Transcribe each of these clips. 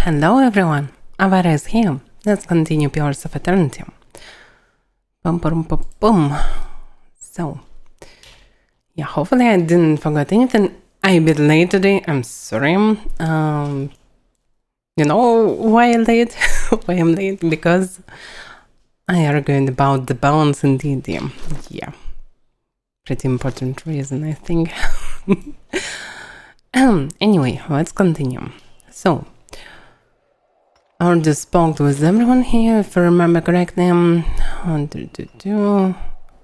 Hello everyone, Avaira is here. Let's continue Pillars of Eternity. So, yeah, hopefully I didn't forget anything. I'm a bit late today, I'm sorry. You know why I'm late? Why I'm late? Because I argued about the balance in DD. Yeah, pretty important reason, I think. Anyway, let's continue. So, I already spoke with everyone here, if I remember correctly. And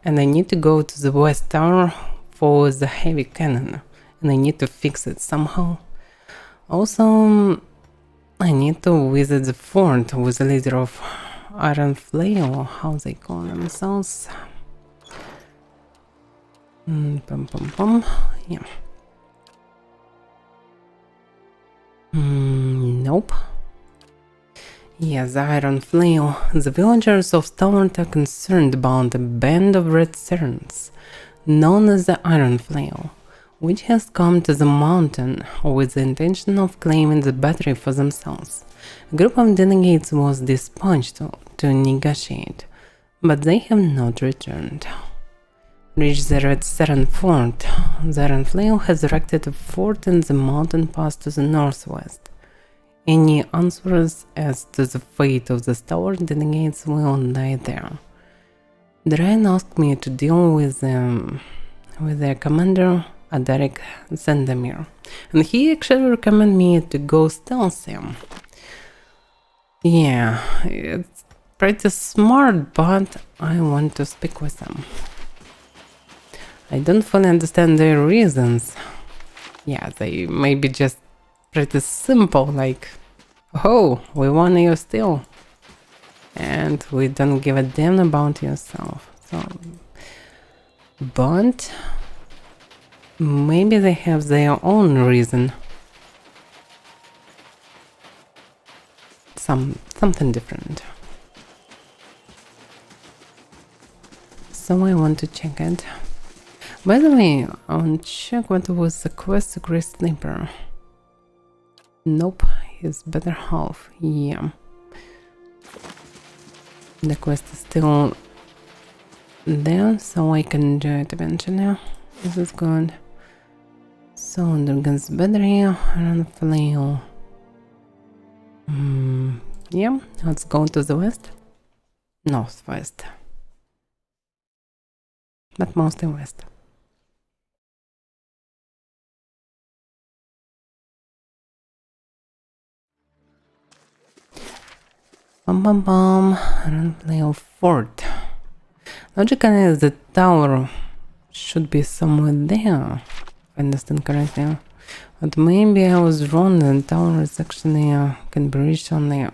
I need to go to the West Tower for the heavy cannon. And I need to fix it somehow. Also, I need to visit the fort with the leader of Iron Flail, or how they call themselves. Yeah. Nope. Yes, Iron Flail. The villagers of Torment are concerned about a band of red servants, known as the Iron Flail, which has come to the mountain with the intention of claiming the battery for themselves. A group of delegates was dispatched to negotiate, but they have not returned. Reached the Red Serpent Fort, the Iron Flail has erected a fort in the mountain pass to the northwest. Any answers as to the fate of the tower delegates will lie there. Drain asked me to deal with their commander, Adaric Zendemir, and he actually recommended me to go stealthy. Yeah, it's pretty smart, but I want to speak with them. I don't fully understand their reasons. Yeah, they may be just pretty simple, like, oh, we want you still, and we don't give a damn about yourself. So, but maybe they have their own reason. Something different. So I want to check it. By the way, I want to check what was the quest to Great Sleeper. Nope, his better half, yeah. The quest is still there, so I can do it eventually. This is good. So, Durgan's battery, Iron Flail. Yeah, let's go to the west. Northwest. But mostly west. Iron Flail Fort. Logically, the tower should be somewhere there, if I understand correctly. But maybe I was wrong, the tower is actually can be reached only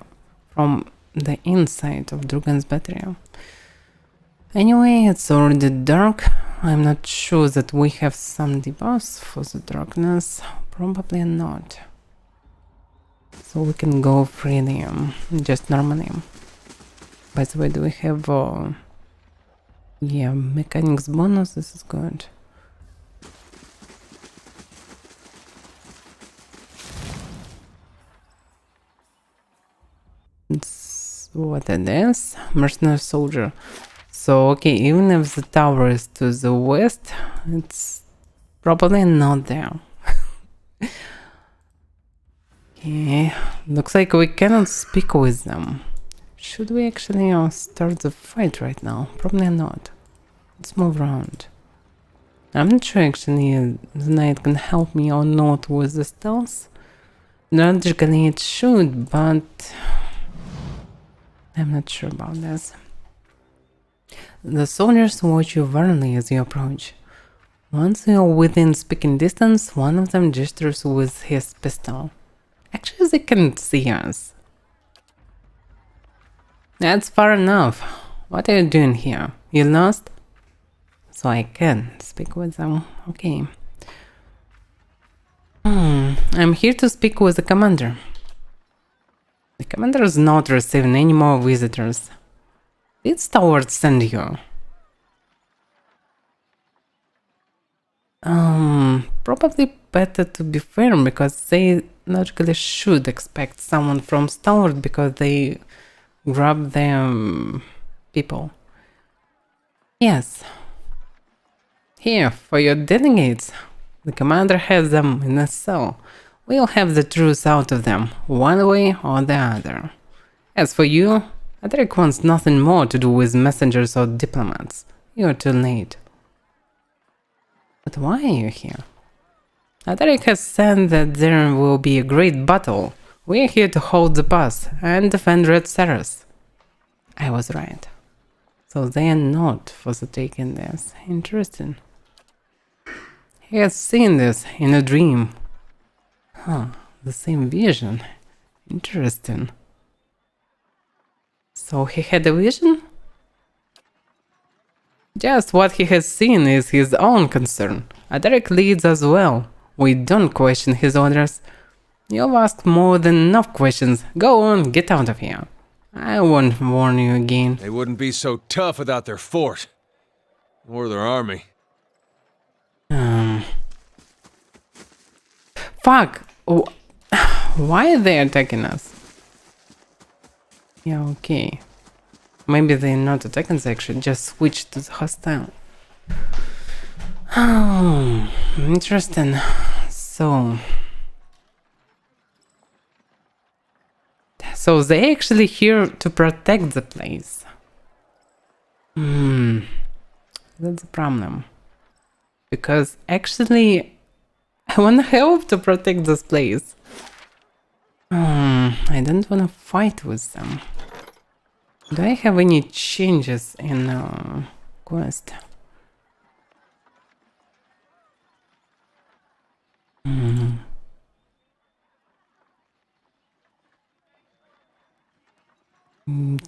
from the inside of Drugan's battery. Anyway, it's already dark. I'm not sure that we have some debuffs for the darkness. Probably not. So we can go freely, just normally. By the way, do we have yeah, mechanics bonus? This is good. It's what it is. Mercenary soldier. So okay, even if the tower is to the west, it's probably not there. Okay, looks like we cannot speak with them. Should we actually start the fight right now? Probably not. Let's move around. I'm not sure actually the knight can help me or not with the stealth. Logically it should, but I'm not sure about this. The soldiers watch you warily as you approach. Once you are within speaking distance, one of them gestures with his pistol. Actually, they can't see us. That's far enough. What are you doing here? You lost? So I can speak with them. Okay. I'm here to speak with the commander. The commander is not receiving any more visitors. It's towards send you. Probably better to be fair because they logically should expect someone from Stalwart because they grab them people. Yes. Here, for your delegates. The commander has them in a cell. We'll have the truth out of them, one way or the other. As for you, Adric wants nothing more to do with messengers or diplomats. You're too late. But why are you here? Adric has said that there will be a great battle. We're here to hold the pass and defend Red Ceres. I was right. So they are not for the taking this. Interesting. He has seen this in a dream. Huh, the same vision. Interesting. So he had a vision? Just what he has seen is his own concern. Adaric leads us well. We don't question his orders. You've asked more than enough questions. Go on, get out of here. I won't warn you again. They wouldn't be so tough without their fort. Or their army. Fuck! Why are they attacking us? Yeah, okay. Maybe they're not attacking, they actually just switched to the hostile. Oh, interesting. So they actually here to protect the place. That's a problem. Because actually, I wanna help to protect this place. I don't wanna fight with them. Do I have any changes in quest?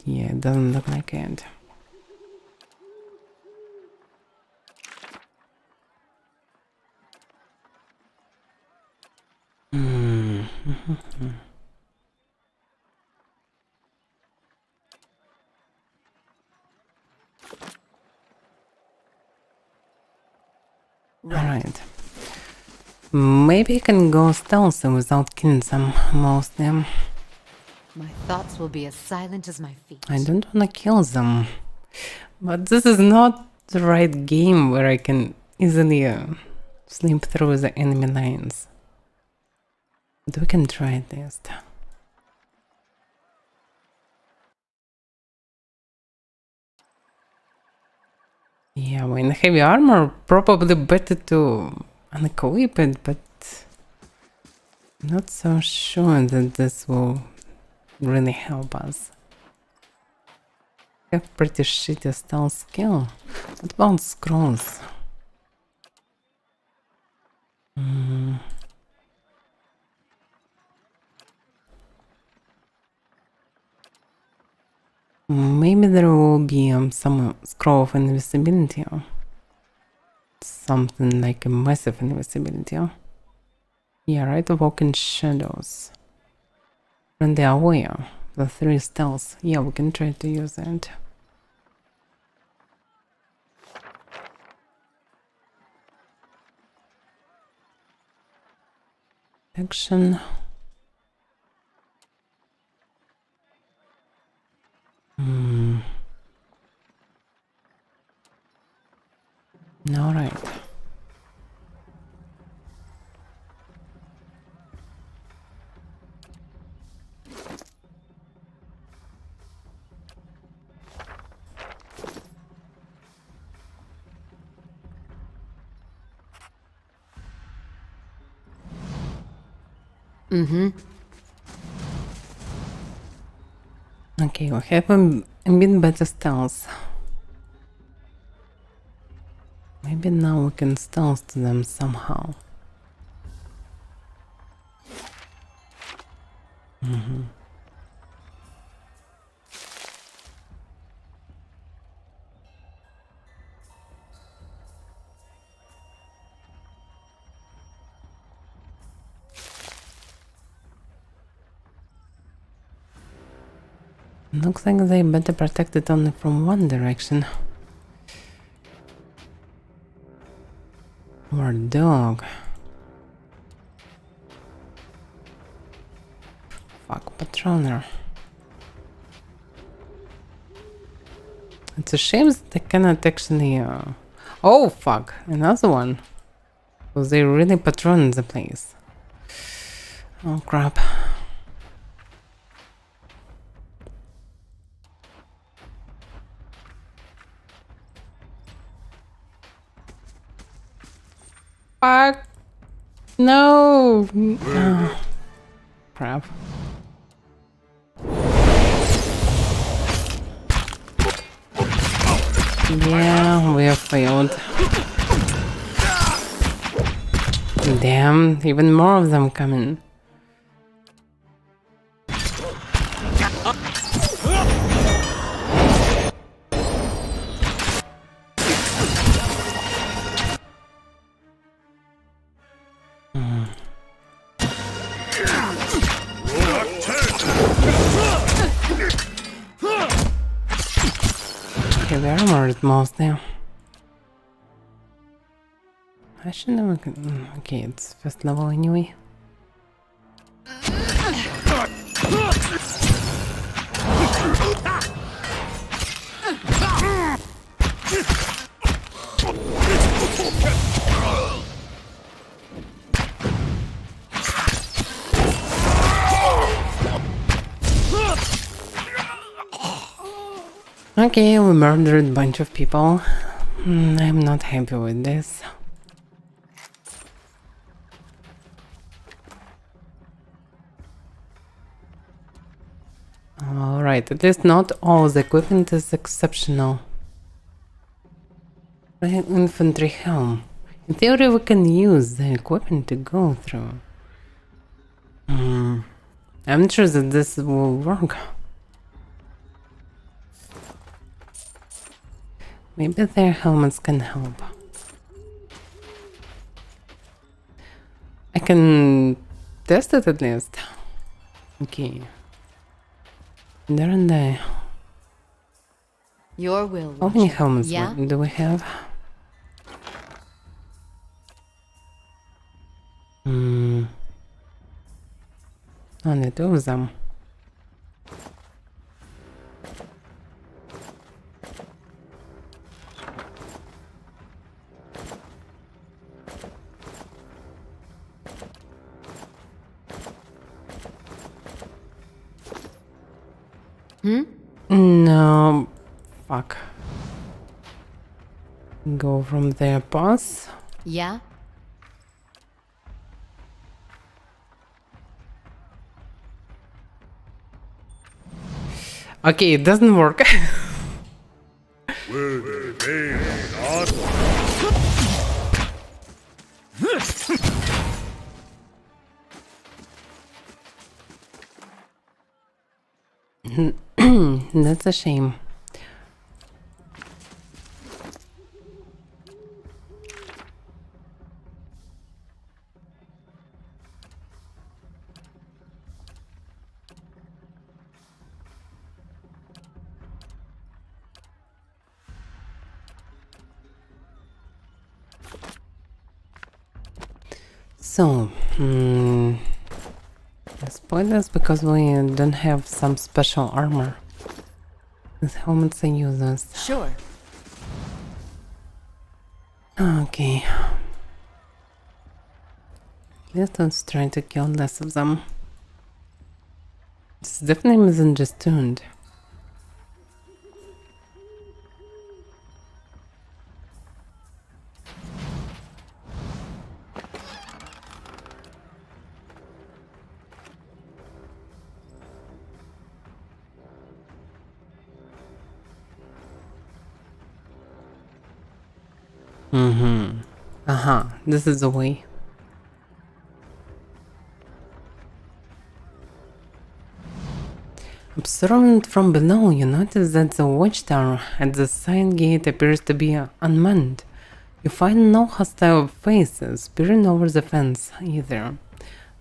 Yeah, it doesn't look like it. Alright. Maybe I can go stealthy without killing them, mostly. My thoughts will be as silent as my feet. I don't wanna kill them. But this is not the right game where I can easily slip through the enemy lines. But we can try this. Yeah, when heavy armor, probably better to unequip it, but I'm not so sure that this will really help us. I have pretty shitty stealth skill. What about scrolls? Maybe there will be some scroll of invisibility. Something like a massive invisibility. Yeah, right, walk in shadows. And the Avaira, the 3 stealth. Yeah, we can try to use it. Action. Alright. Okay, we have a bit better stealth. Maybe now we can stealth to them somehow. Looks like they better protected only from one direction. Or dog. controller. It's a shame that I cannot actually... Oh, fuck! Another one. So they really patrol the place. Oh, crap. Fuck! No! Oh, crap. Yeah, we have failed. Damn, even more of them coming. Okay, the armor is mostly. I should never. Okay, it's first level anyway. Okay, we murdered a bunch of people. I'm not happy with this. Alright, at least not all the equipment is exceptional. Infantry helm. In theory, we can use the equipment to go through. I'm not sure that this will work. Maybe their helmets can help. I can test it at least. Okay. There and there. Your will. How many helmets Yeah? do we have? Only two of them. No. Fuck. Go from there, pause. Yeah? Okay, it doesn't work. That's a shame. So, spoilers because we don't have some special armor. These helmets are useless. Sure. Okay. Let's try to kill less of them. It's definitely misunderstood. This is the way. Observing from below, you notice that the watchtower at the side gate appears to be unmanned. You find no hostile faces peering over the fence either.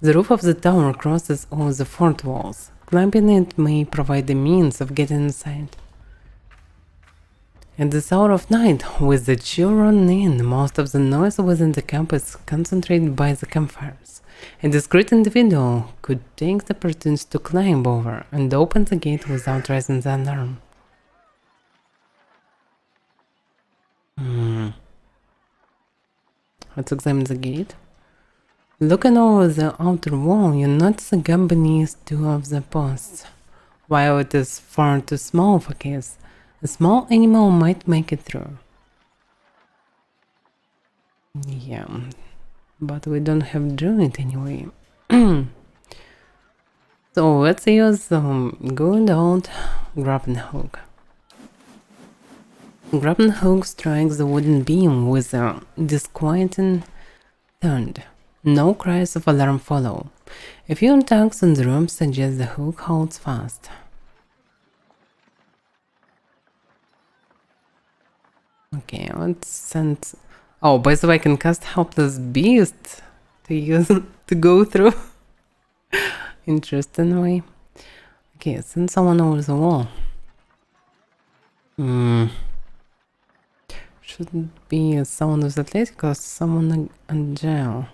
The roof of the tower crosses over the fort walls. Climbing it may provide the means of getting inside. At this hour of night, with the chill running in, most of the noise within the camp is concentrated by the campfires. A discreet individual could take the opportunity to climb over and open the gate without raising the alarm. Let's examine the gate. Looking over the outer wall, you notice a gap beneath two of the posts. While it is far too small for case, a small animal might make it through. Yeah, but we don't have druid anyway. So let's use good old grappling hook. Grappling hook strikes the wooden beam with a disquieting thud. No cries of alarm follow. A few tugs on the rope suggest the hook holds fast. Okay, let's send... Oh, by the way, I can cast Helpless Beast to use to go through. Interesting way. Okay, send someone over the wall. Shouldn't be someone with athletic or someone agile.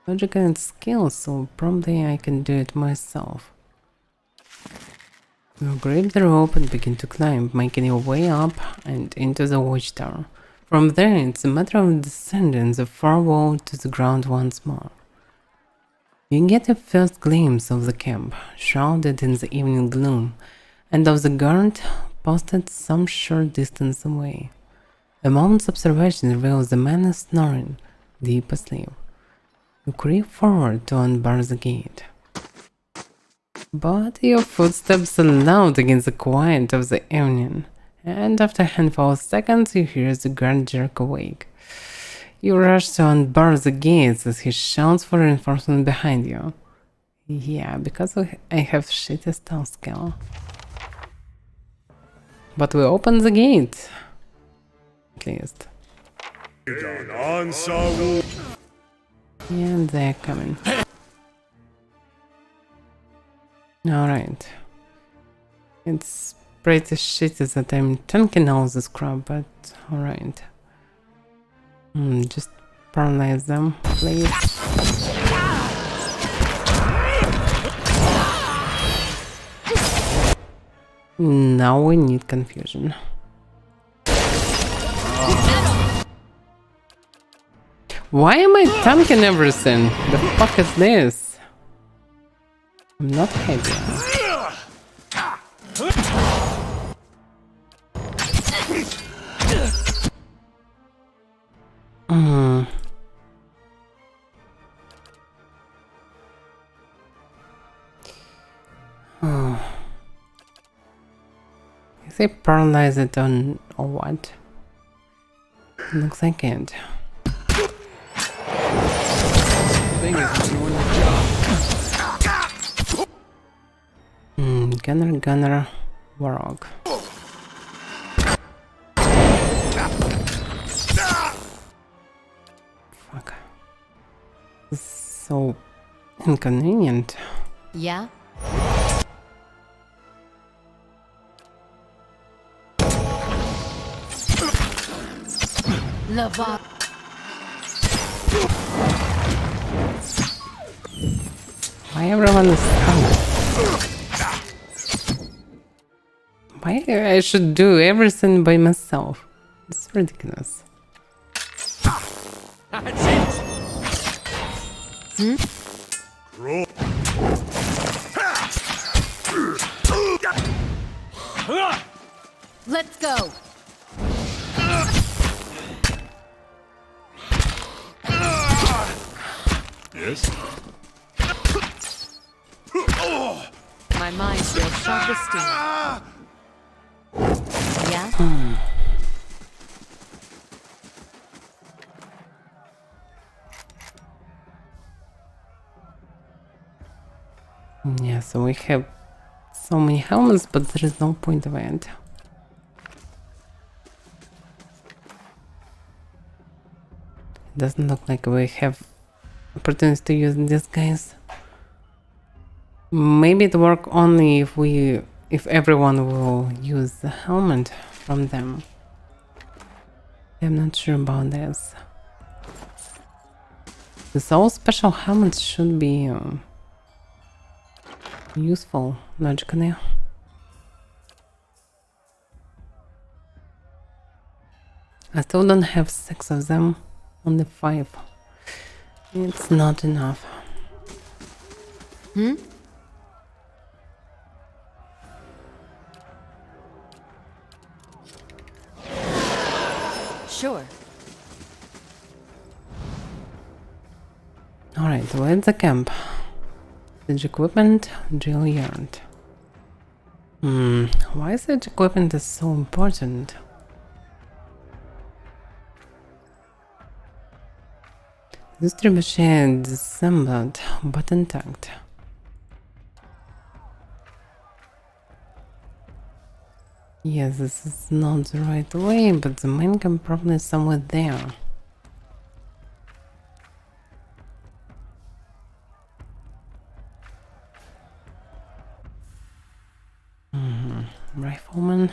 Logic and skill, so probably I can do it myself. You grab the rope and begin to climb, making your way up and into the watchtower. From there, it's a matter of descending the far wall to the ground once more. You get a first glimpse of the camp, shrouded in the evening gloom, and of the guard posted some short distance away. A moment's observation reveals the man is snoring, deep asleep. You creep forward to unbar the gate. But your footsteps are loud against the quiet of the evening, and after a handful of seconds you hear the guard jerk awake. You rush to unbar the gates as he shouts for reinforcement behind you. Yeah, because I have shitty stealth skill. But we open the gate. At least. Yeah, they're coming. Alright. It's pretty shitty that I'm tanking all this crap, but alright. Just paralyze them, please. Now we need confusion. Why am I tanking everything? The fuck is this? I'm not happy. Is it paralyze it on or what? Looks like it. Gunner, Warog. Fuck. This is so inconvenient. Yeah? Lava. Why everyone is stunned? Why I should do everything by myself? It's ridiculous. Let's go. Yes? My mind feels sharp as steel. Yeah? Yeah, so we have so many helmets, but there is no point of it. It doesn't look like we have opportunities to use these guys. Maybe it work only if everyone will use the helmet from them. I'm not sure about this. This all special helmets should be useful, logically. I still don't have 6 of them, only 5. It's not enough. Sure. Alright, where's the camp? Siege equipment, drill yard. Why siege equipment is so important? This trebuchet is disassembled, but intact. Yes, this is not the right way, but the main camp probably is somewhere there. Rifleman.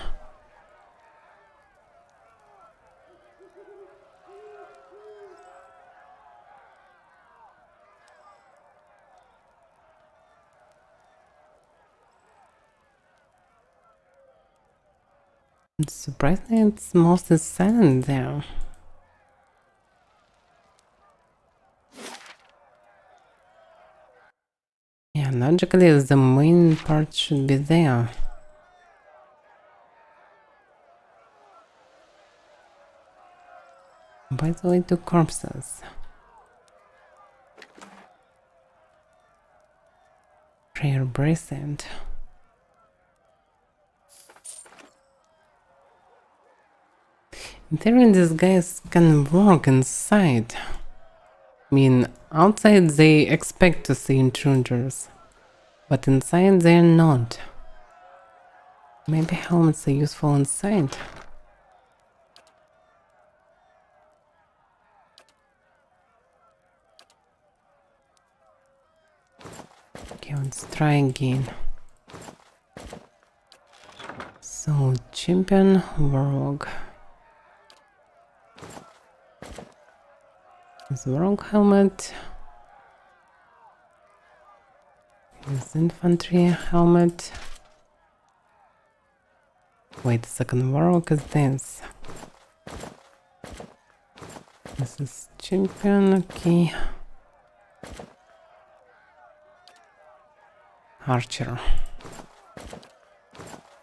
Surprisingly, it's mostly silent there. Yeah, logically the main part should be there. By the way, 2 corpses. Prayer bracelet. In theory, these guys can work inside. I mean, outside they expect to see intruders, but inside they're not. Maybe helmets are useful inside. Okay, let's try again. So, champion, warlock. His warlock helmet. His infantry helmet. Wait a second, warlock is this. This is champion, okay. Archer.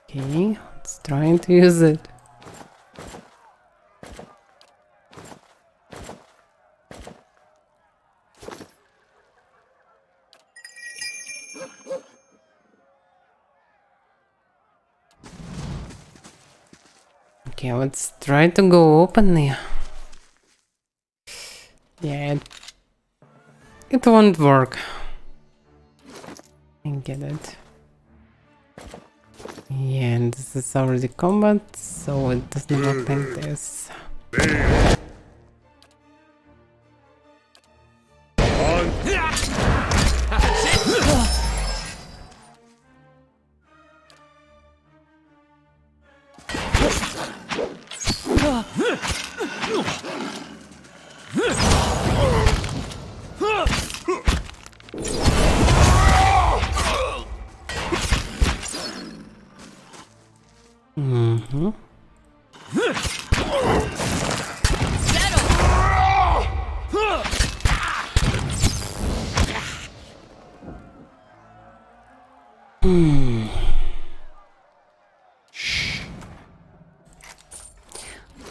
Okay, let's try to use it. Okay, let's try to go openly. Yeah, it won't work. I get it. Yeah, and this is already combat, so it doesn't work like this.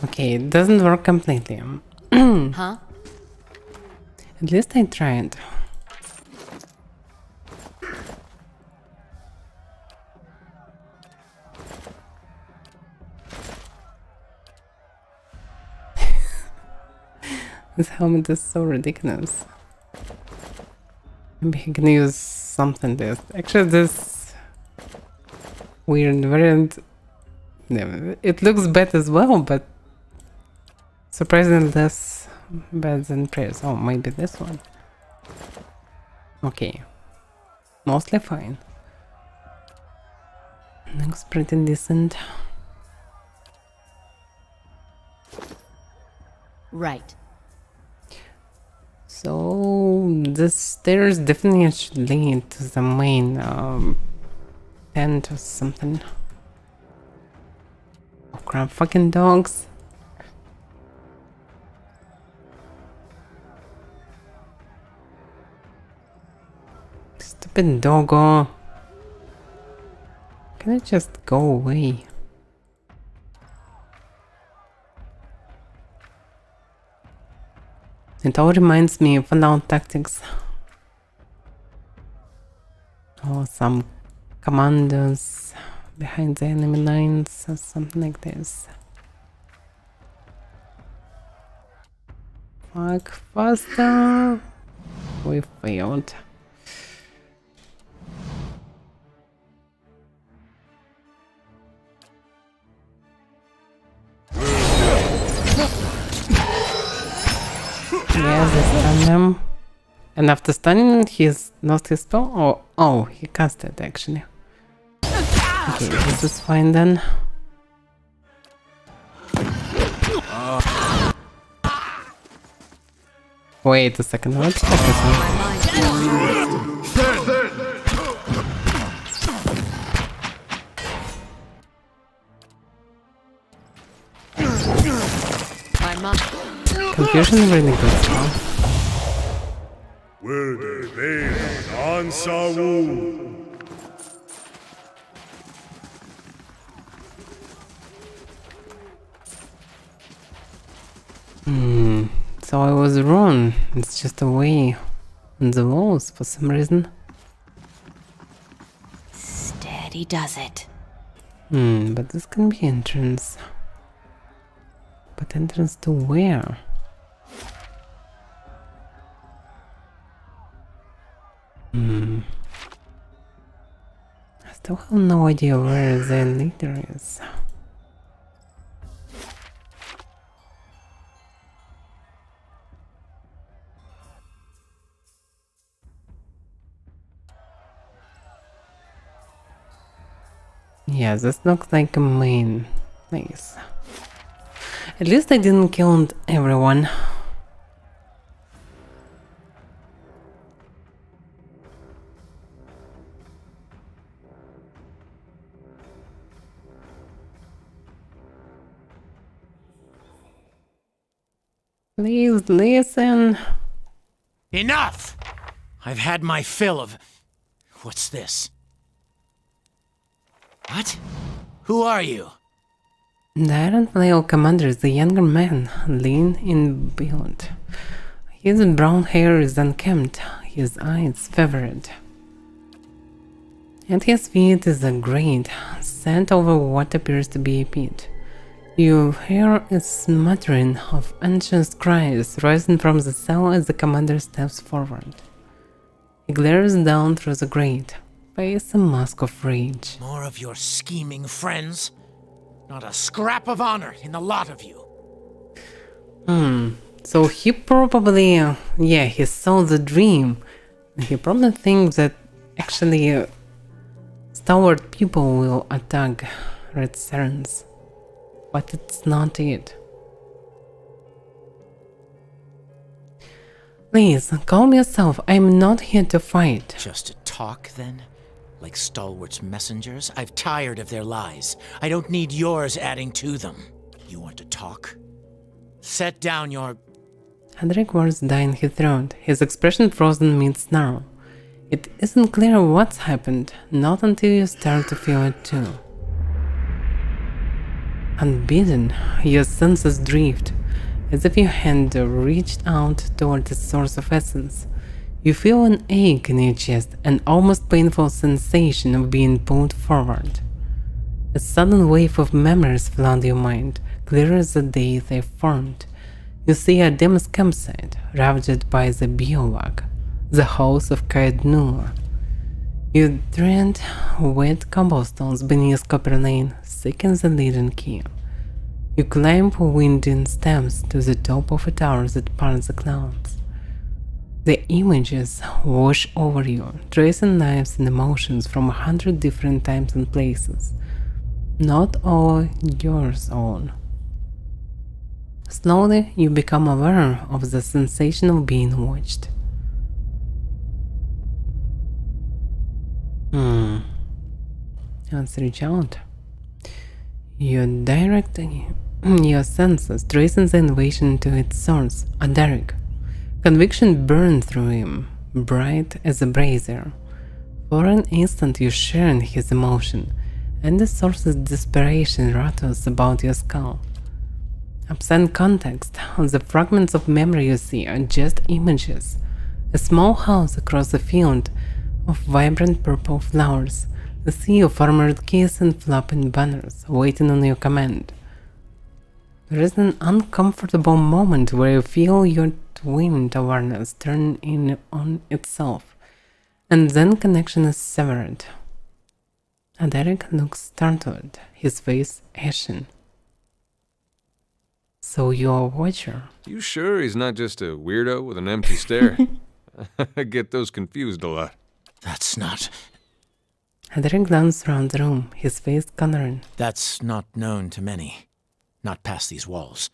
Okay, it doesn't work completely. Huh? At least I tried. This helmet is so ridiculous. Maybe I can use something this. Actually, this weird variant, yeah, it looks bad as well, but surprisingly less bad than previous. Oh, maybe this one. Okay, mostly fine. Looks pretty decent. Right. So the stairs definitely should lead to the main tent or something. Oh crap, fucking dogs. Stupid doggo. Can I just go away? It all reminds me of Fallout Tactics. Or some commandos behind the enemy lines or something like this. Fuck faster! We failed. Yes, I stunned him. And after stunning, he's lost his spell? Oh, he cast it actually. Okay, this is fine then. Wait a second, what's happening? Confusion really good stuff. So I was wrong. It's just a way on the walls for some reason. Steady does it. But this can be entrance. But entrance to where? I still have no idea where the leader is. Yeah, this looks like a main place. At least I didn't kill everyone. Please listen. Enough! I've had my fill of... What's this? What? Who are you? The Iron Flail commander is a younger man, lean in build. His brown hair is unkempt, his eyes fevered. At his feet is a grate, set over what appears to be a pit. You hear a smattering of anxious cries rising from the cell as the commander steps forward. He glares down through the grate, face a mask of rage. More of your scheming friends? Not a scrap of honor in the lot of you. So he probably, he saw the dream. He probably thinks that actually stalwart people will attack Red Serens. But it's not it. Please, calm yourself. I'm not here to fight. Just to talk, then? Like stalwarts' messengers? I've tired of their lies. I don't need yours adding to them. You want to talk? Set down your... Hendrik words die in his throat, his expression frozen mid-snarl. It isn't clear what's happened, not until you start to feel it too. Unbidden, your senses drift, as if your hand reached out toward the source of essence. You feel an ache in your chest, an almost painful sensation of being pulled forward. A sudden wave of memories flood your mind, clear as the day they formed. You see a dim campsite, ravaged by the bivouac, the house of Kaednula. You tread wet cobblestones beneath Copper Lane, seeking the leading key. You climb winding steps to the top of a tower that parts the clouds. The images wash over you, tracing lives and emotions from 100 different times and places, not all yours own. Slowly, you become aware of the sensation of being watched. Let's reach out. You direct your senses, tracing the invasion to its source, Adaric. Conviction burned through him, bright as a brazier. For an instant you share in his emotion, and the source's desperation rattles about your skull. Absent context, the fragments of memory you see are just images. A small house across a field of vibrant purple flowers, a sea of armored keys and flapping banners waiting on your command. There is an uncomfortable moment where you feel your twinned awareness turn in on itself, and then connection is severed. Adaric looks startled, his face ashen. So you're a watcher? You sure he's not just a weirdo with an empty stare? I get those confused a lot. That's not... Adaric glanced around the room, his face coloring. That's not known to many. Not past these walls.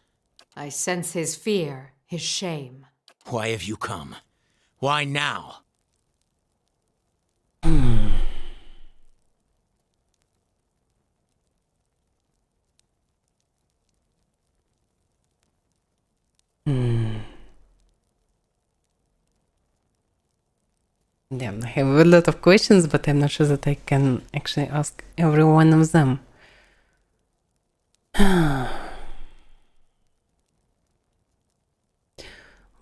I sense his fear, his shame. Why have you come? Why now? Damn, I have a lot of questions, but I'm not sure that I can actually ask every one of them.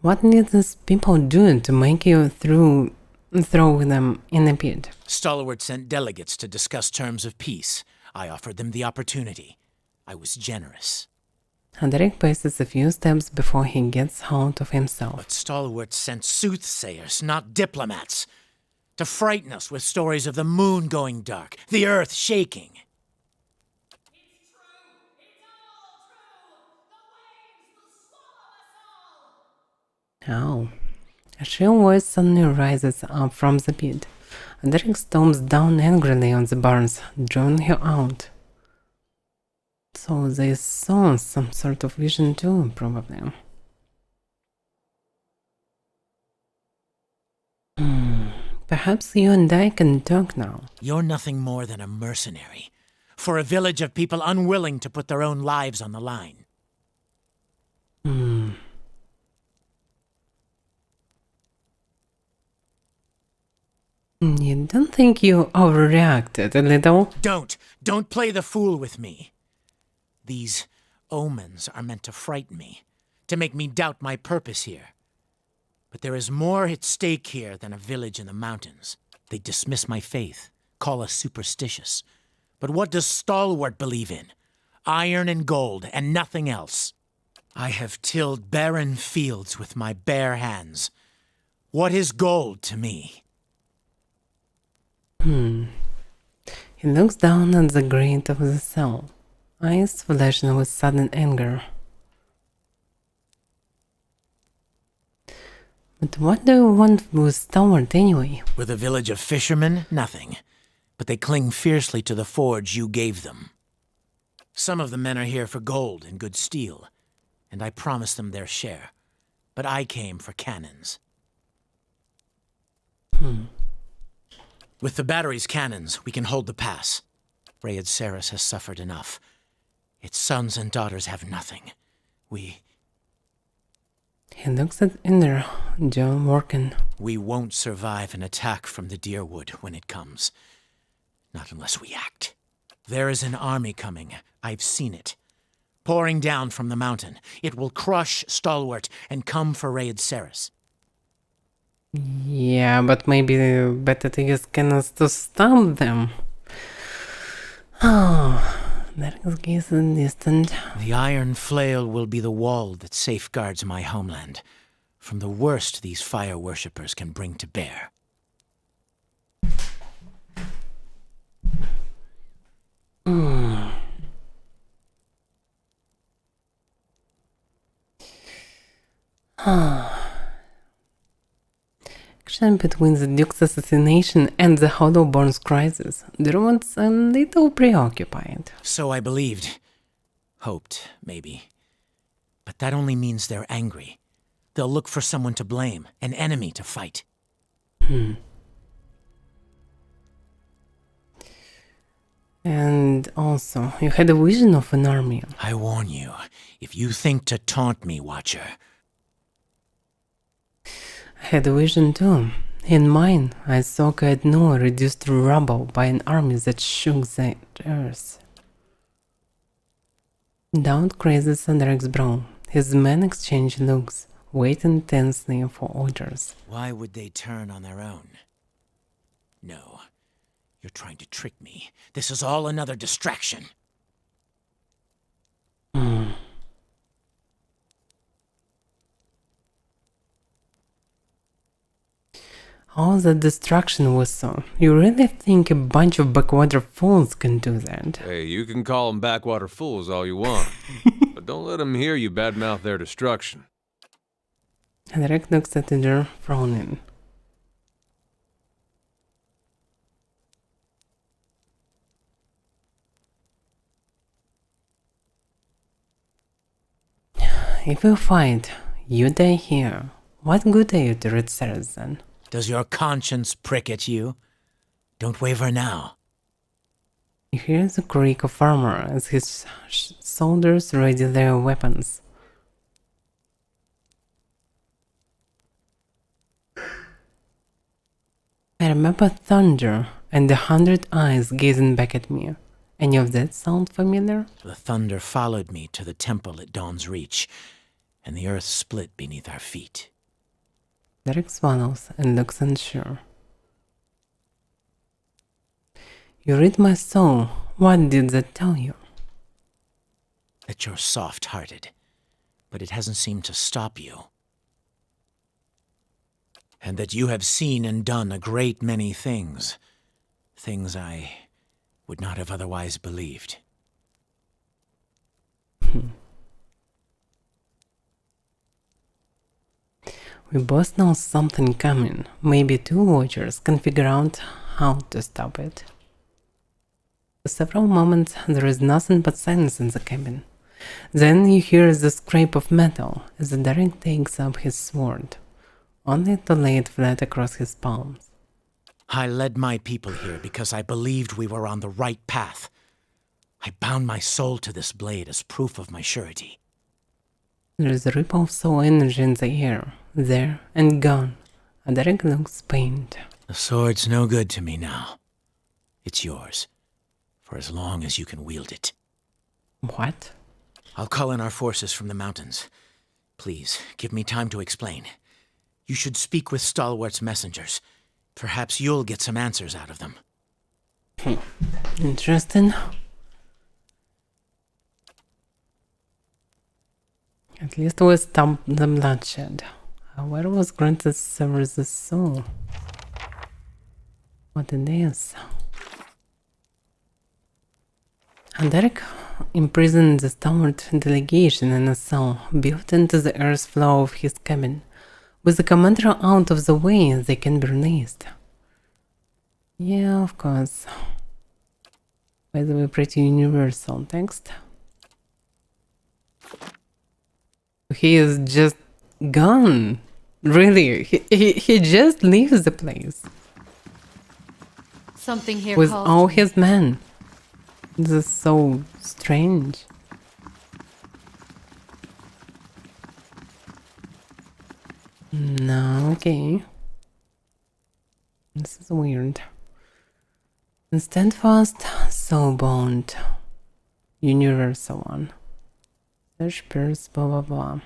What did these people do to make you throw them in a pit? Stalwart sent delegates to discuss terms of peace. I offered them the opportunity. I was generous. Adaric paces a few steps before he gets out of himself. But Stalwart sent soothsayers, not diplomats, to frighten us with stories of the moon going dark, the earth shaking. It's true! It's all true! The waves will swallow us all! Oh. A shrill voice suddenly rises up from the pit. Adaric stomps down angrily on the barns, drawing her out. So they saw some sort of vision too, probably. Perhaps you and I can talk now. You're nothing more than a mercenary for a village of people unwilling to put their own lives on the line. You don't think you overreacted a little? Don't play the fool with me. These omens are meant to frighten me, to make me doubt my purpose here. But there is more at stake here than a village in the mountains. They dismiss my faith, call us superstitious. But what does Stalwart believe in? Iron and gold, and nothing else. I have tilled barren fields with my bare hands. What is gold to me? He looks down at the grate of the cell, eyes flashing with sudden anger. But what do you want with Stalwart anyway? With a village of fishermen, nothing. But they cling fiercely to the forge you gave them. Some of the men are here for gold and good steel, and I promised them their share. But I came for cannons. With the battery's cannons, we can hold the pass. Rayed Saris has suffered enough. Its sons and daughters have nothing. He looks at Inder, jaw working. We won't survive an attack from the Deerwood when it comes. Not unless we act. There is an army coming. I've seen it. Pouring down from the mountain. It will crush Stalwart and come for Rayed Saris. Yeah, but maybe better to use cannons to stop them. Oh, that is gaze in distant. The iron flail will be the wall that safeguards my homeland from the worst these fire worshippers can bring to bear. Action between the Duke's assassination and the Hollowborn's crisis. Druid's a little preoccupied. So I believed. Hoped, maybe. But that only means they're angry. They'll look for someone to blame, an enemy to fight. And also, you had a vision of an army. I warn you, if you think to taunt me, Watcher, I had a vision too. In mine, I saw Caed Noah reduced to rubble by an army that shook the earth. Doubt crazes Sanderek's brow. His men exchange looks, waiting tensely for orders. why would they turn on their own? No, you're trying to trick me. This is all another distraction. Oh, the distraction was so. You really think a bunch of backwater fools can do that? Hey, you can call them backwater fools all you want, but don't let them hear you badmouth their destruction. Sanderek looks at the door, frowning. If you fight, you die here. What good are you to Red Ceres then? Does your conscience prick at you? Don't waver now. You hear the creak of armor as his soldiers ready their weapons. I remember thunder and 100 eyes gazing back at me. Any of that sound familiar? The thunder followed me to the temple at Dawn's Reach, and the earth split beneath our feet. Derek swallows and looks unsure. You read my soul. What did that tell you? That you're soft-hearted, but it hasn't seemed to stop you. And that you have seen and done a great many things. Things I would not have otherwise believed. We both know something coming. Maybe two watchers can figure out how to stop it. For several moments, there is nothing but silence in the cabin. Then you hear the scrape of metal as the Derek takes up his sword, only to lay it flat across his palms. I led my people here because I believed we were on the right path. I bound my soul to this blade as proof of my surety. There is a ripple of soul energy in the air, there and gone. And Derek looks pained. The sword's no good to me now. It's yours, for as long as you can wield it. What? I'll call in our forces from the mountains. Please, give me time to explain. You should speak with Stalwart's messengers. Perhaps you'll get some answers out of them. Interesting. At least we stopped the bloodshed. Where was granted severs the soul? What it is? And Derek imprisoned the Stalwart delegation in a cell built into the earth floor of his cabin. With the commander out of the way, they can be released. Yeah, of course. By the way, pretty universal text. He is just gone. Really, he just leaves the place. Something here With calls all me. his men. This is so strange. No, okay. This is weird. Steadfast, soul-bound. Universal one. Search pierce, blah blah blah.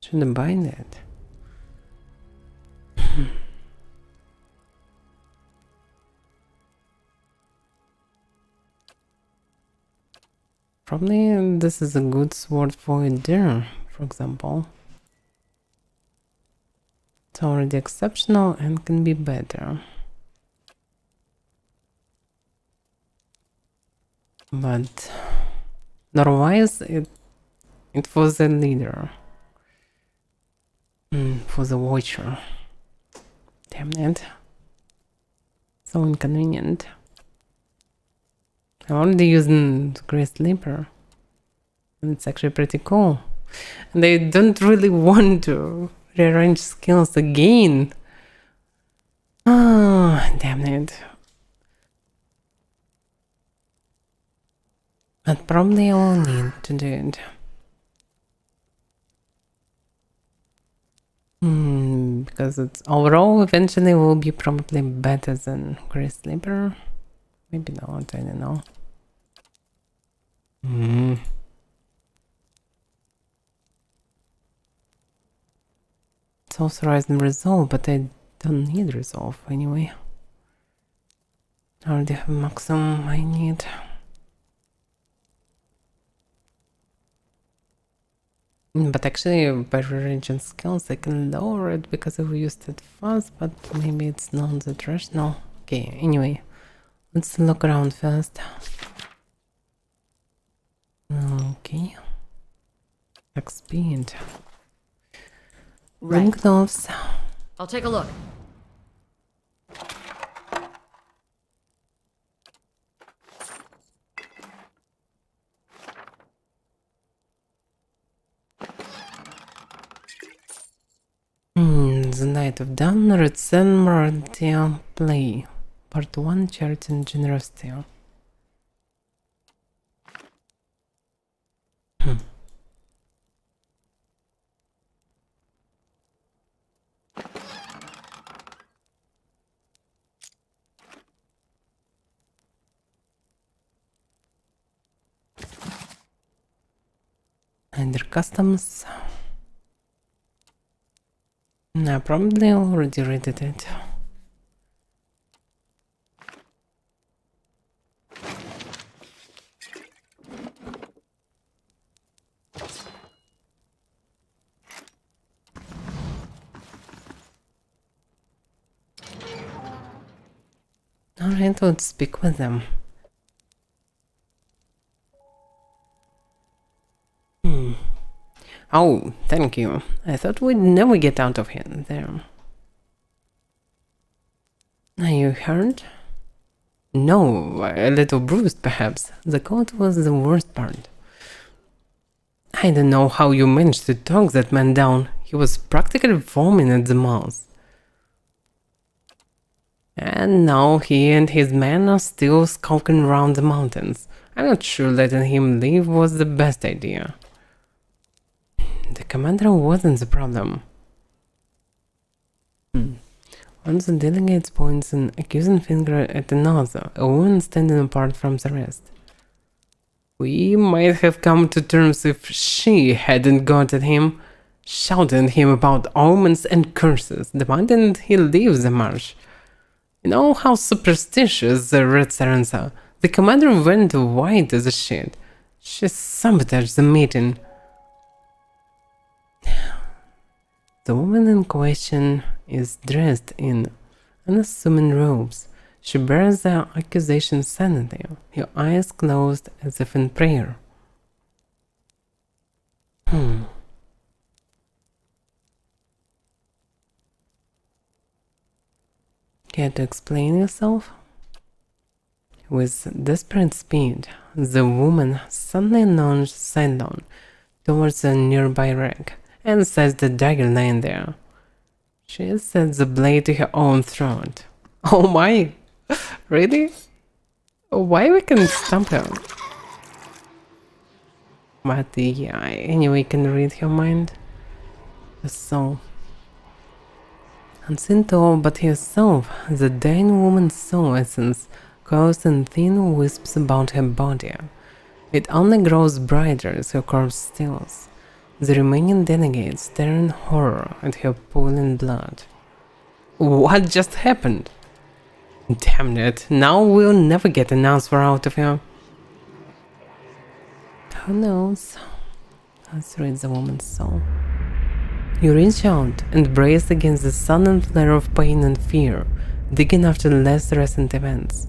Shouldn't bind it. Probably this is a good sword for a deer, for example. It's already exceptional and can be better. But otherwise it was a leader. For the watcher. Damn it. So inconvenient. I'm already using Grey Sleeper. And it's actually pretty cool. And I don't really want to rearrange skills again. Oh, damn it. But probably I will need to do it. Because it's overall eventually will be probably better than Grey Sleeper. Maybe not, I don't know. It's authorized in resolve, but I don't need resolve anyway. I already have maximum I need. But actually, by rearranging skills, I can lower it because I've used it fast, but maybe it's not that rational. Okay, anyway, let's look around first. Okay. Attack speed. Ring gloves. I'll take a look. The Night of Dawn, Red Sun, Maradia Play. Part 1, Charity and Generosity. Under customs. I probably already read it. Alright, let's speak with them. Oh, thank you. I thought we'd never get out of here there. Are you hurt? No, a little bruised perhaps. The cold was the worst part. I don't know how you managed to talk that man down. He was practically foaming at the mouth. And now he and his men are still skulking around the mountains. I'm not sure letting him leave was the best idea. The commander wasn't the problem. One of the delegates points an accusing finger at another, a woman standing apart from the rest. We might have come to terms if she hadn't got at him, shouting at him about omens and curses, demanding he leave the marsh. You know how superstitious the Red Serents are. The commander went white as a sheet. She sabotaged the meeting. The woman in question is dressed in unassuming robes. She bears the accusation silently, her eyes closed as if in prayer. Care to explain yourself? With desperate speed, the woman suddenly lunged sidelong towards a nearby wreck and seized the dagger lying there. She set the blade to her own throat. Oh my! Really? Why we can stomp her? But yeah, anyway, can read her mind. So, unseen to all but herself, the dying woman's soul essence goes in thin wisps about her body. It only grows brighter as her corpse stills. The remaining delegates stare in horror at her pooling blood. What just happened? Damn it, now we'll never get an answer out of her. Who knows? Let's read the woman's soul. You reach out and brace against the sudden flare of pain and fear, digging after less recent events.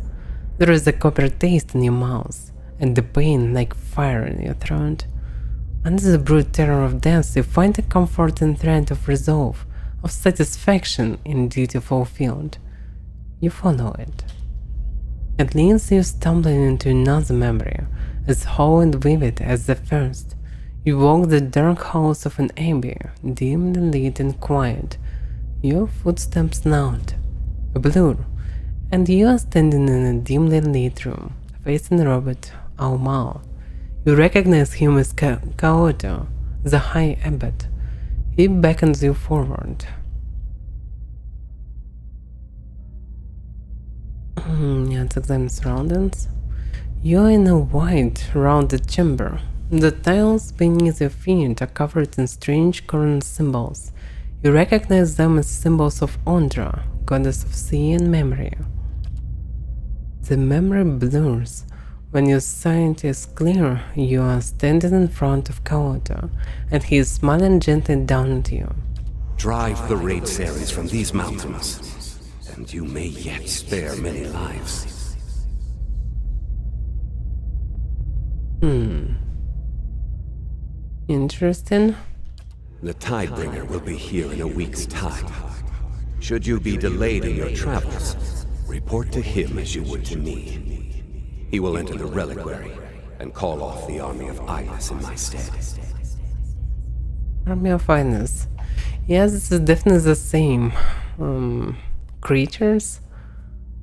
There is a copper taste in your mouth, and the pain like fire in your throat. Under the brute terror of death, you find a comfort and thread of resolve, of satisfaction in duty fulfilled. You follow it. It leads you stumbling into another memory, as whole and vivid as the first. You walk the dark halls of an abbey, dimly lit and quiet. Your footsteps loud, a blur, and you are standing in a dimly lit room, facing Robert Almal. You recognize him as Kaoto, the High Abbot. He beckons you forward. Let's examine surroundings. You're in a wide, rounded chamber. The tiles beneath your feet are covered in strange current symbols. You recognize them as symbols of Ondra, goddess of sea and memory. The memory blurs. When your sight is clear, you are standing in front of Kaoto, and he is smiling gently down at you. Drive the raid series from these mountains, and you may yet spare many lives. Interesting. The Tidebringer will be here in a week's time. Should you be delayed in your travels, report to him as you would to me. He will enter the reliquary and call off the army of Iris in my stead. Army of Iris. Yes, this is definitely the same. Creatures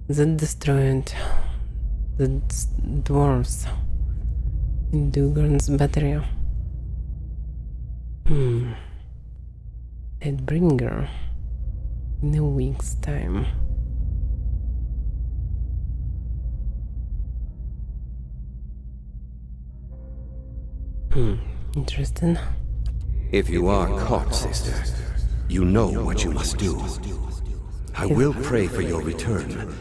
that destroyed the dwarves in Dugan's battery. Deadbringer in a week's time. Interesting. If you are caught, sister, you know what you must do. I will pray for your return,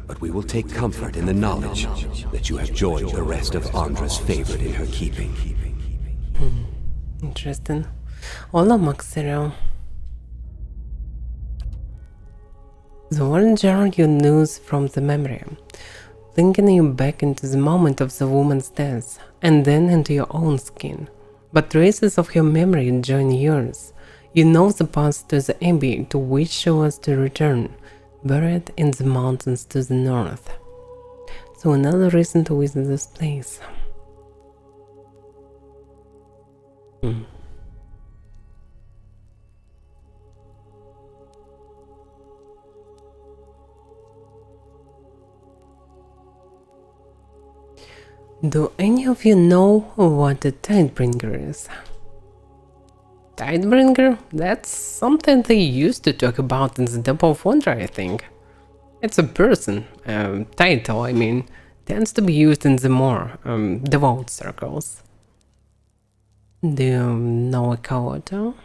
but we will take comfort in the knowledge that you have joined the rest of Ondra's favored in her keeping. Interesting. Hola, Maxero. The one jar you lose from the memory, linking you back into the moment of the woman's death, and then into your own skin. But traces of her memory join yours. You know the path to the abbey to which she was to return, buried in the mountains to the north. So another reason to visit this place. Do any of you know what a Tidebringer is? Tidebringer? That's something they used to talk about in the Temple of Wonder, I think. It's a person, title, I mean, tends to be used in the more devout circles. Do you know a Kaoto?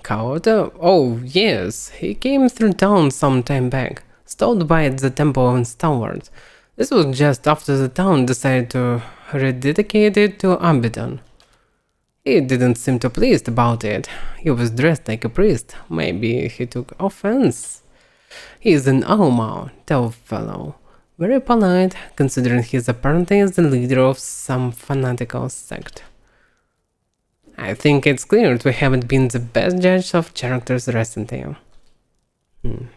Kaoto? Oh, yes, he came through town some time back, stopped by at the Temple of Stalwart. This was just after the town decided to rededicate it to Abaddon. He didn't seem too pleased about it. He was dressed like a priest. Maybe he took offense. He is an Alma, tough fellow. Very polite, considering he is apparently the leader of some fanatical sect. I think it's clear that we haven't been the best judge of characters recently. And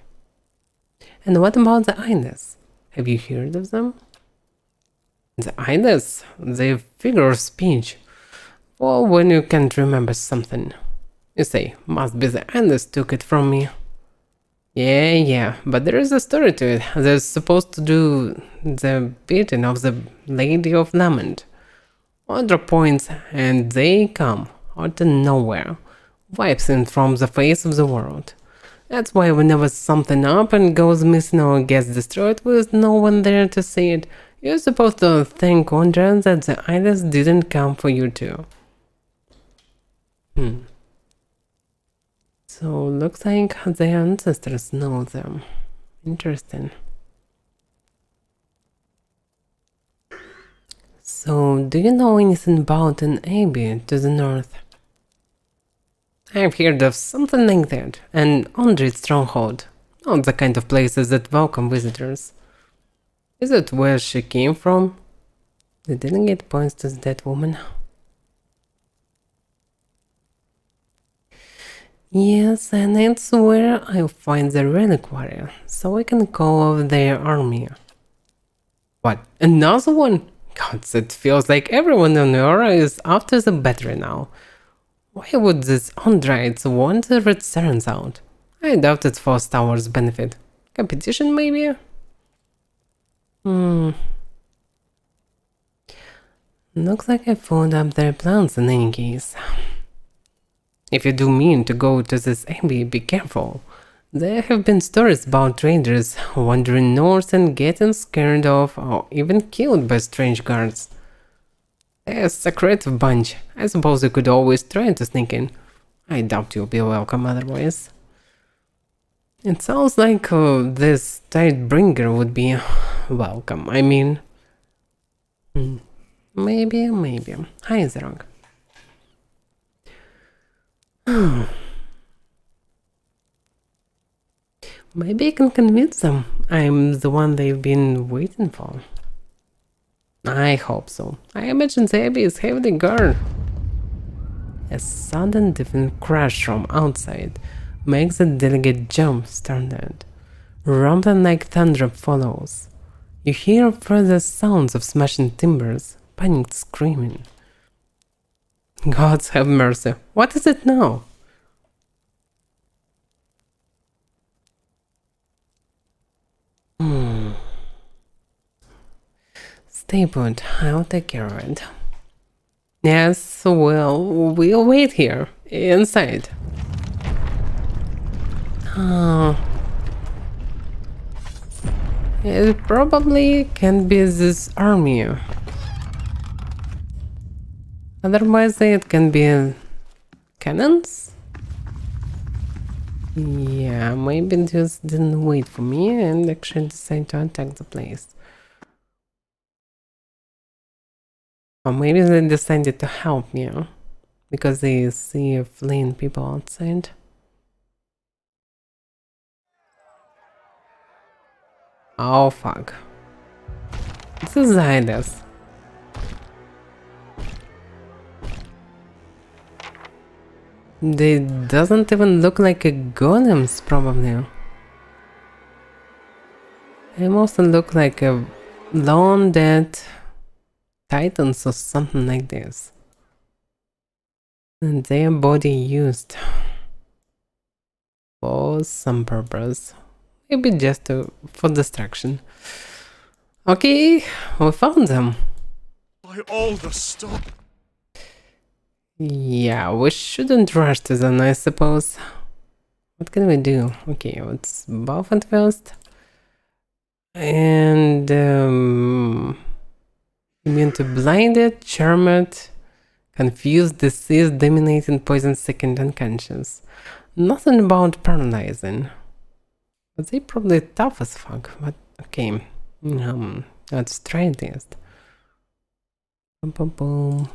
what about the Ides? Have you heard of them? The Ides? The figure of speech. Well, when you can't remember something. You say, must be the Ides took it from me. Yeah, but there is a story to it. They're supposed to do the bidding of the Lady of Lament. Other points, and they come out of nowhere, wipes it from the face of the world. That's why whenever something up and goes missing or gets destroyed with no one there to see it, you're supposed to thank Ondra that the Ides didn't come for you too. So looks like their ancestors know them. Interesting. So, do you know anything about an abbey to the north? I've heard of something like that, an Ondrit stronghold. Not the kind of places that welcome visitors. Is it where she came from? The delegate points to the dead woman. Yes, and it's where I'll find the reliquary, so I can call off their army. What, another one? God, it feels like everyone on Earth is after the battery now. Why would these Androids want the red sirens out? I doubt it's for Star Wars benefit. Competition, maybe? Looks like I followed up their plans in any case. If you do mean to go to this abbey, be careful. There have been stories about traders wandering north and getting scared off or even killed by strange guards. A secretive bunch. I suppose you could always try to sneak in. I doubt you'll be welcome otherwise. It sounds like this Tidebringer would be welcome. I mean... Maybe. Hi, Zerog. Maybe I can convince them I'm the one they've been waiting for. I hope so. I imagine the abbey is heavily guarded. A sudden different crash from outside makes the delegate jump startled. Rumbling like thunder follows. You hear further sounds of smashing timbers, panicked screaming. Gods have mercy. What is it now? Stay put, I'll take care of it. Yes, well, we'll wait here, inside. It probably can't be this army. Otherwise it can be cannons? Yeah, maybe just didn't wait for me and actually decided to attack the place. Or maybe they decided to help me, because they see fleeing people outside. Oh fuck. This is Zydus. They doesn't even look like a golems, probably. They mostly look like a lone dead titans or something like this. And their body used for some purpose. Maybe just for distraction. Okay, we found them. By all the stuff. Yeah, we shouldn't rush to them, I suppose. What can we do? Okay, let's buff it first. And immune to blinded, charmed, confused, diseased, dominating, poison, second, unconscious. Nothing about paralyzing. But they probably tough as fuck. But okay, let's try this. Boom, boom, boom.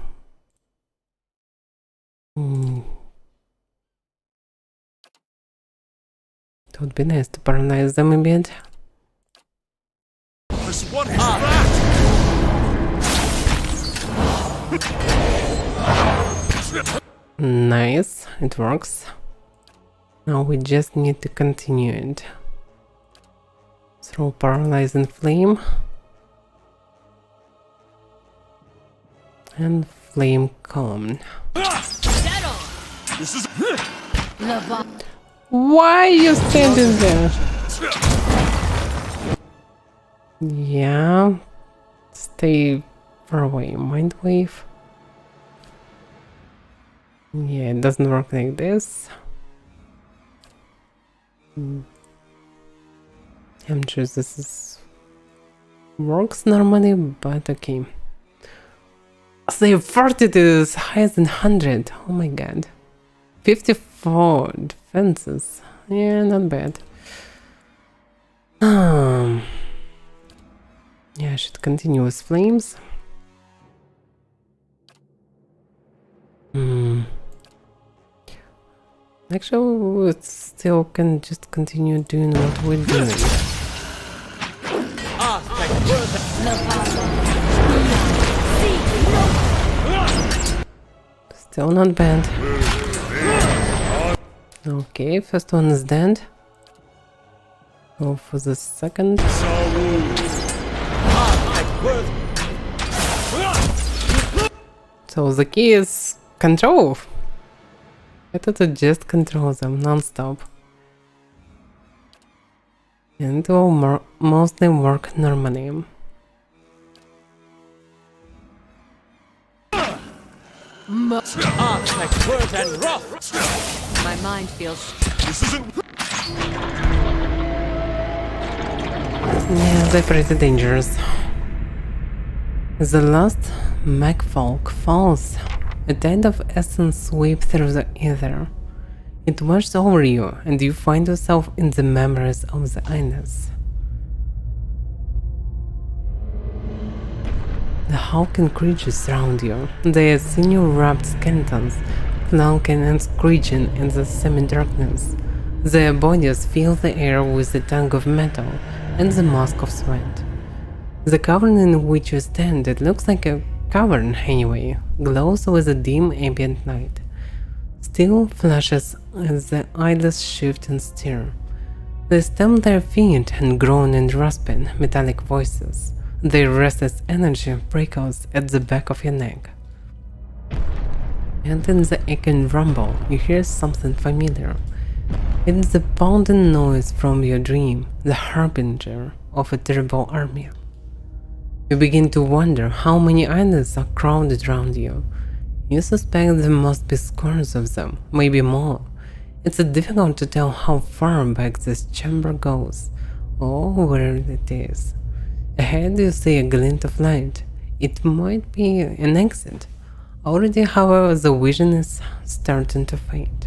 It would be nice to paralyze them a bit. This one is that. Nice, it works. Now we just need to continue it. Throw paralyzing flame. And flame column. This is Why are you standing there? Yeah. Stay far away. Mind wave. Yeah, it doesn't work like this. I'm sure this works normally, but okay. They farted is higher than 100. Oh my god. 54 defenses. Yeah, not bad. Yeah, I should continue with flames. Actually, we still can just continue doing what we're doing. Still not bad. Okay, first one is dead. Go for the second. So the key is control. Better to just control them non-stop. And it will mostly work normally. My mind feels This isn't. Yeah, they're pretty dangerous. The last Macfolk falls. A tide of essence sweeps through the ether. It washes over you, and you find yourself in the memories of the Ines. The hulking creatures surround you. They are sinew-wrapped skeletons, clunking and screeching in the semi-darkness. Their bodies fill the air with the tongue of metal and the mask of sweat. The cavern in which you stand, it looks like a cavern anyway, glows with a dim ambient light. Still flashes as the eyelids shift and stir. They stamp their feet and groan in rasping, metallic voices. Their restless energy prickles at the back of your neck. And in the aching rumble, you hear something familiar. It's the pounding noise from your dream, the harbinger of a terrible army. You begin to wonder how many islands are crowded around you. You suspect there must be scores of them, maybe more. It's difficult to tell how far back this chamber goes, or where it is. Ahead you see a glint of light. It might be an exit. Already, however, the vision is starting to fade.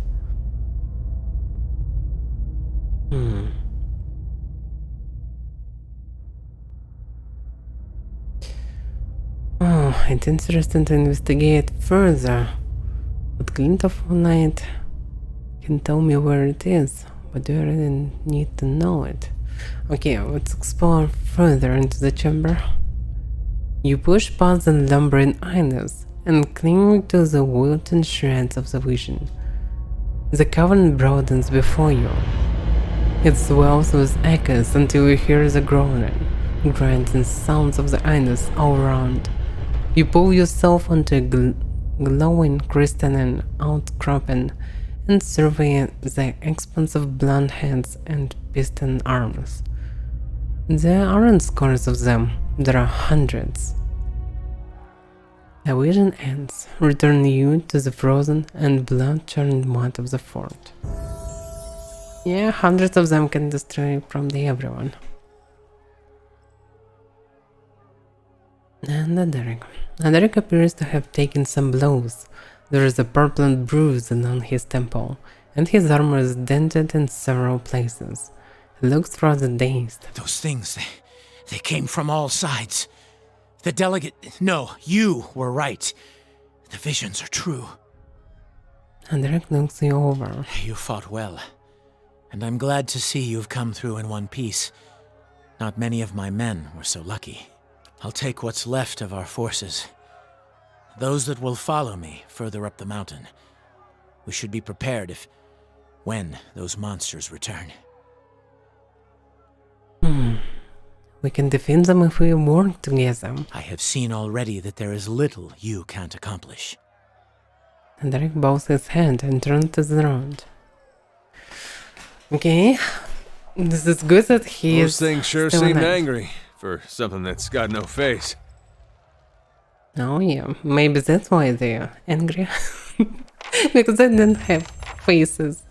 Oh, it's interesting to investigate further. But glint of light can tell me where it is, but do I really need to know it? Okay, let's explore further into the chamber. You push past the lumbering eyelids and cling to the wilting shreds of the vision. The cavern broadens before you. It swells with echoes until you hear the groaning, grinding sounds of the eyelids all around. You pull yourself onto a glowing crystalline outcropping and survey the expanse of blunt hands and piston arms. There aren't scores of them, there are hundreds. The vision ends, returning you to the frozen and blood-churned mud of the fort. Yeah, hundreds of them can destroy probably everyone. And Derek. Derek appears to have taken some blows. There is a purple bruise along his temple, and his armor is dented in several places. He looks rather dazed. Those things, they came from all sides. The delegate... No, you were right. The visions are true. And Derek looks you over. You fought well. And I'm glad to see you've come through in one piece. Not many of my men were so lucky. I'll take what's left of our forces. Those that will follow me further up the mountain. We should be prepared when those monsters return. We can defend them if we work together. I have seen already that there is little you can't accomplish. And Derek bows his head and turns to the road. Okay, this is good that he Those is things sure still seem alive. angry for something that's got no face. Oh yeah, maybe that's why they are angry. Because they didn't have faces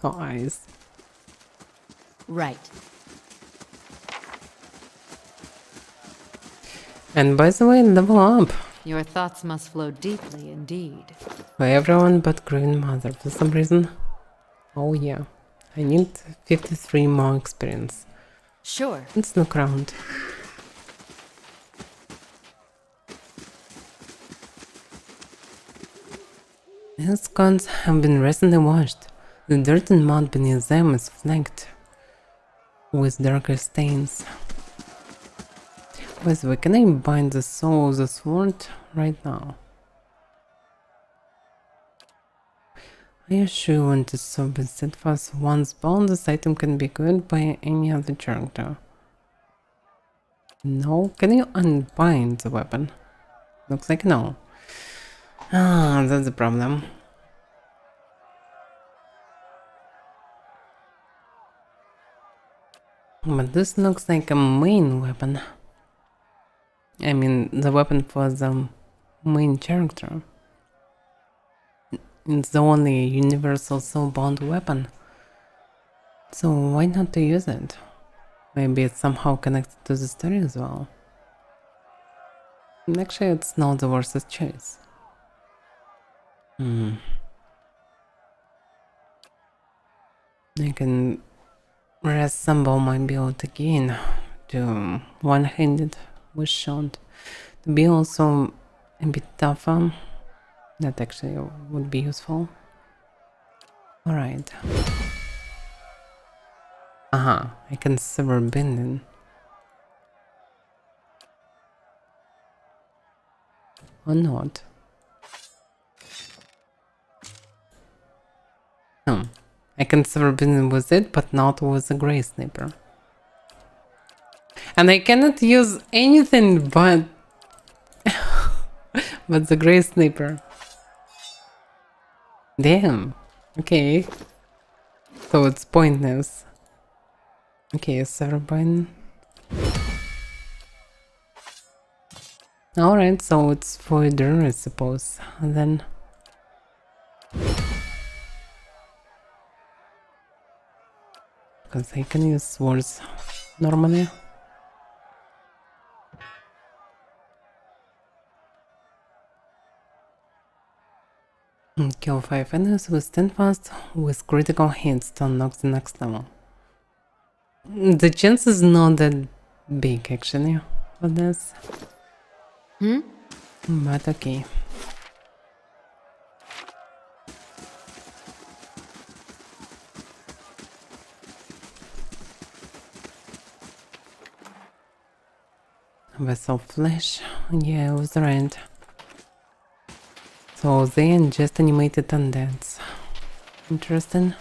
or eyes. right. And by the way, level up Your thoughts must flow deeply indeed. for everyone but Green Mother for some reason. Oh yeah, I need 53 more experience. Sure. Let's look around. These scones have been recently washed. The dirt and mud beneath them is flecked with darker stains. By the way, can I bind the soul of the sword right now? Are you sure you want to swap with steadfast? Once bound, this item can be good by any other character. No? Can you unbind the weapon? Looks like no. Ah, that's the problem. But this looks like a main weapon. I mean, the weapon for the main character. It's the only universal soulbound weapon. So why not to use it? Maybe it's somehow connected to the story as well. Actually, it's not the worst choice. I can reassemble my build again to one-handed with shot to be also a bit tougher. That actually would be useful. Alright. Aha, I can sever binding. Or not. I can sever binding with it, but not with the Grey Sniper. And I cannot use anything but but the Grey Sniper. Damn. Okay. So it's pointless. Okay, Serbian. Alright, so it's for Dur, I suppose. And then because I can use swords normally. Kill 5 enemies with steadfast with critical hits to unlock the next level. The chance is not that big actually for this. But okay. Vessel flesh, yeah, I was right. So they are just animated undeads. Interesting.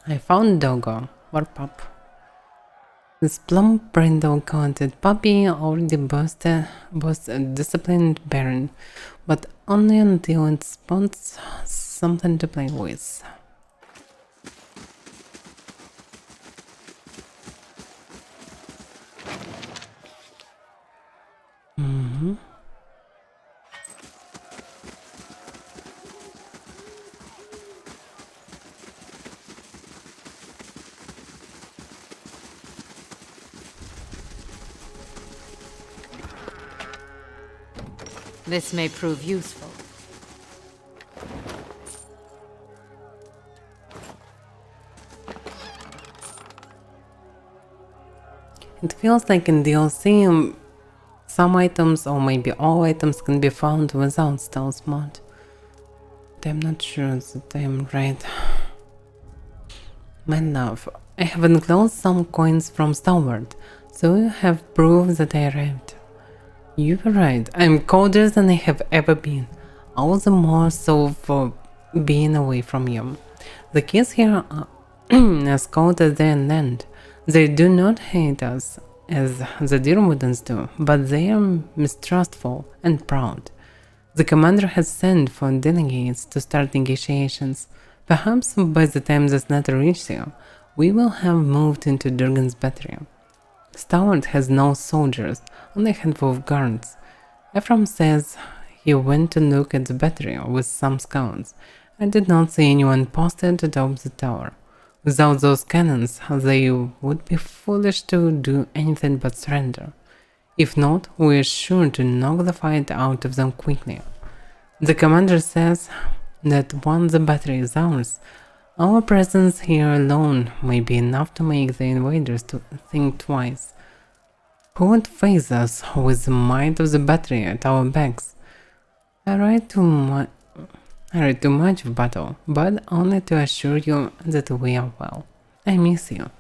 I found Doggo, or pup. This plump brindle-coated puppy already boasts a disciplined Baron, but only until it spawns something to play with. This may prove useful. It feels like in DLC, some items or maybe all items can be found without stealth mod. But I'm not sure that I'm right. My love, I have enclosed some coins from Stalwart, so you have proof that I arrived. You were right, I'm colder than I have ever been, all the more so for being away from you. The kids here are as cold as their land. They do not hate us, as the Deerwoodens do, but they are mistrustful and proud. The commander has sent for delegates to start negotiations. Perhaps by the time this letter reaches you, we will have moved into Durgan's battery. Stalwart has no soldiers, only a handful of guards. Ephraim says he went to look at the battery with some scouts. I did not see anyone posted atop the tower. Without those cannons, they would be foolish to do anything but surrender. If not, we are sure to knock the fight out of them quickly. The commander says that once the battery is ours, our presence here alone may be enough to make the invaders to think twice. Who would face us with the might of the battery at our backs? I write too much of battle, but only to assure you that we are well. I miss you.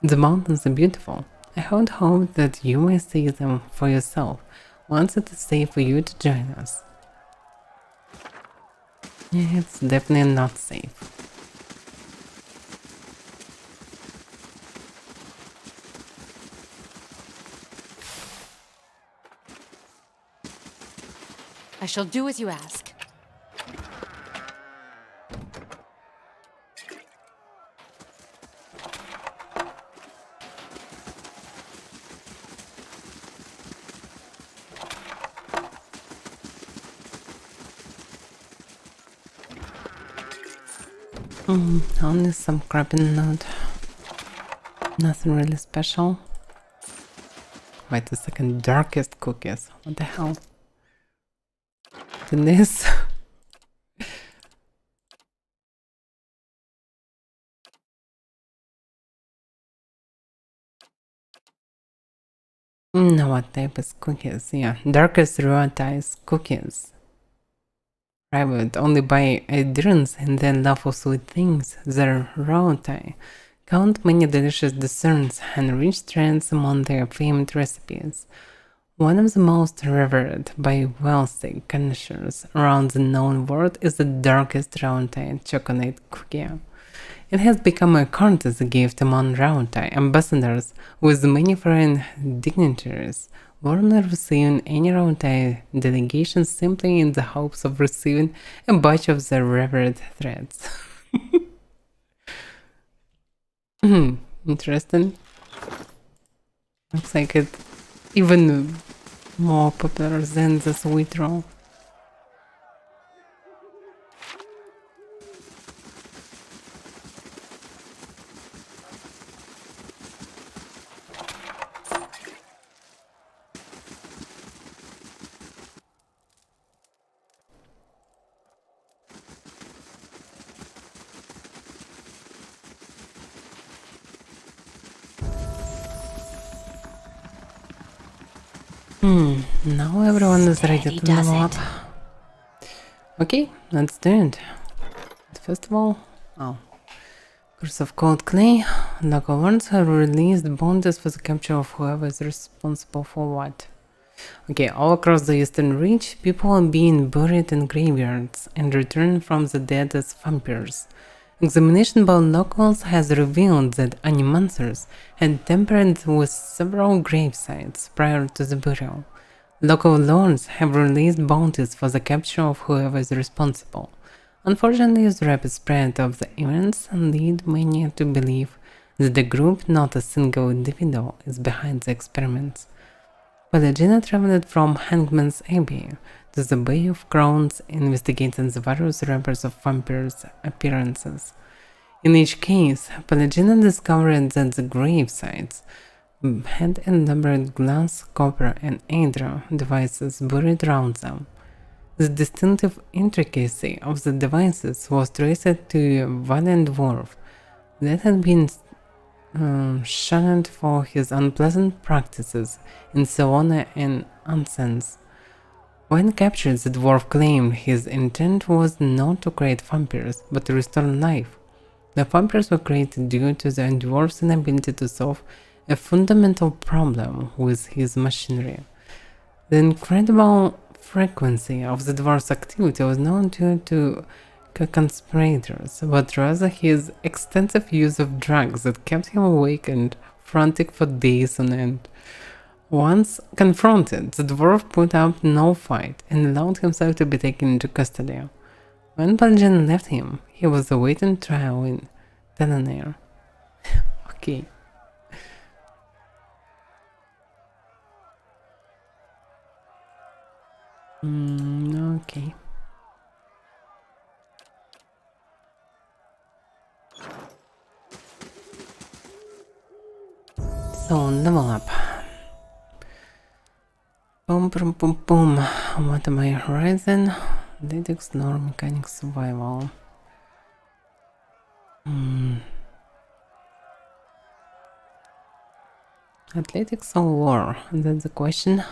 The mountains are beautiful. I hold hope that you may see them for yourself once it is safe for you to join us. Yeah, it's definitely not safe. I shall do as you ask. Only some crap in the note. Nothing really special. Wait a second, darkest cookies. What the hell? In this? No, what type is cookies? Yeah, darkest royalties cookies. Private only by adherents and their love for sweet things. Their royalty count many delicious desserts and rich trends among their famed recipes. One of the most revered by wealthy connoisseurs around the known world is the darkest royalty chocolate cookie. It has become a courtesy gift among royalty ambassadors, with many foreign dignitaries warmly receiving any royalty delegation simply in the hopes of receiving a batch of their revered threads. Interesting. Looks like it even more popular than the sweet roll. Now everyone is ready to level up. Okay, let's do it. But first of all, Curse of Cold Clay. Local wards have released bounties for the capture of whoever is responsible for what. Okay, all across the Eastern Reach, people are being buried in graveyards and returned from the dead as vampires. Examination by locals has revealed that animancers had tampered with several grave sites prior to the burial. Local lords have released bounties for the capture of whoever is responsible. Unfortunately, the rapid spread of the events lead many to believe that the group, not a single individual, is behind the experiments. Pelagina traveled from Hangman's Abbey to the Bay of Crowns, investigating the various rappers of vampires' appearances. In each case, Pelagina discovered that the grave sites had elaborate glass, copper, and hydro devices buried around them. The distinctive intricacy of the devices was traced to a valiant dwarf that had been shunned for his unpleasant practices in sauna and incense. When captured, the dwarf claimed his intent was not to create vampires, but to restore life. The vampires were created due to the dwarf's inability to solve a fundamental problem with his machinery. The incredible frequency of the dwarf's activity was not due to conspirators, but rather his extensive use of drugs that kept him awake and frantic for days on end. Once confronted, the dwarf put up no fight and allowed himself to be taken into custody. When Paladin left him, he was awaiting trial in Tenair. Okay. Okay. So, level up. Boom, boom, boom, boom. What am I? Horizon? Athletics, lore, mechanics, survival. Athletics or war? That's the question.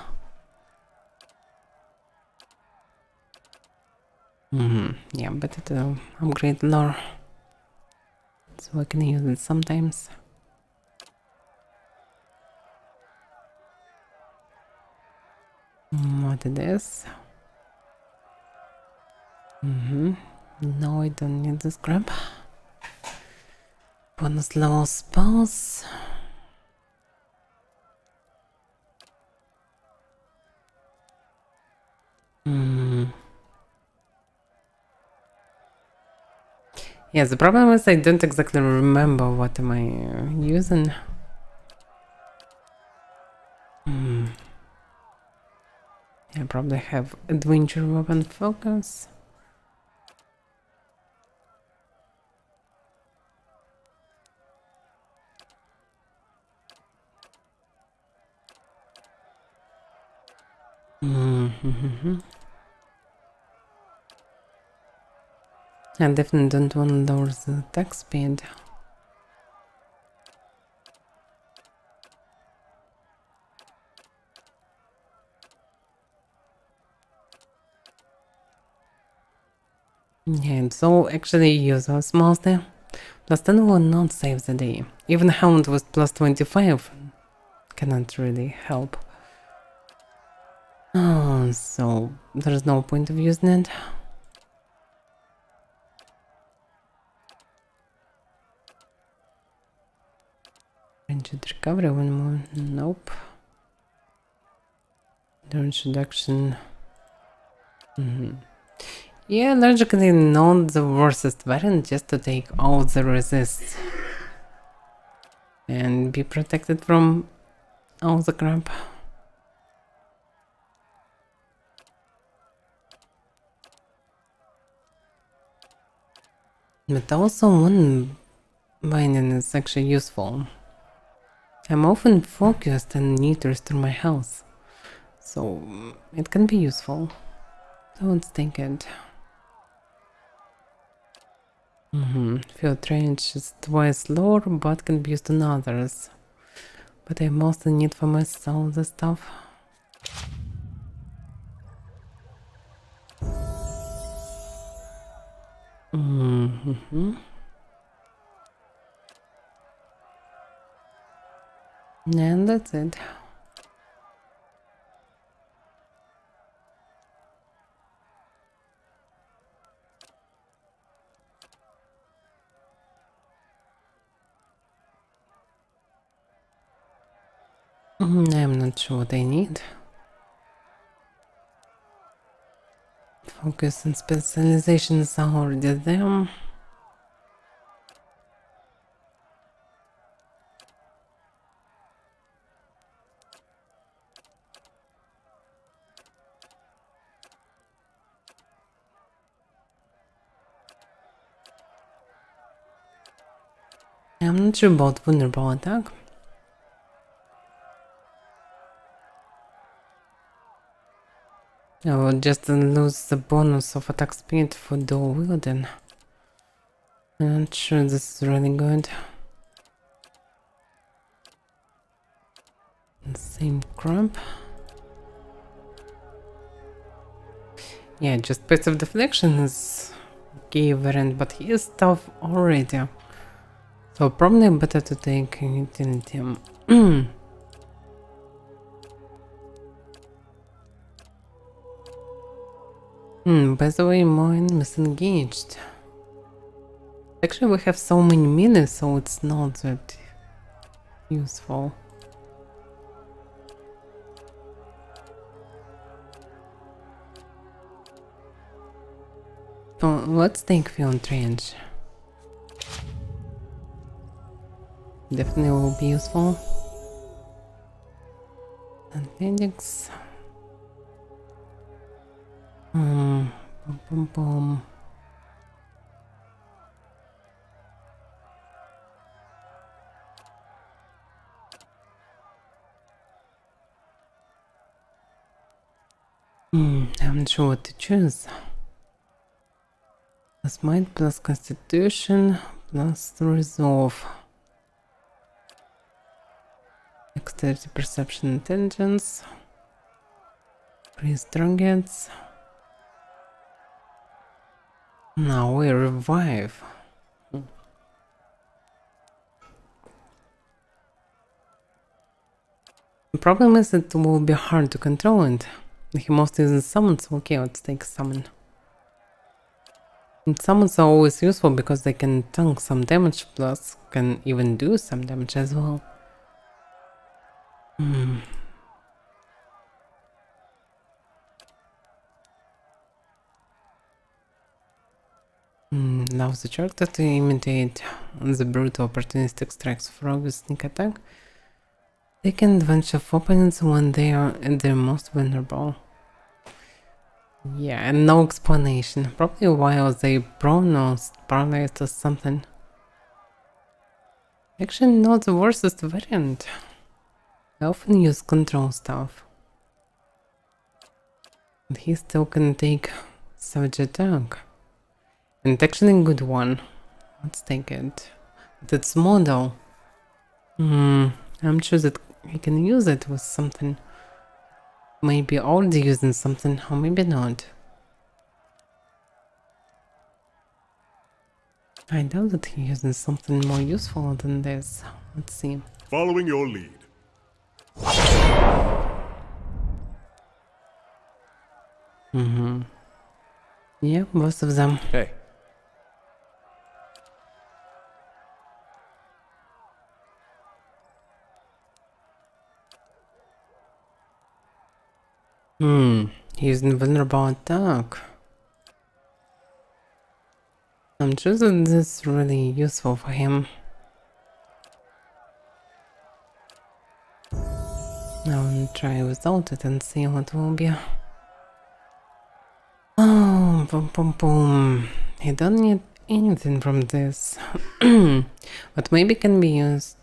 Yeah, better to upgrade lore, so I can use it sometimes. what it is. No, I don't need this crap. Bonus level spells. Yeah, the problem is I don't exactly remember what am I using. I probably have adventure weapon focus. I definitely don't want to lower the attack speed. Yeah, so actually use us mostly. Plus 10 will not save the day. Even Hound with plus 25 cannot really help. Oh, so there's no point of using it. Ranged recovery one more. Nope. Damage reduction. Yeah, logically not the worstest variant, just to take all the resists and be protected from all the crap. But also one binding is actually useful. I'm often focused and need to restore my health, so it can be useful. So let's take it. Field range is twice lower, but can be used on others. But I mostly need for myself the stuff. And that's it. I'm not sure what I need. Focus and specialization is already there. I'm not sure about vulnerable attack. I will just lose the bonus of attack speed for dual wielding. I'm not sure this is really good. Same crap. Yeah, just passive deflection is key variant, but he is tough already. So probably better to take utility. By the way, mine is engaged. Actually, we have so many minutes, so it's not that useful. So let's take field range. Definitely will be useful. Athletics. Boom, boom, boom. I'm not sure what to choose. Plus might, plus constitution, plus resolve. Dexterity, perception, intelligence. Increase targets. Now we revive. The problem is it will be hard to control it. He mostly uses summons, so okay, let's take summon. And summons are always useful because they can tank some damage, plus can even do some damage as well. Allows the character to imitate the brutal opportunistic strikes frog with sneak attack. Taking advantage of opponents when they are at their most vulnerable. Yeah, and no explanation. Probably while they pronounced paralyzed or something. Actually, not the worstest variant. I often use control stuff. And he still can take savage attack. And actually a good one. Let's take it. But it's model. I'm sure that he can use it with something. Maybe already using something, or maybe not. I doubt that he uses something more useful than this. Let's see. Following your lead. Yeah, most of them. Hey, He's invulnerable attack. I'm sure that this is really useful for him. I'll try without it and see what will be. Oh, boom, boom, boom. He don't need anything from this. But maybe can be used.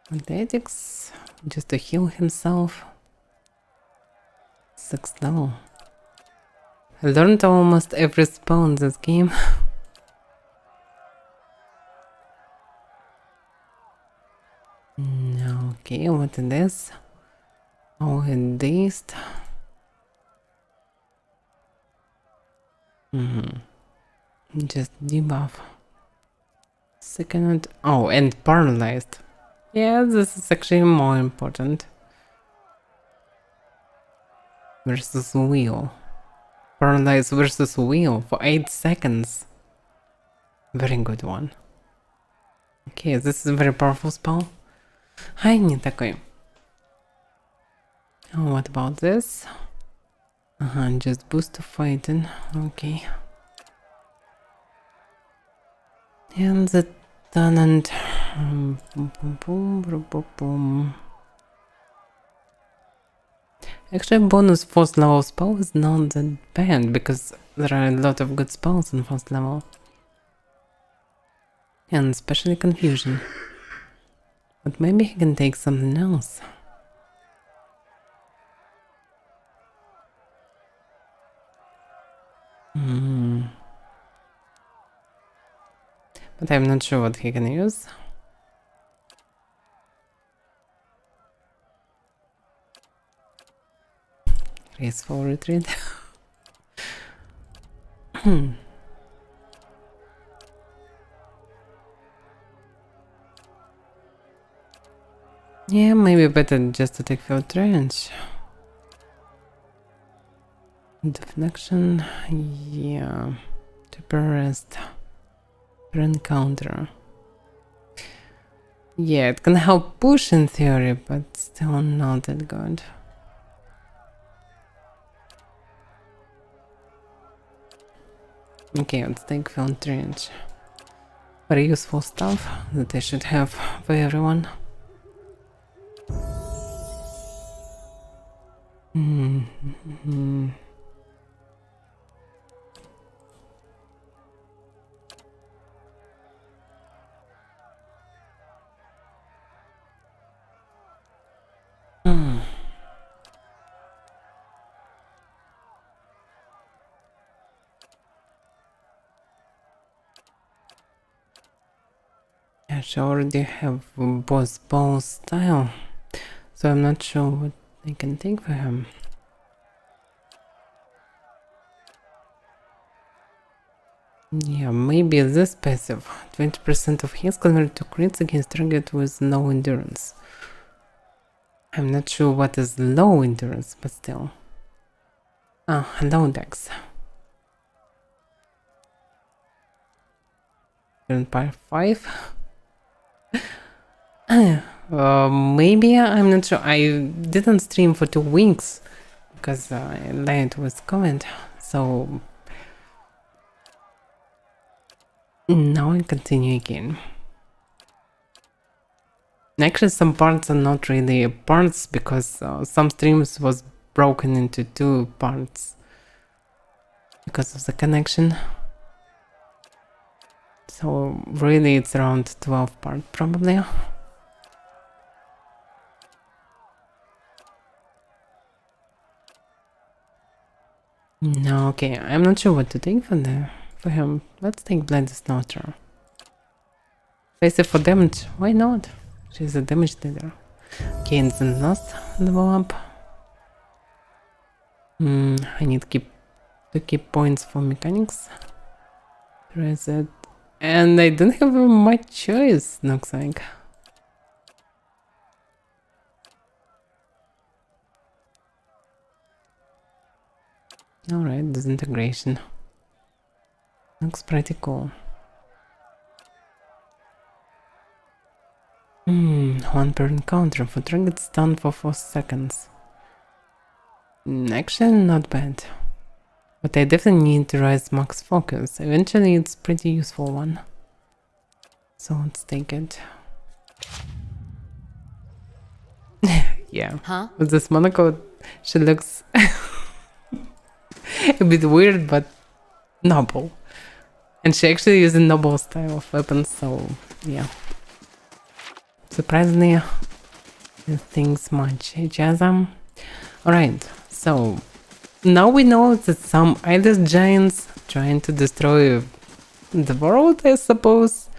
Athletics, just to heal himself. 6th level. I learned almost every spell in this game. Okay, what is this? Oh, and dazed. Just debuff. Second. Oh, and paralyzed. Yeah, this is actually more important. Versus wheel. Paralyzed versus wheel for 8 seconds. Very good one. Okay, this is a very powerful spell. I need такой. Oh, what about this? Just boost to fighting. Okay. And the talent. Boom, boom, boom, boom, boom, boom. Actually, bonus 4th level spell is not that bad because there are a lot of good spells in 1st level. And especially confusion. But maybe he can take something else. But I'm not sure what he can use. Graceful retreat. Yeah, maybe better just to take field range. Deflection, yeah. To rest. Per encounter. Yeah, it can help push in theory, but still not that good. Okay, let's take field range. Very useful stuff that I should have for everyone. I already have boss ball style, so I'm not sure what I can take for him. Yeah, maybe this passive. 20% of hits convert to crits against target with no endurance. I'm not sure what is low endurance, but still. Oh, hello, Dex. By 5. Maybe, I'm not sure. I didn't stream for 2 weeks because I landed with COVID, so now I continue again. Actually, some parts are not really parts because some streams was broken into 2 parts because of the connection. So really it's around 12 parts probably. No, okay, I'm not sure what to take for him. Let's take Bloody Snaughter. Face it for damage, why not? She's a damage dealer. Okay, and the last level up. I need to keep points for mechanics. Reset. And I don't have much choice, looks like. Alright, disintegration. Looks pretty cool. 1 per encounter for target stun for 4 seconds. Actually, not bad. But I definitely need to raise max focus. Eventually, it's pretty useful one. So let's take it. Yeah. Huh? With this monocle, she looks a bit weird, but noble. And she actually uses noble style of weapons, so yeah. Surprisingly, things match each other. Alright, so now we know that some eyeless giants trying to destroy the world, I suppose.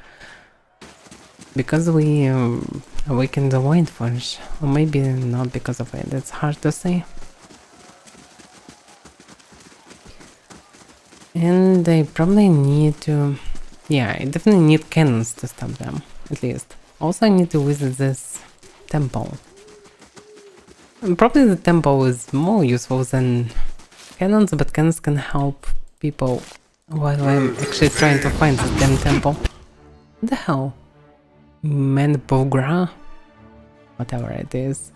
Because we awakened the White Forge. Or maybe not because of it, it's hard to say. And I probably need to... Yeah, I definitely need cannons to stop them, at least. Also, I need to visit this temple. And probably the temple is more useful than cannons, but cannons can help people while I'm actually trying to find this damn temple. What the hell? Manbogra? Whatever it is.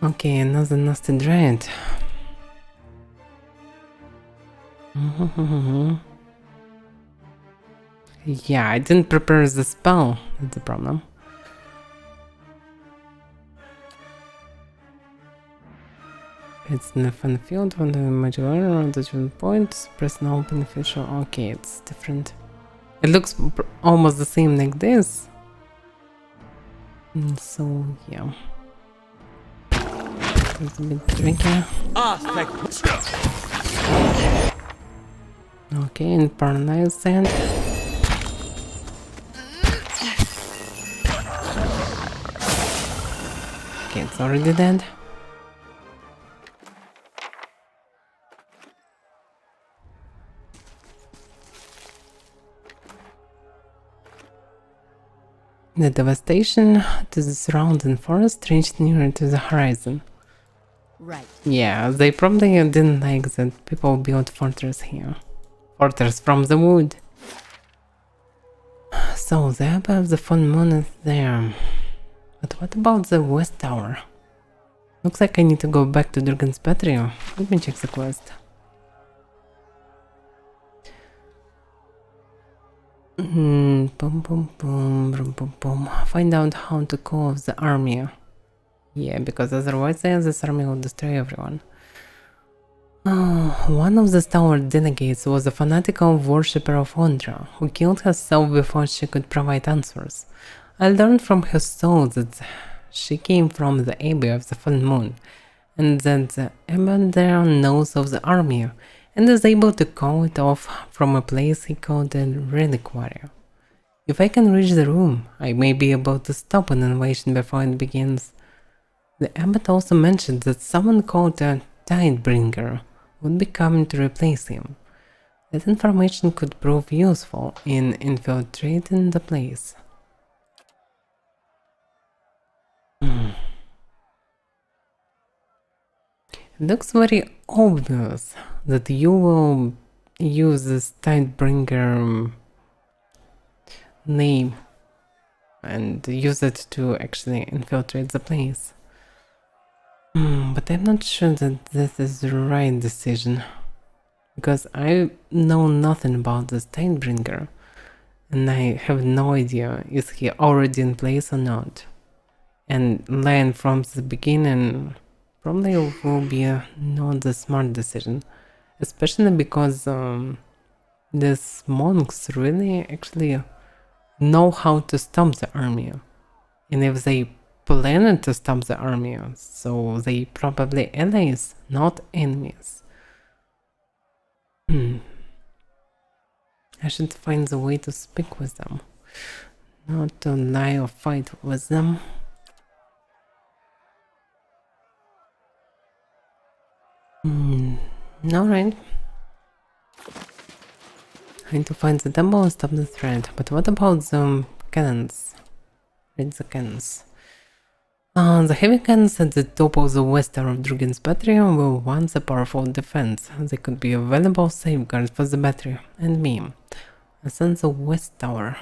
Okay, another nasty dread. Yeah, I didn't prepare the spell, that's the problem. It's in the fun field on the magic area around the 2 points. Press now beneficial. Okay, it's different. It looks almost the same like this. So, yeah. It's a bit tricky. Okay, and paralyzed sand. Okay, it's already dead. The devastation to the surrounding forest reached nearer to the horizon. Right. Yeah, they probably didn't like that people built fortress here. Fortress from the wood. So, the apple of the full moon is there. But what about the west tower? Looks like I need to go back to Durgan's Patria. Let me check the quest. Boom, boom, boom, boom, boom, boom. Find out how to call off the army. Yeah, because otherwise this army will destroy everyone. Oh, one of the tower delegates was a fanatical worshipper of Ondra, who killed herself before she could provide answers. I learned from her soul that she came from the Abbey of the Full Moon, and that the Abbot there knows of the army, and is able to call it off from a place he called the Reliquary. If I can reach the room, I may be able to stop an invasion before it begins. The Abbot also mentioned that someone called a Tidebringer would be coming to replace him. That information could prove useful in infiltrating the place. It looks very obvious that you will use this Tidebringer name and use it to actually infiltrate the place. But I'm not sure that this is the right decision, because I know nothing about this Tidebringer, and I have no idea is he already in place or not. And lying from the beginning probably will be not the smart decision, especially because these monks really actually know how to stop the army, and if they plan to stop the army, so they probably allies, not enemies. I should find the way to speak with them, not to lie or fight with them. Alright. I need to find the temple and stop the threat. But what about the cannons? Read the cannons. The heavy cannons at the top of the west tower of Drugan's battery were once a powerful defense. They could be a valuable safeguard for the battery and me. I sent the west tower.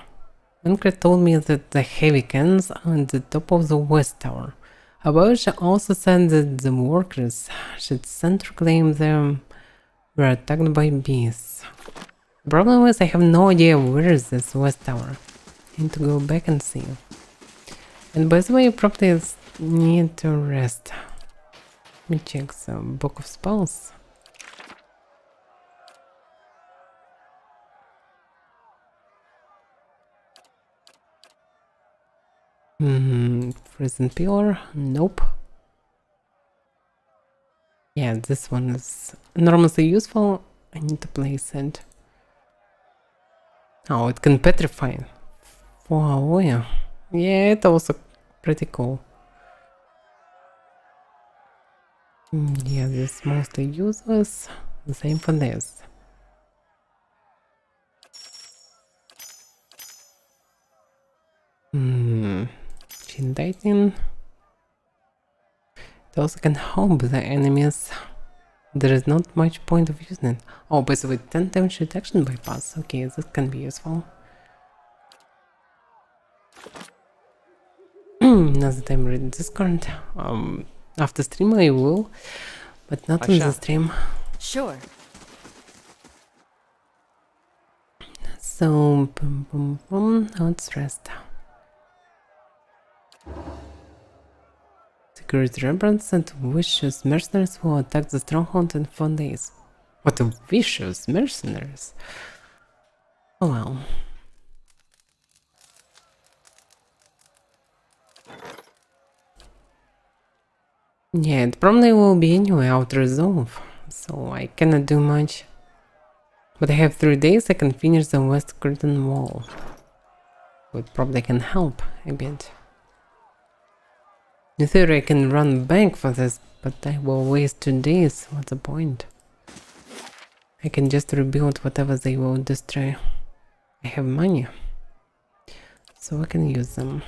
Wincre told me that the heavy cannons are at the top of the west tower. However, she also said that the workers should center claim them were attacked by beasts. The problem is I have no idea where is this west tower. I need to go back and see. And by the way, you probably need to rest. Let me check the book of spells. Frozen Pillar? Nope. Yeah, this one is enormously useful. I need to place it. Oh, it can petrify. Wow, yeah. Yeah, it's also pretty cool. Yeah, this is mostly useless. The same for this. Chain Lightning. It also can help the enemies. There is not much point of using it. Oh, by the way, 10 damage reduction bypass. Okay, this can be useful. Now that I'm reading this card, after stream I will, but not in the stream. Sure. So, let's rest. Security rebels and vicious mercenaries will attack the stronghold in 4 days. What a vicious mercenaries! Oh well. Yeah, it probably will be anyway out resolve, so I cannot do much. But I have 3 days I can finish the west curtain wall. So it probably can help a bit. In theory I can run back for this, but I will waste 2 days, what's the point? I can just rebuild whatever they will destroy. I have money, so I can use them.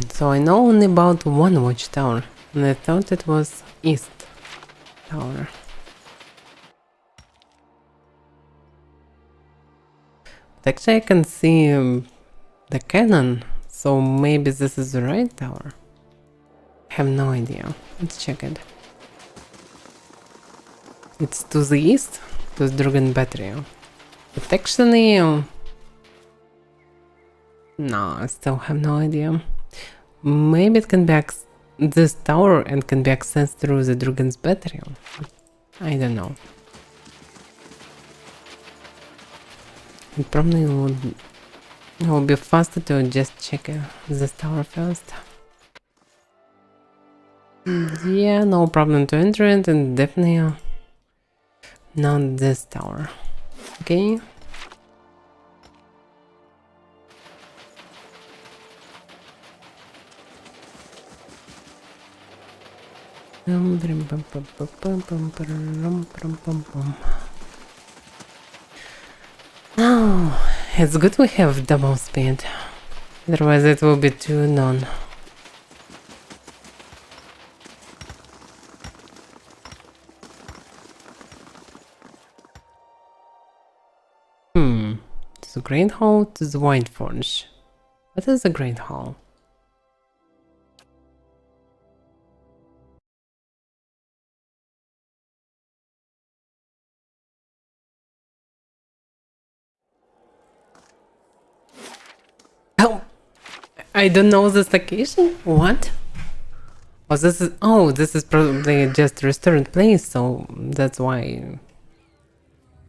So I know only about one watchtower, and I thought it was East Tower. But actually I can see the cannon, so maybe this is the right tower. I have no idea. Let's check it. It's to the east, to the Drugan battery. But actually, no, I still have no idea. Maybe it can be this tower and can be accessed through the Drugan's battery. I don't know. It probably will be faster to just check this tower first. Yeah, no problem to enter it, and definitely not this tower. Okay. Oh, it's good we have double speed. Otherwise it will be too non. To the Great Hall, to the White Forge. What is the Great Hall? Oh, I don't know this location. What? This is probably just a restored place, so that's why.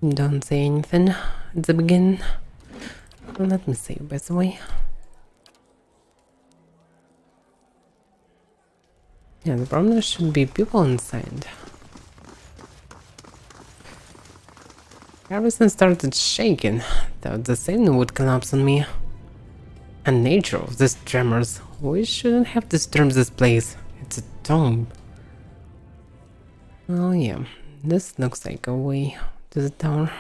Don't say anything at the beginning. Let me see, by the way. Yeah, the problem is should be people inside. Everything started shaking. Thought the same would collapse on me. And nature of these tremors. We shouldn't have disturbed this place. It's a tomb. Oh yeah, this looks like a way to the tower.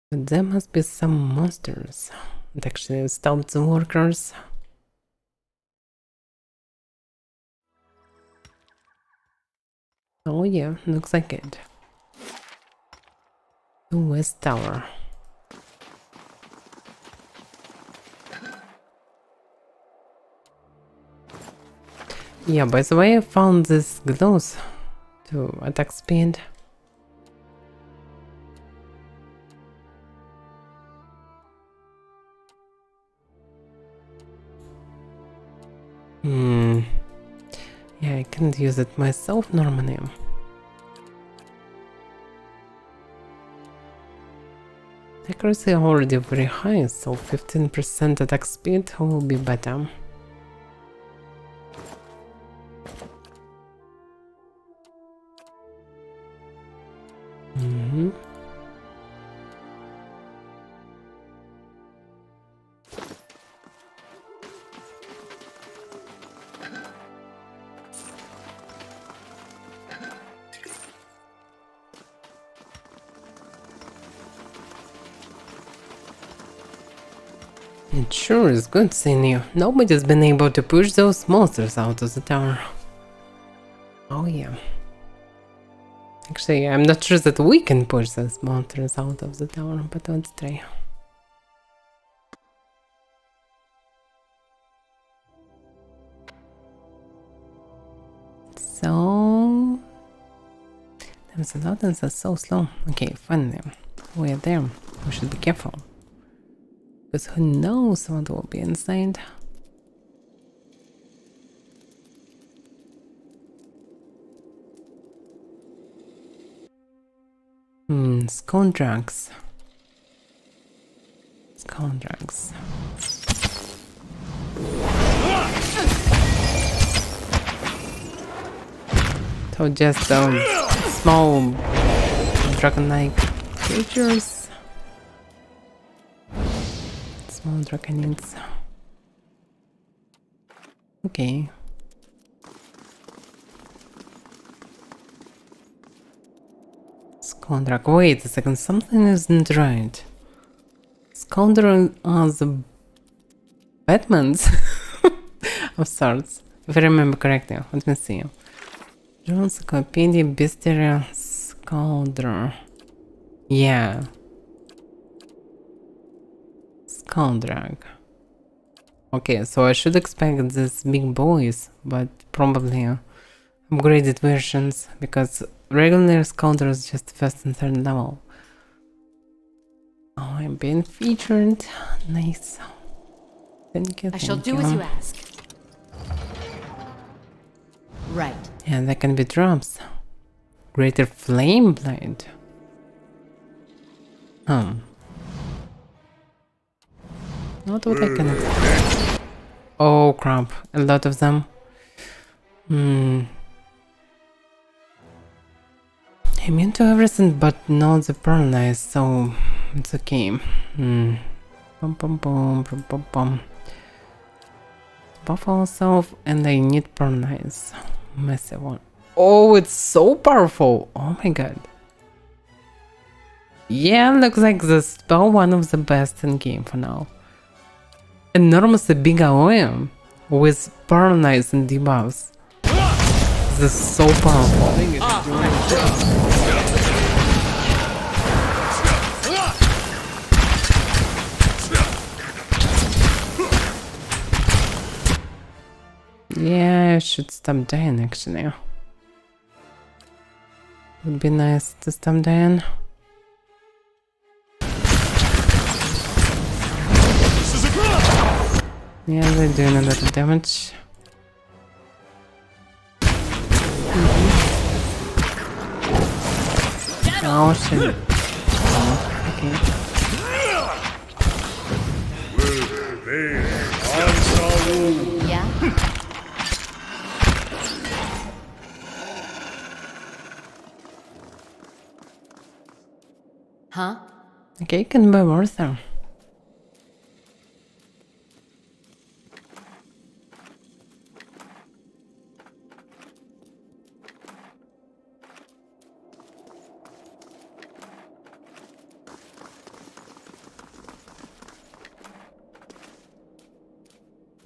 But there must be some monsters that actually stopped the workers. Oh yeah, looks like it. The West Tower. Yeah, by the way, I found this glows to attack speed. Yeah, I can't use it myself normally. Accuracy already very high, so 15% attack speed will be better. It sure is good seeing you. Nobody's been able to push those monsters out of the tower. Oh yeah. Actually, I'm not sure that we can push those monsters out of the tower, but let's try. So... There's a lot and that's so slow. Okay, finally. We're there. We should be careful. Because who knows what will be inside. Skull drugs. Skull drugs. So just small dragon-like creatures. Small dragonids. Okay. Skulldrag. Wait a second, something isn't right. Skulldrag are the Batmans of sorts, if I remember correctly. Let me see. Jones Encyclopedia Bestiary Skulldrag. Yeah. Skulldrag. Okay, so I should expect these big boys, but probably upgraded versions, because regular Skulldrag is just first and third level. Oh, I'm being featured. Nice. Thank you. I shall do as you ask. Right. Yeah, there can be drops. Greater Flame Blade. Not what I can expect. Oh crap, a lot of them. Immune to everything but not the paralyze, so it's okay. Bum bum bum bum bum bum. Buff ourselves and I need paralyze. Massive one. Oh, it's so powerful! Oh my god. Yeah, looks like the spell one of the best in game for now. Enormously big alloy with paralyze and debuffs. This is so powerful. Yeah, I should stop dying actually. Would be nice to stop dying. Yeah, they're doing a lot of damage. Oh shit. Oh, Yeah? Huh? okay, can be worth it.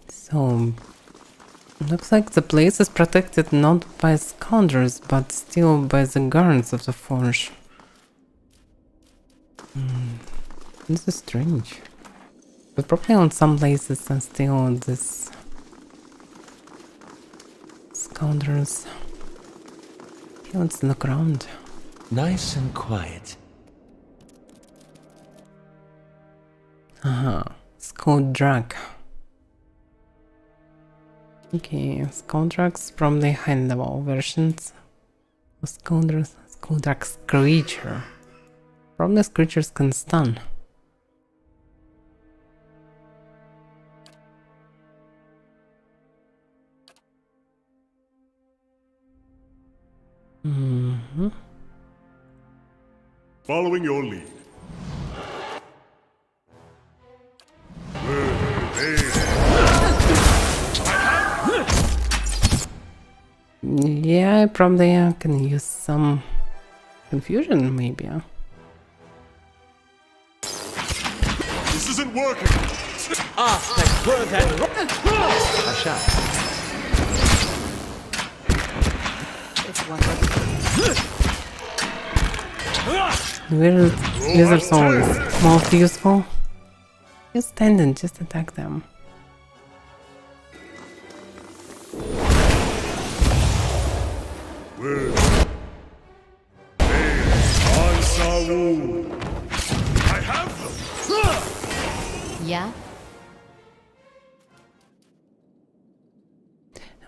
So, looks like the place is protected not by scoundrels, but still by the guards of the forge. This is strange. But probably on some places are still this scoundrels. Okay, let's look around. Nice and quiet. Scout drag. Okay, scout drags from the high level versions of scoundrels. Scout drag's creature. Probably creatures can stun. Following your lead. Yeah, I probably can use some confusion, maybe. This isn't working. It's one Lizard soul is most useful. Just stand and just attack them. I have them. Yeah?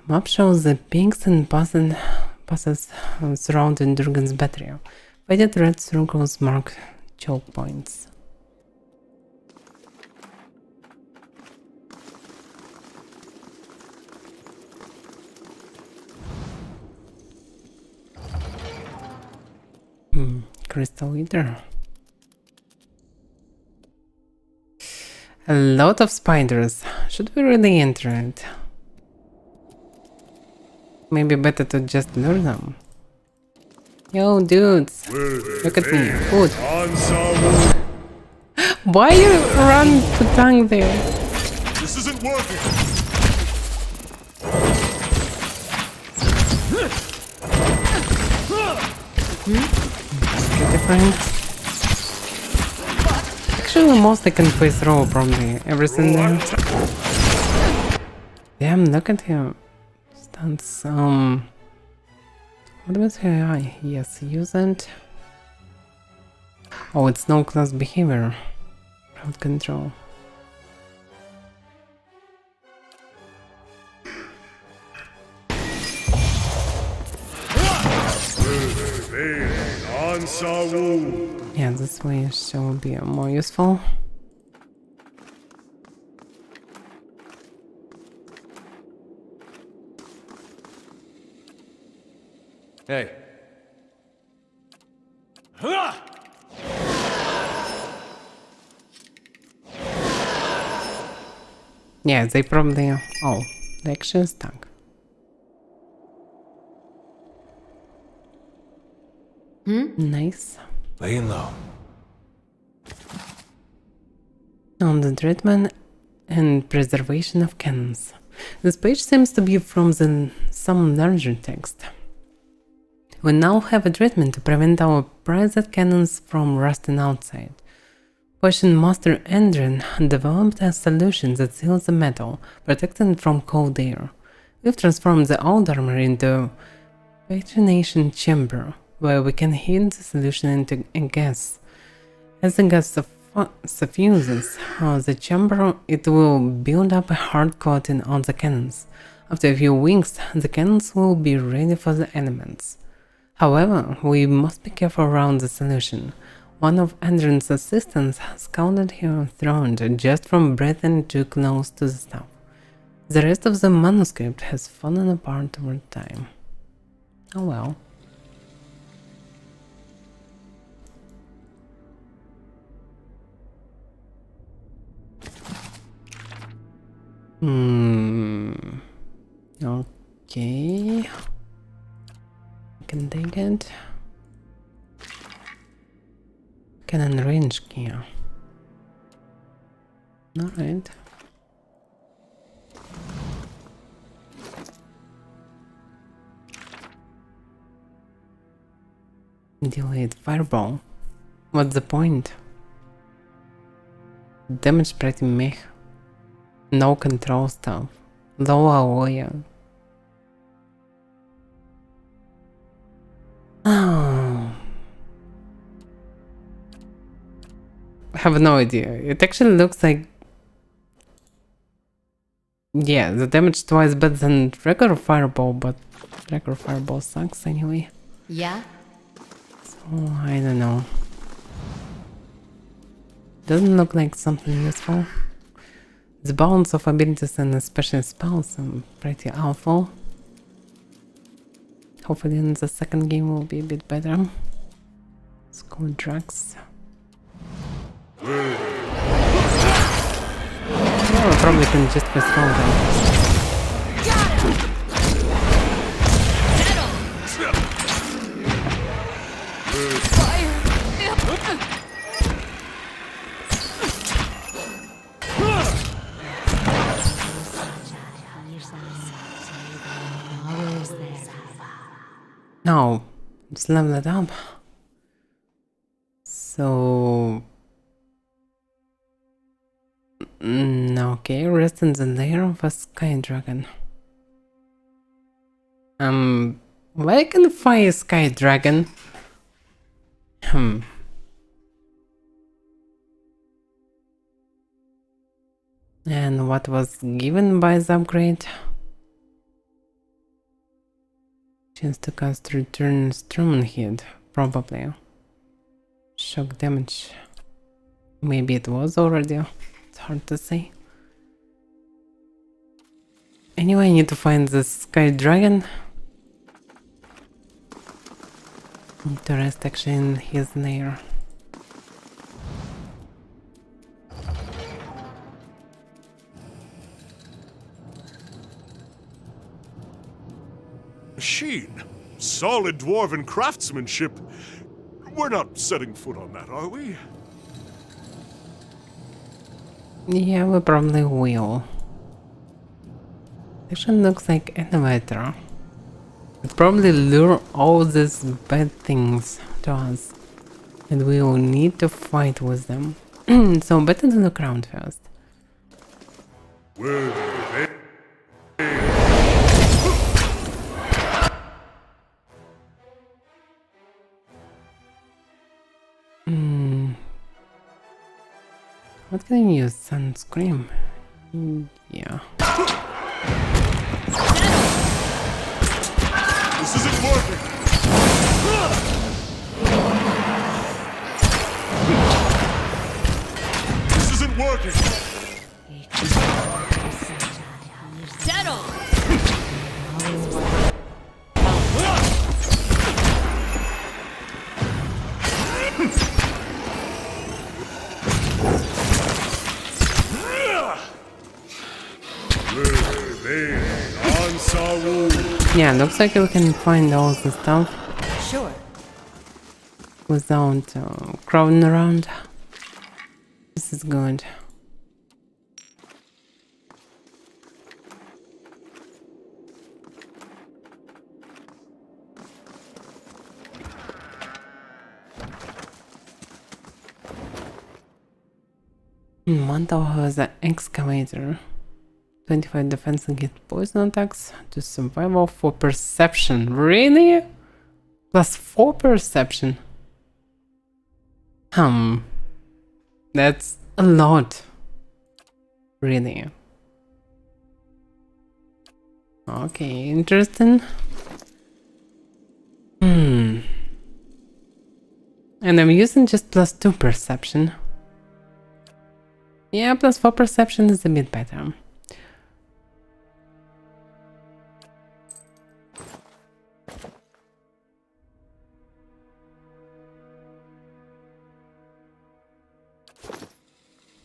Map shows the pinks and passes surrounding Durgan's battery. Faded red circles mark choke points. Crystal Eater. A lot of spiders. Should we really enter it? Maybe better to just lure them. Yo, dudes, look at me. Food. Why you run to tank there? This isn't working. Different. Actually, mostly can play throw probably everything there. Damn, look at him. Stance. What was her eye? Yes, use it. Oh, it's no class behavior. Crowd control. Yeah, this way shall be more useful. Hey. Yeah, they probably... Oh, they actually stuck. Nice. Laying low. On the treatment and preservation of cannons. This page seems to be from some larger text. We now have a treatment to prevent our prized cannons from rusting outside. Potion Master Endrin developed a solution that seals the metal, protecting it from cold air. We've transformed the old armor into patronation chamber, where we can heat the solution into a gas. As the gas suffuses the chamber, it will build up a hard coating on the cannons. After a few weeks, the cannons will be ready for the elements. However, we must be careful around the solution. One of Andrin's assistants scalded her throat just from breathing too close to the stuff. The rest of the manuscript has fallen apart over time. Oh well. Okay. I can take it. Cannon range gear. Alright. Delayed fireball. What's the point? Damage pretty meh. No control stuff. Low alloy. Oh. I have no idea. It actually looks like... Yeah, the damage twice better than regular fireball, but regular fireball sucks anyway. Yeah? So, I don't know. Doesn't look like something useful. The balance of abilities and especially spells are pretty awful. Hopefully in the second game will be a bit better. School drugs. Well, I probably can just fast forward them. No, just level it up. So... okay, rest in the lair of a sky dragon. Where I can find a sky dragon? And what was given by the upgrade? Chance to cast return instrument hit, probably. Shock damage. Maybe it was already. It's hard to say. Anyway, I need to find the sky dragon. Need to rest actually in his lair. Machine. Solid dwarven craftsmanship. We're not setting foot on that, are we? Yeah, we probably will. Actually looks like elevator. It probably lure all these bad things to us. And we will need to fight with them. So better to look around first. Where they? What can I use? Sunscreen? Yeah. This isn't working. This isn't working. Yeah, looks like we can find all the stuff Sure. without crowding around. This is good. One tower has an excavator. 25 defense against poison attacks to survival for perception. Really? Plus 4 perception. That's a lot. Really. Okay, interesting. And I'm using just plus 2 perception. Yeah, plus 4 perception is a bit better.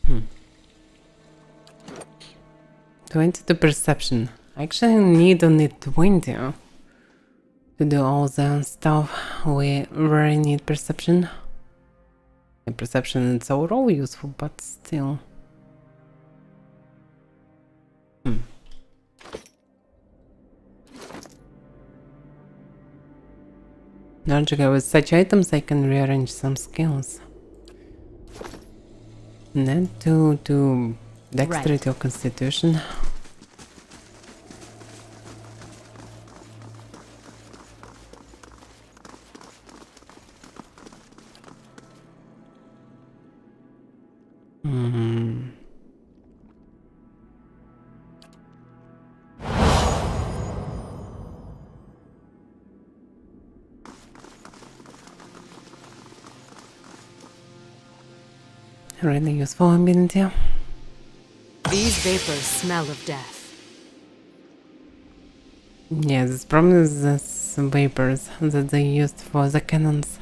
Hmm. 22 perception. I actually need only 20 to do all the stuff we really need perception. And perception is overall useful, but still. Naturally, with such items I can rearrange some skills. And then to dexterity or constitution. Really useful ability. These vapors smell of death. Yeah, this problem is these vapors that they used for the cannons.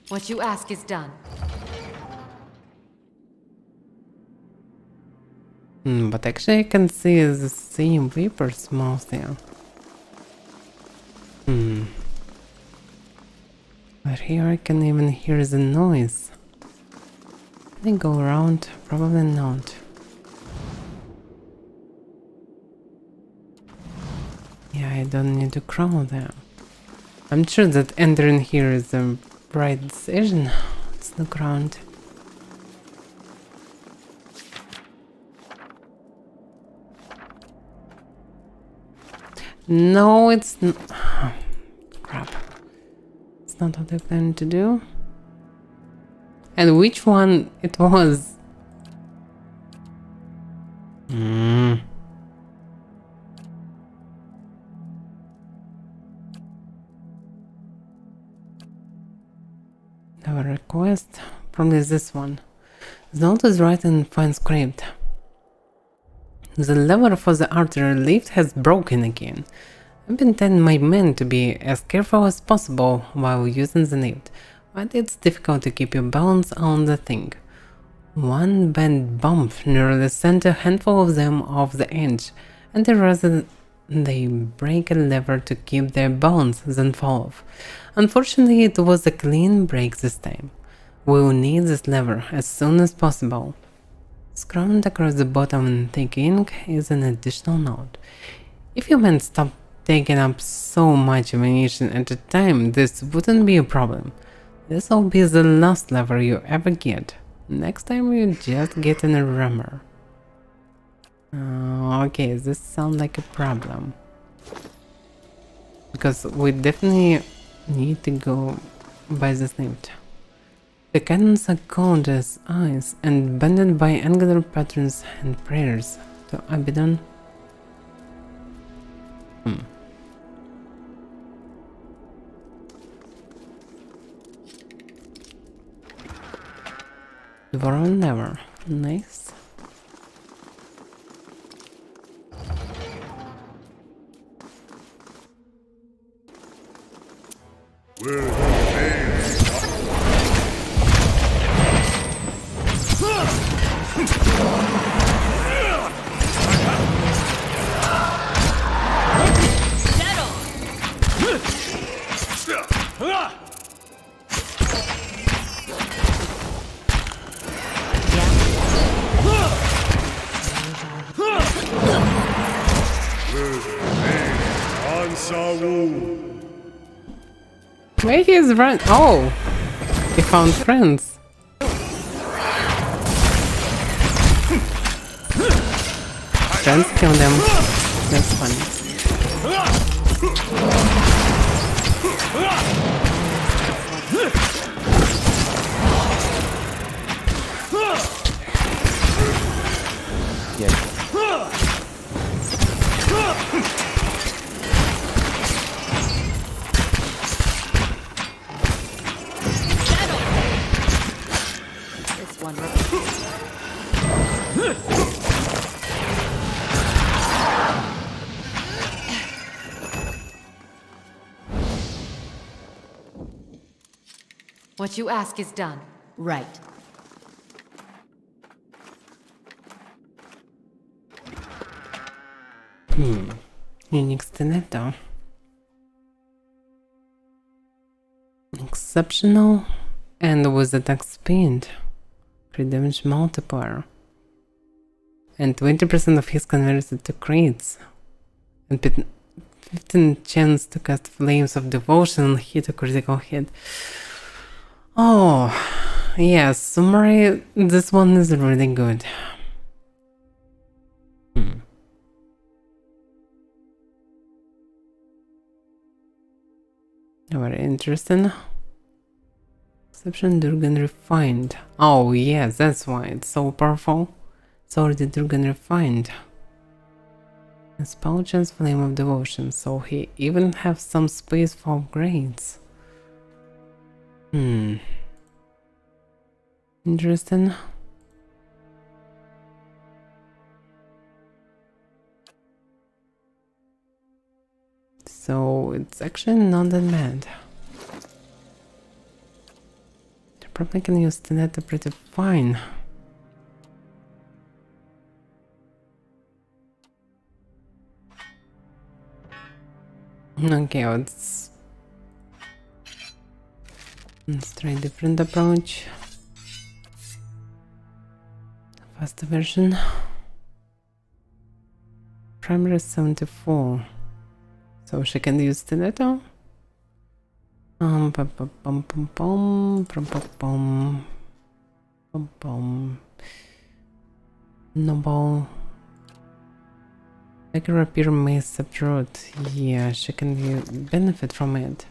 What you ask is done. But actually I can see the same vapors mostly. But here I can even hear the noise. Can I go around? Probably not. Yeah, I don't need to crawl there. I'm sure that entering here is the right decision. Let's look around. No, it's not. Crap. It's not what I planned to do. And which one it was? Our request. Probably this one. The note is right in fine script. The lever for the artery lift has broken again. I've been telling my men to be as careful as possible while using the lift, but it's difficult to keep your balance on the thing. One bad bump nearly sent a handful of them off the edge, and rather they break a lever to keep their balance than fall off. Unfortunately, it was a clean break this time. We'll need this lever as soon as possible. Scrawled across the bottom in thick ink is an additional note. If you men stop taking up so much ammunition at a time, this wouldn't be a problem. This will be the last lever you ever get. Next time you just get in a rammer. Okay, this sounds like a problem. Because we definitely need to go by this lift. The cannons are cold as ice and bended by angular patterns and prayers to Abaddon. Dvoron lever. Nice. Where he is run? Oh, he found friends. Friends kill them. That's funny. Yeah. This one. What you ask is done. Right. Unique stiletto. Exceptional and with attack speed. Crit damage multiplier. And 20% of his converted to crits. And 15 chance to cast Flames of Devotion and hit a critical hit. Oh, yes, summary, this one is really good. Very interesting. Exception Durgan Refined. Oh, yes, that's why it's so powerful. It's already Durgan Refined. A spell chance Flame of Devotion, so he even has some space for upgrades. Interesting. So it's actually not that bad. I probably can use Stiletto pretty fine. Okay, let's try a different approach. Faster version. Primary 74. So she can use Stiletto. Pum pum pum pum pum pum pum pum pum. Noble. I can repair Mace Subroot. Yeah, she can benefit from it.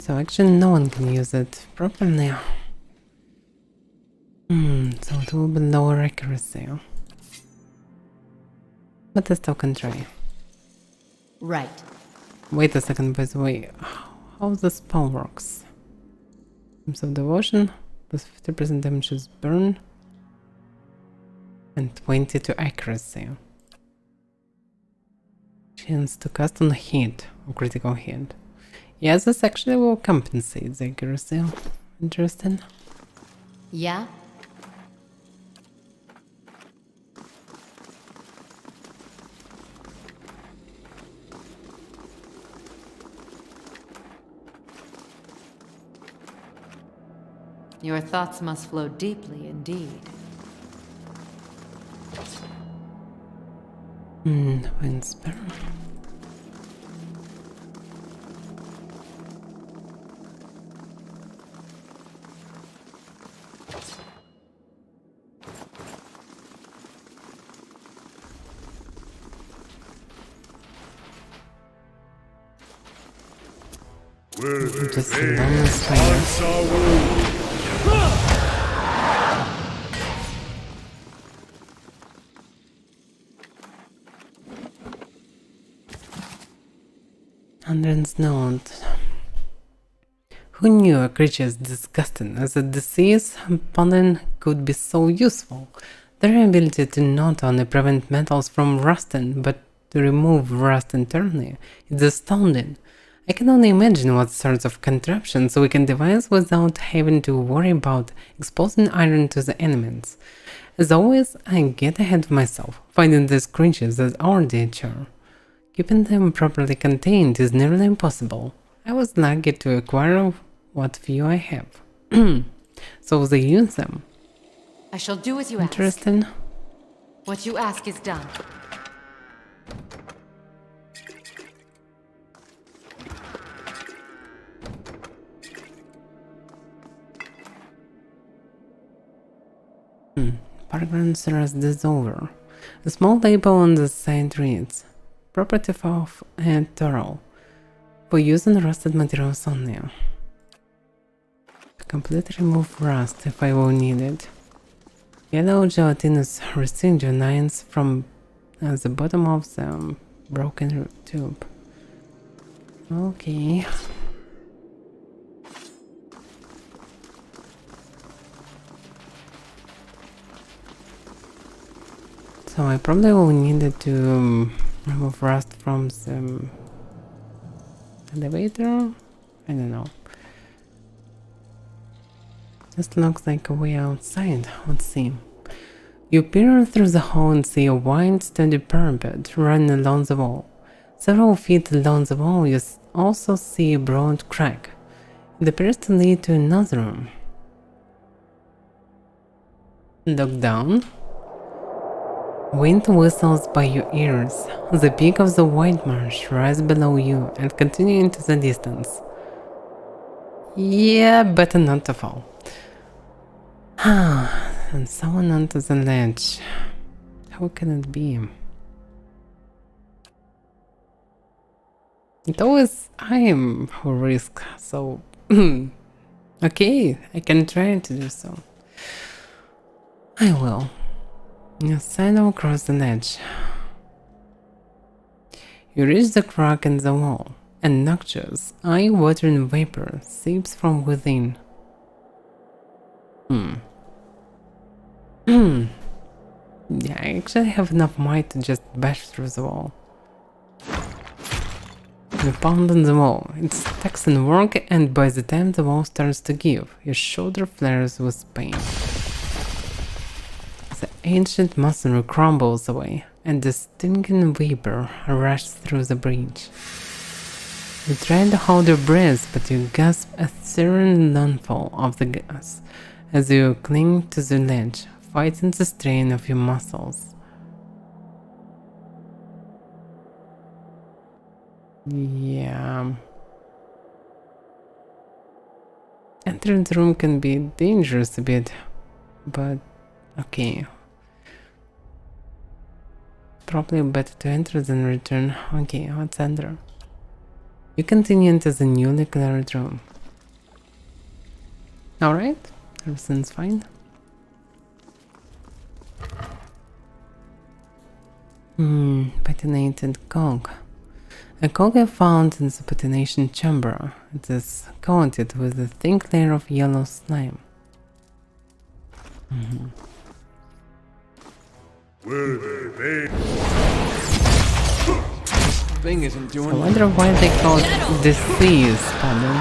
So actually no one can use it properly. So it will be lower accuracy. But I still can try. Right. Wait a second, by the way. How the spell works? Flames of Devotion, plus 50% damage is burn. And 20 to accuracy. Chance to cast on a hit, or critical hit. Yes, this actually will compensate the accuracy. Interesting. Yeah? Your thoughts must flow deeply indeed. Wind Sparrow. Just a bonus fire. Hundred's note. Who knew a creature as disgusting as a disease pollen could be so useful? Their ability to not only prevent metals from rusting, but to remove rust entirely is astounding. I can only imagine what sorts of contraptions we can devise without having to worry about exposing iron to the elements. As always, I get ahead of myself, finding these creatures as already a chore. Keeping them properly contained is nearly impossible. I was lucky to acquire what few I have. So they use them. I shall do as you ask. Interesting. What you ask is done. Paragraph rest is over. A small label on the side reads, Property of Thorough. For use on rusted materials only. Completely remove rust if I will need it. Yellow gelatinous residue lines from the bottom of the broken tube. Okay. So I probably will need it to remove rust from the elevator. I don't know. This looks like a way outside. Let's see. You peer through the hole and see a wide, steady parapet running along the wall. Several feet along the wall, you also see a broad crack. It appears to lead to another room. Look down. Wind whistles by your ears. The peak of the white marsh rises below you and continues into the distance. Yeah, better not to fall. And someone onto the ledge. How can it be? It always I am who risk, so okay, I can try to do so. I will. You sidle across the ledge. You reach the crack in the wall, and noxious, eye-watering vapor seeps from within. Yeah, I actually have enough might to just bash through the wall. You pound on the wall. It's taxing work, and by the time the wall starts to give, your shoulder flares with pain. The ancient masonry crumbles away, and the stinking vapor rushes through the breach. You try to hold your breath, but you gasp a searing lungful of the gas as you cling to the ledge, fighting the strain of your muscles. Yeah. Entering the room can be dangerous a bit, but okay. Probably better to enter than return. Okay, let's enter. You continue into the newly cleared room. Alright, everything's fine. Patinated cog. A cog I found in the patination chamber. It is coated with a thin layer of yellow slime. Thing isn't doing. I wonder why they call it disease, pardon.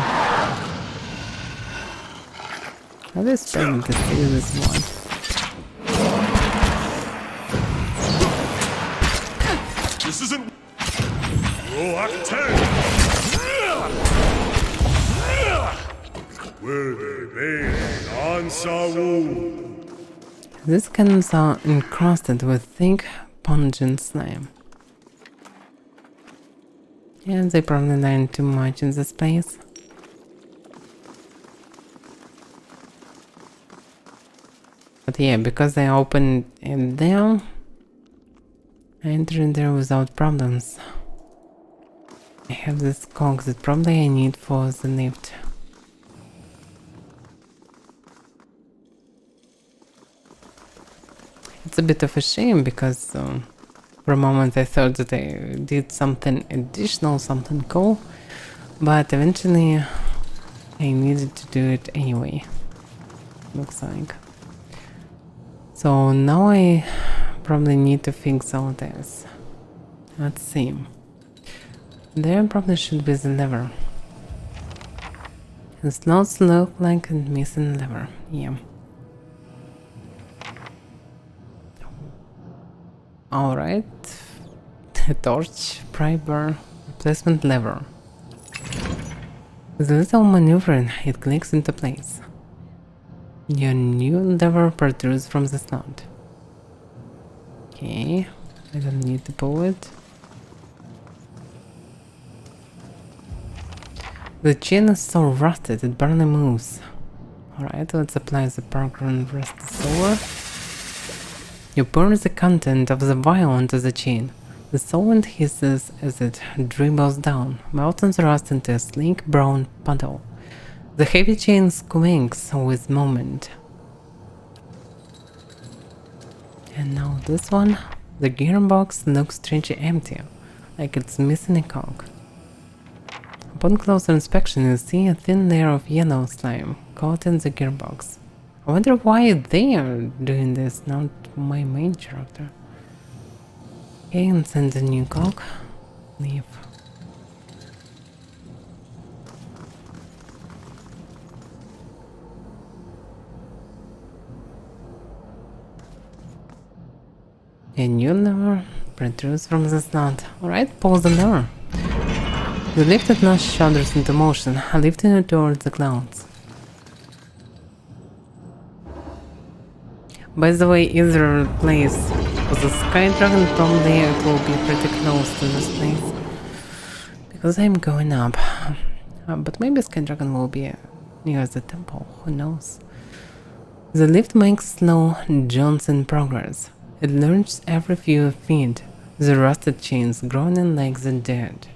How do you spell disease this one? This isn't. Rock 10! These cannons are encrusted with thick, pungent slime. And they probably learn too much in this place. But yeah, because I opened it there, I entered there without problems. I have this cog that probably I need for the lift. It's a bit of a shame because for a moment I thought that I did something additional, something cool, but eventually I needed to do it anyway, looks like. So now I probably need to fix all this. Let's see. There probably should be the lever. The slots look like a missing lever, yeah. Alright. A torch, pry bar, replacement lever. With a little maneuvering, it clicks into place. Your new lever protrudes from the slot. Okay, I don't need to pull it. The chain is so rusted it barely moves. Alright, let's apply the background rest solver. You pour the content of the vial into the chain. The solvent hisses as it dribbles down, melting the rust into a sleek brown puddle. The heavy chain swings with movement. And now this one. The gearbox looks strangely empty, like it's missing a cog. Upon closer inspection, you see a thin layer of yellow slime caught in the gearbox. I wonder why they are doing this, not my main character. Okay, and send a new cog. Leave. A new lever protrudes from the slot. Alright, pull the lever. The lifted nose shudders into motion, lifting it towards the clouds. By the way, either place was a Sky Dragon, probably it will be pretty close to this place. Because I'm going up. But maybe Sky Dragon will be near the temple, who knows. The lift makes slow jumps in progress. It lurches every few feet, the rusted chains groaning like the dead.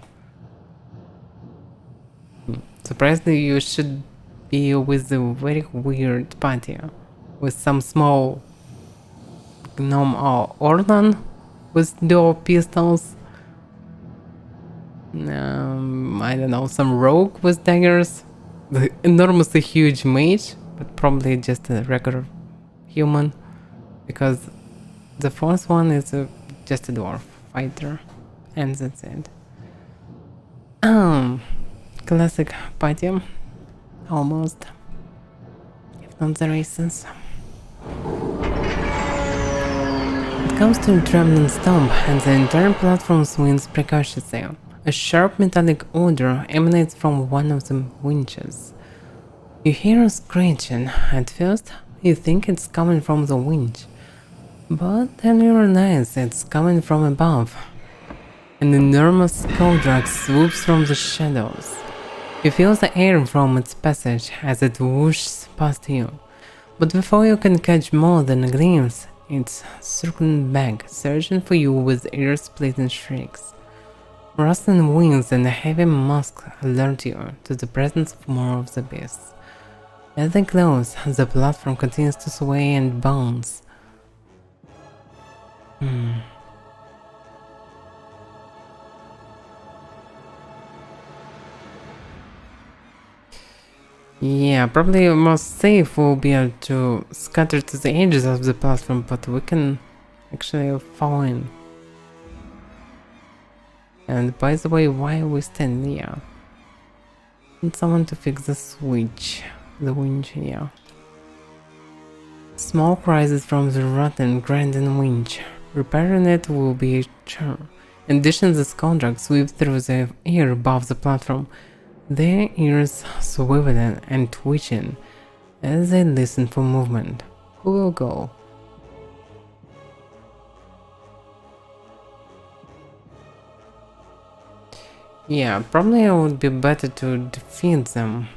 Surprisingly, you should be with a very weird party, with some small gnome or Orlan with dual pistols. I don't know, some rogue with daggers, the enormously huge mage, but probably just a regular human, because the fourth one is just a dwarf fighter, and that's it. Classic party, almost, if not the races. It comes to a trembling stomp, and the entire platform swings precautiously. A sharp metallic odor emanates from one of the winches. You hear a screeching. At first, you think it's coming from the winch, but then you realize it's coming from above. An enormous skull-drag swoops from the shadows. You feel the air from its passage as it whooshes past you, but before you can catch more than a glimpse, it's circling back, searching for you with ear-splitting shrieks. Rustling wings and a heavy musk alert you to the presence of more of the beasts. As they close, the platform continues to sway and bounce. Yeah, probably most safe will be to scatter to the edges of the platform, but we can actually fall in. And by the way, why are we standing here? Need someone to fix the switch. The winch, yeah. Smoke rises from the rotten, grinding winch. Repairing it will be a chore. In addition, the skull-drag sweeps through the air above the platform, their ears swiveling and twitching as they listen for movement. Who will go? Yeah, probably it would be better to defeat them.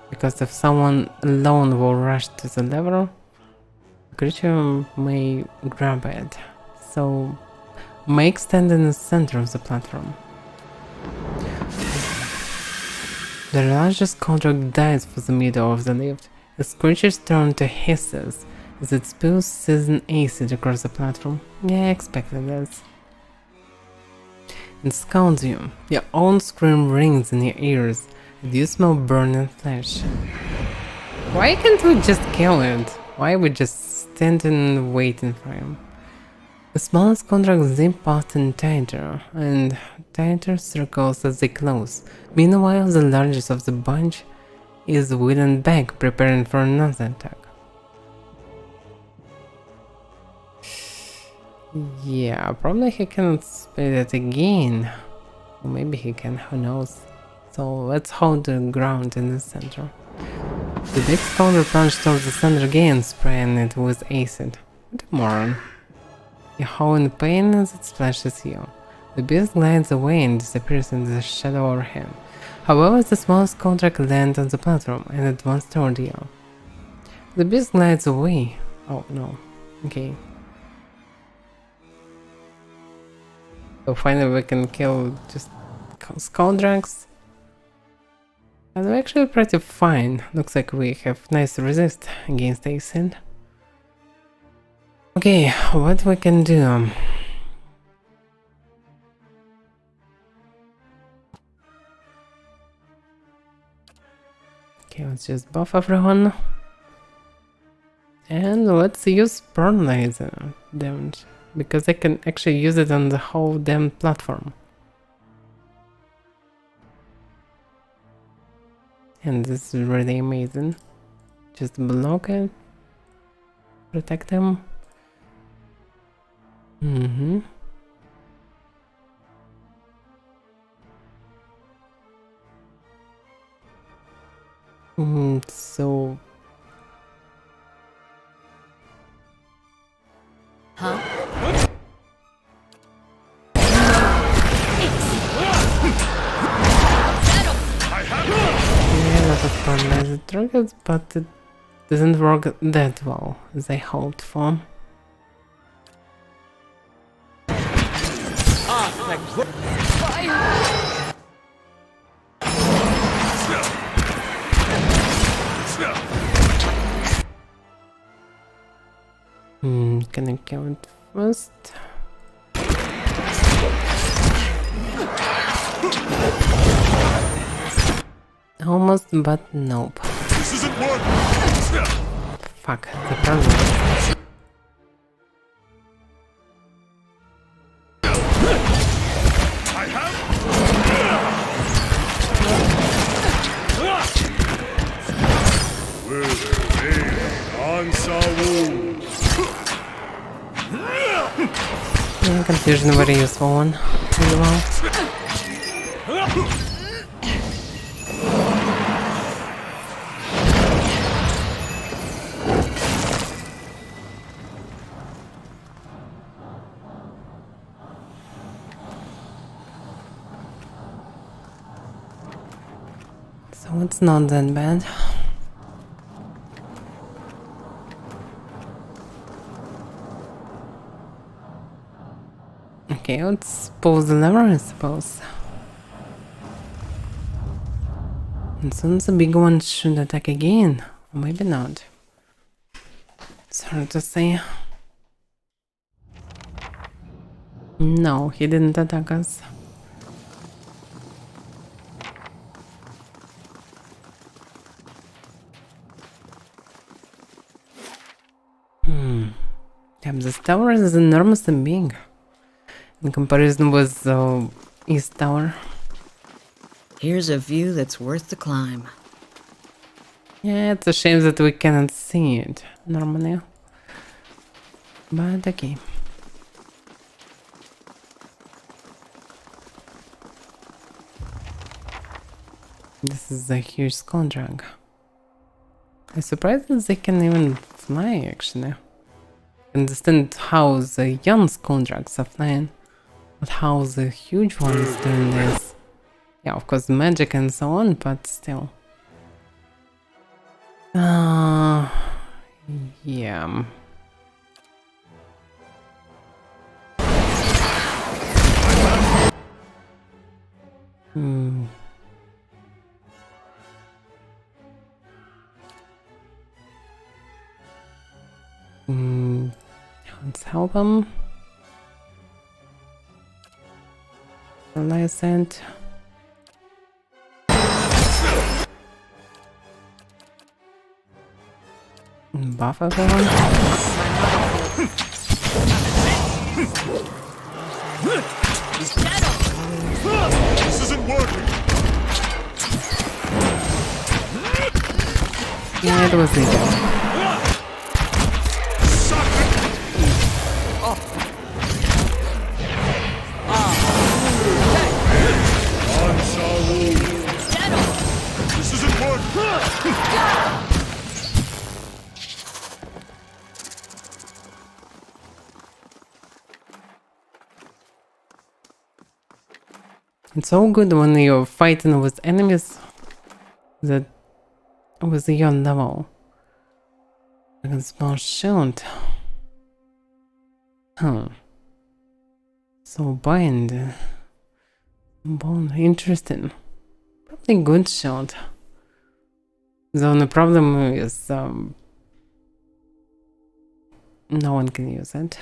Because if someone alone will rush to the lever, the creature may grab it. So make stand in the center of the platform. The largest contract dives for the middle of the lift. The creatures turn to hisses as it spews seasoned acid across the platform. Yeah, I expected this. It scounds you. Your own scream rings in your ears and you smell burning flesh. Why can't we just kill it? Why are we just standing waiting for him? The smallest contract zip past and tighter circles as they close. Meanwhile, the largest of the bunch is wheeling back, preparing for another attack. Yeah, probably he cannot split it again. Or maybe he can, who knows. So let's hold the ground in the center. The big scoundrel plunged towards the center again, spraying it with acid. What a moron. You howl in pain as it splashes you. The beast glides away and disappears in the shadow overhead. However, the smallest contract lands on the platform and advances toward you. The beast glides away. Oh no. Okay. So finally we can kill just Scoundrels. And we're actually pretty fine. Looks like we have nice resist against acid. Okay, what we can do? Okay, let's just buff everyone. And let's use burn laser damage, because I can actually use it on the whole damn platform. And this is really amazing. Just block it. Protect them. So... Huh? Yeah, a lot of fun laser targets, but it doesn't work that well as I hoped for. Can I kill it first? Almost, but nope. This isn't working. Fuck, the problem. Yeah, confusion, very useful one as well. So it's not that bad. Okay, let's pull the lever, I suppose. And soon the big one should attack again. Or maybe not. It's hard to say. No, he didn't attack us. Damn, this tower is enormously big. In comparison with the East Tower. Here's a view that's worth the climb. Yeah, it's a shame that we cannot see it normally. But okay. This is a huge skull drag. I'm surprised that they can even fly actually. I understand how the young skull drags are flying. But how the huge ones doing this? Yeah, of course, magic and so on, but still. Yeah. Let's help him. License. Buff everyone. This isn't working. Yeah, it was legal. It's so good when you're fighting with enemies that with your level. I can small shield. Huh. So bind. Bone. Interesting. Probably good shield. The only problem is no one can use it.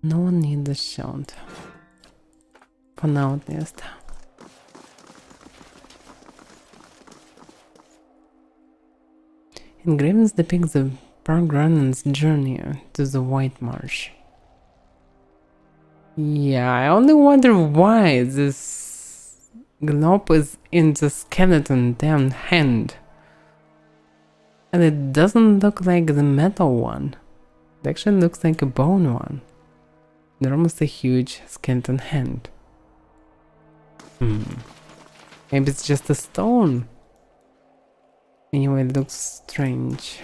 No one needs the shield. For now at least. Engravings depict the Park Runners' journey to the White Marsh. Yeah, I only wonder why this globe is in the skeleton damn hand. And it doesn't look like the metal one. It actually looks like a bone one. They're almost a huge skeleton hand. Maybe it's just a stone. Anyway, it looks strange.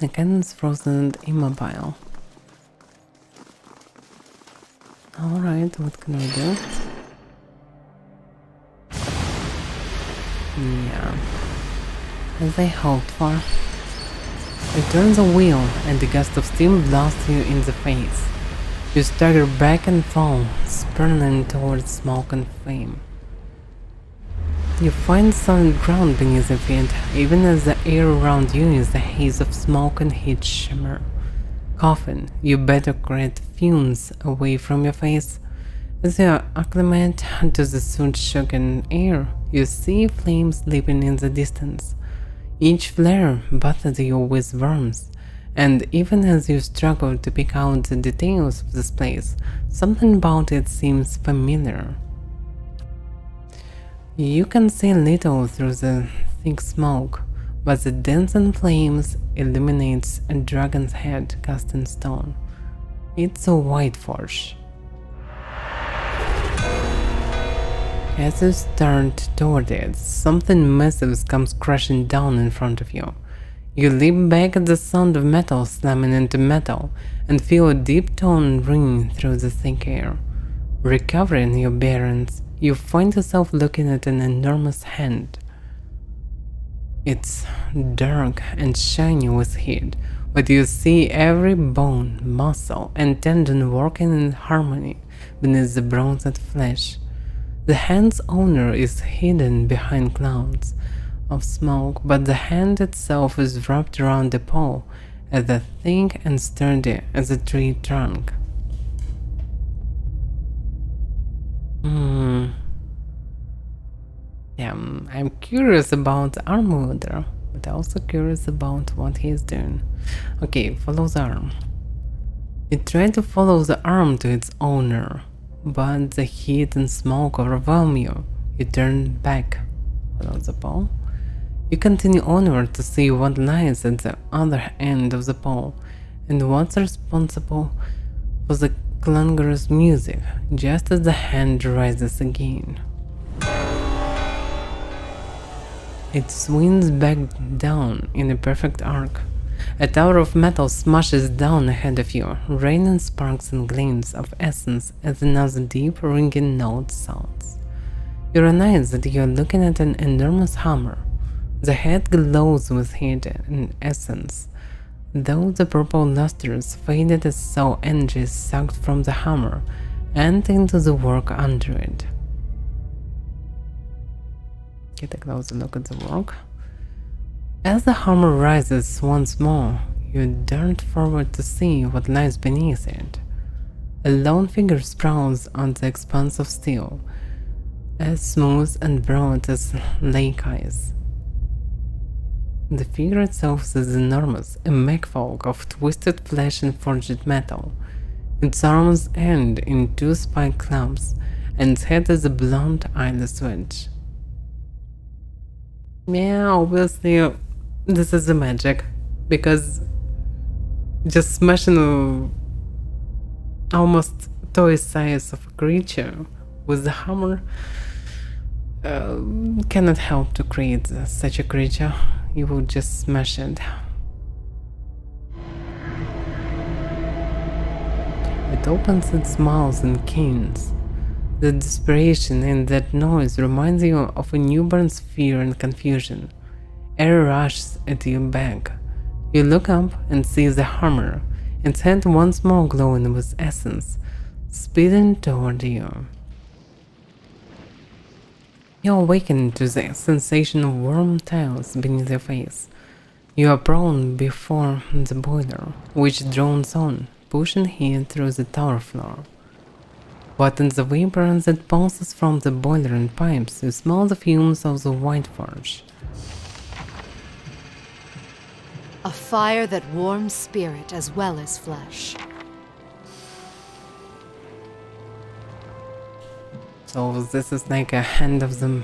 The cannon's frozen and immobile. Alright, what can we do? Yeah. As I hoped for. You turn the wheel and the gust of steam blasts you in the face. You stagger back and fall, spiraling towards smoke and flame. You find solid ground beneath your feet, even as the air around you is a haze of smoke and heat shimmer. Coughing, you better create fumes away from your face. As you acclimate to the soot-shaken air, you see flames leaping in the distance. Each flare butters you with worms, and even as you struggle to pick out the details of this place, something about it seems familiar. You can see little through the thick smoke, but the dancing flames illuminates a dragon's head cast in stone. It's a white forge. As you start toward it, something massive comes crashing down in front of you. You leap back at the sound of metal slamming into metal and feel a deep tone ringing through the thick air. Recovering your bearings, you find yourself looking at an enormous hand. It's dark and shiny with heat, but you see every bone, muscle, and tendon working in harmony beneath the bronzed flesh. The hand's owner is hidden behind clouds of smoke, but the hand itself is wrapped around the pole, as thick and sturdy as a tree trunk. Yeah, I'm curious about the arm wielder, but also curious about what he's doing. Okay, follow the arm. You try to follow the arm to its owner, but the heat and smoke overwhelm you. You turn back, follow the pole. You continue onward to see what lies at the other end of the pole, and what's responsible for the clangorous music, just as the hand rises again. It swings back down in a perfect arc. A tower of metal smashes down ahead of you, raining sparks and gleams of essence as another deep ringing note sounds. You realize that you're looking at an enormous hammer. The head glows with heat and essence, though the purple lusters faded as so energy is sucked from the hammer and into the work under it. Get a closer look at the work. As the hammer rises once more, you dart forward to see what lies beneath it. A lone figure sprawls on the expanse of steel, as smooth and broad as lake ice. The figure itself is enormous, a mechfolk of twisted flesh and forged metal. Its arms end in two spiked clubs, and its head is a blunt eyeless wedge. Yeah, obviously this is the magic, because just smashing a almost toy size of a creature with the hammer cannot help to create such a creature. You will just smash it. It opens its mouth and canes. The desperation in that noise reminds you of a newborn's fear and confusion. Air rushes at your back. You look up and see the hammer, its head once more glowing with essence, speeding toward you. You awaken to the sensation of warm tiles beneath your face. You are prone before the boiler, which drones on, pushing heat through the tower floor. But in the vapor that pulses from the boiler and pipes, you smell the fumes of the white forge. A fire that warms spirit as well as flesh. So this is like a hand of the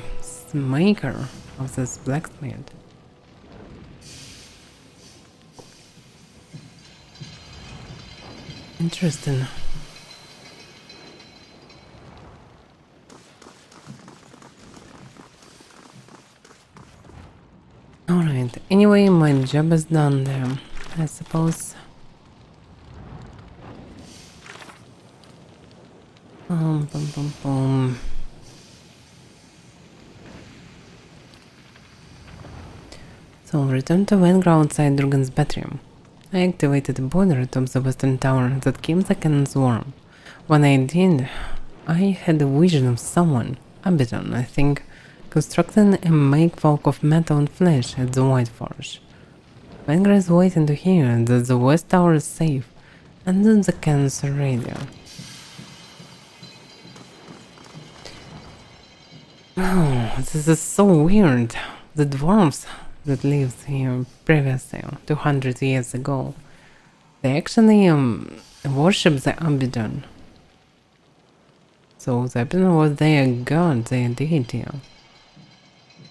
maker of this blacksmith. Interesting. Alright, anyway, my job is done there, I suppose. Boom, boom, boom. So, return to Vanguard outside Drugan's bedroom. I activated the boiler atop the western tower that keeps the cannons warm. When I did, I had a vision of someone, Abaddon, I think, constructing a make-folk of metal and flesh at the White Forge. Vanguard is waiting to hear that the west tower is safe and that the cannons are ready. Oh, this is so weird. The dwarves that lived here previously, 200 years ago, they actually worship the Abaddon. So the Abaddon was their god, their deity.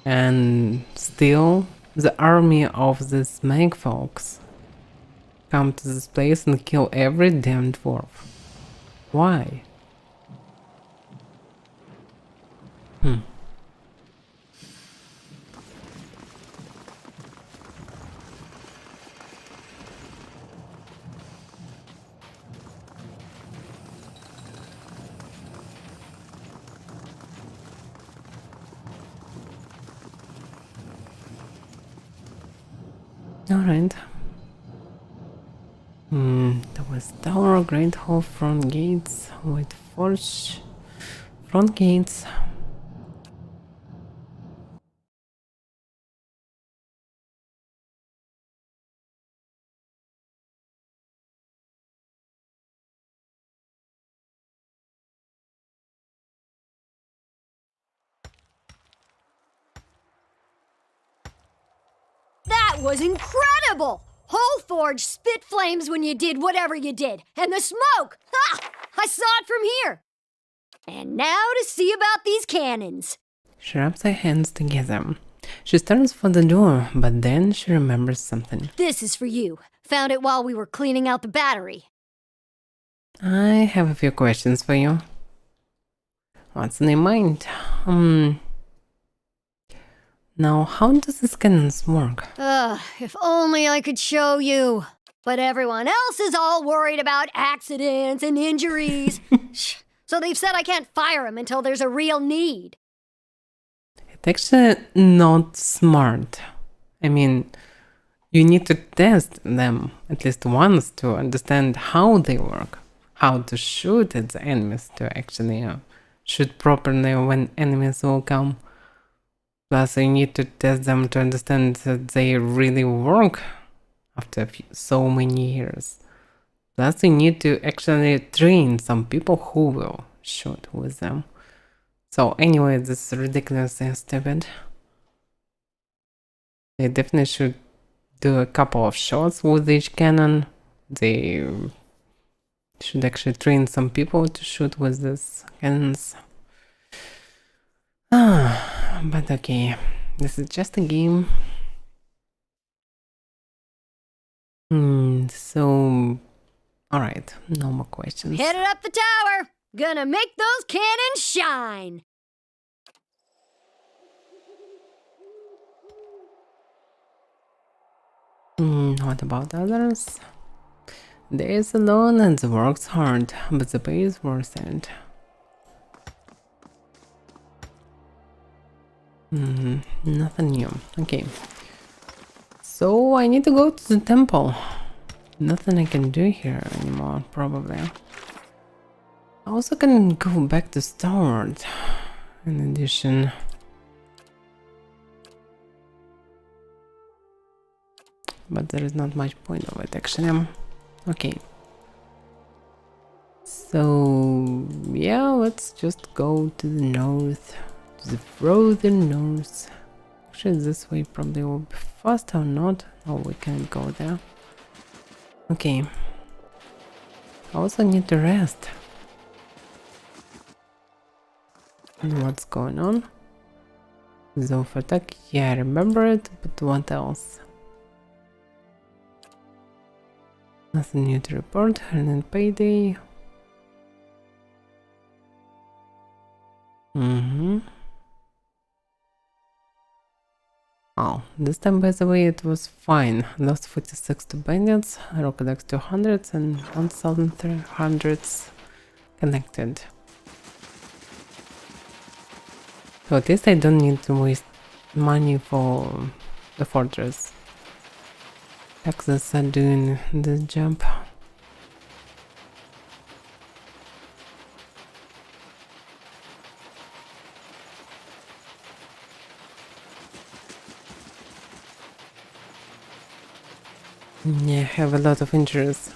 And still, the army of these make-folks come to this place and kill every damn dwarf. Why? Alright. There was tower, great hall, front gates, white forge, front gates. That was incredible! Whole forge spit flames when you did whatever you did. And the smoke! Ha! I saw it from here. And now to see about these cannons. She rubs her hands together. She starts for the door, but then she remembers something. This is for you. Found it while we were cleaning out the battery. I have a few questions for you. What's in your mind? Now, how does these cannons work? If only I could show you. But everyone else is all worried about accidents and injuries. So they've said I can't fire them until there's a real need. It's actually not smart. I mean, you need to test them at least once to understand how they work. How to shoot at the enemies to actually shoot properly when enemies will come. Plus, you need to test them to understand that they really work after so many years. Plus, you need to actually train some people who will shoot with them. So anyway, this is ridiculously stupid. They definitely should do a couple of shots with each cannon. They should actually train some people to shoot with these cannons. But okay, this is just a game. So, alright, no more questions. Headed up the tower. Gonna make those cannons shine. What about others? Days alone and the work's hard, but the pay is worth it. Nothing new. Okay. So I need to go to the temple. Nothing I can do here anymore, probably. I also can go back to Starward. In addition. But there is not much point of it actually. Okay. So yeah, let's just go to the north. To the frozen north. Actually this way probably will be faster or not. Oh, we can't go there. Okay. I also need to rest. And what's going on? Zone of attack, yeah, I remember it, but what else? Nothing new to report, earned payday. Oh, this time by the way it was fine. Lost 46 to bandits, Rocket 200 and 1300 connected. So at least I don't need to waste money for the fortress. Taxes are doing this job. Yeah, I have a lot of injuries.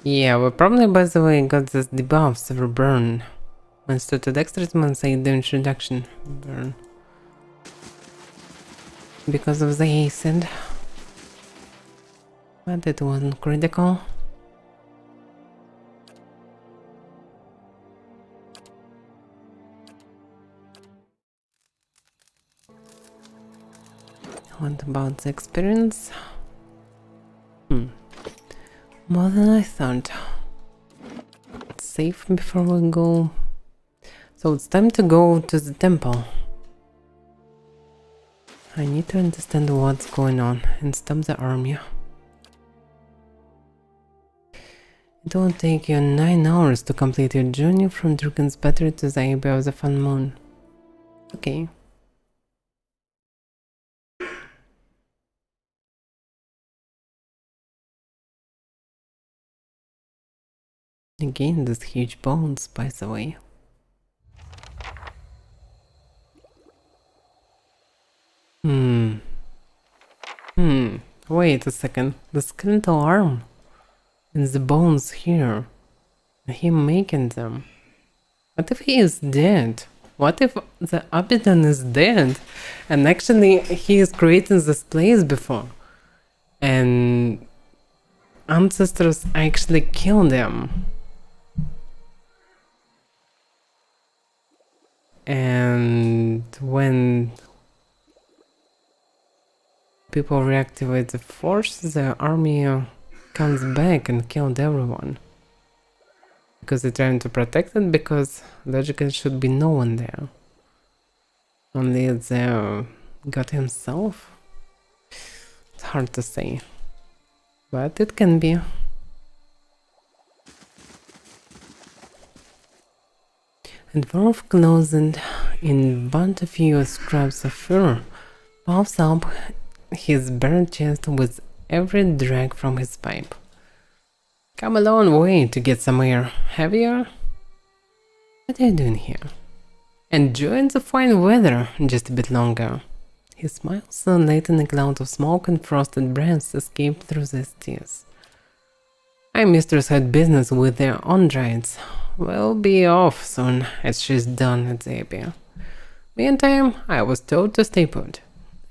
Yeah, we probably by the way got this debuff, Severe Burn. Instead to dexterity and say damage reduction burn. Because of the acid. But it wasn't critical. What about the experience? More than I thought. It's safe before we go. So it's time to go to the temple. I need to understand what's going on and stop the army. It will take you 9 hours to complete your journey from Dragon's Battery to the Abbey of the Fun Moon. Okay. Again, these huge bones, by the way. Wait a second. The skeletal arm and the bones here. Him making them. What if he is dead? What if the Obsidian is dead? And actually he is creating this place before. And ancestors actually killed them. And when people reactivate the force, the army comes back and killed everyone. Because they're trying to protect it, because logically should be no one there. Only the god himself? It's hard to say. But it can be. And dwarf clothed in bunch of few scraps of fur puffs up his bare chest with every drag from his pipe. Come a long way to get some air, have you? What are you doing here? Enjoying the fine weather just a bit longer. He smiles and letting a cloud of smoke and frosted breaths escape through his teeth. My mistress had business with their Ondrites. We'll be off soon, as she's done at the Abbey. Meantime, I was told to stay put.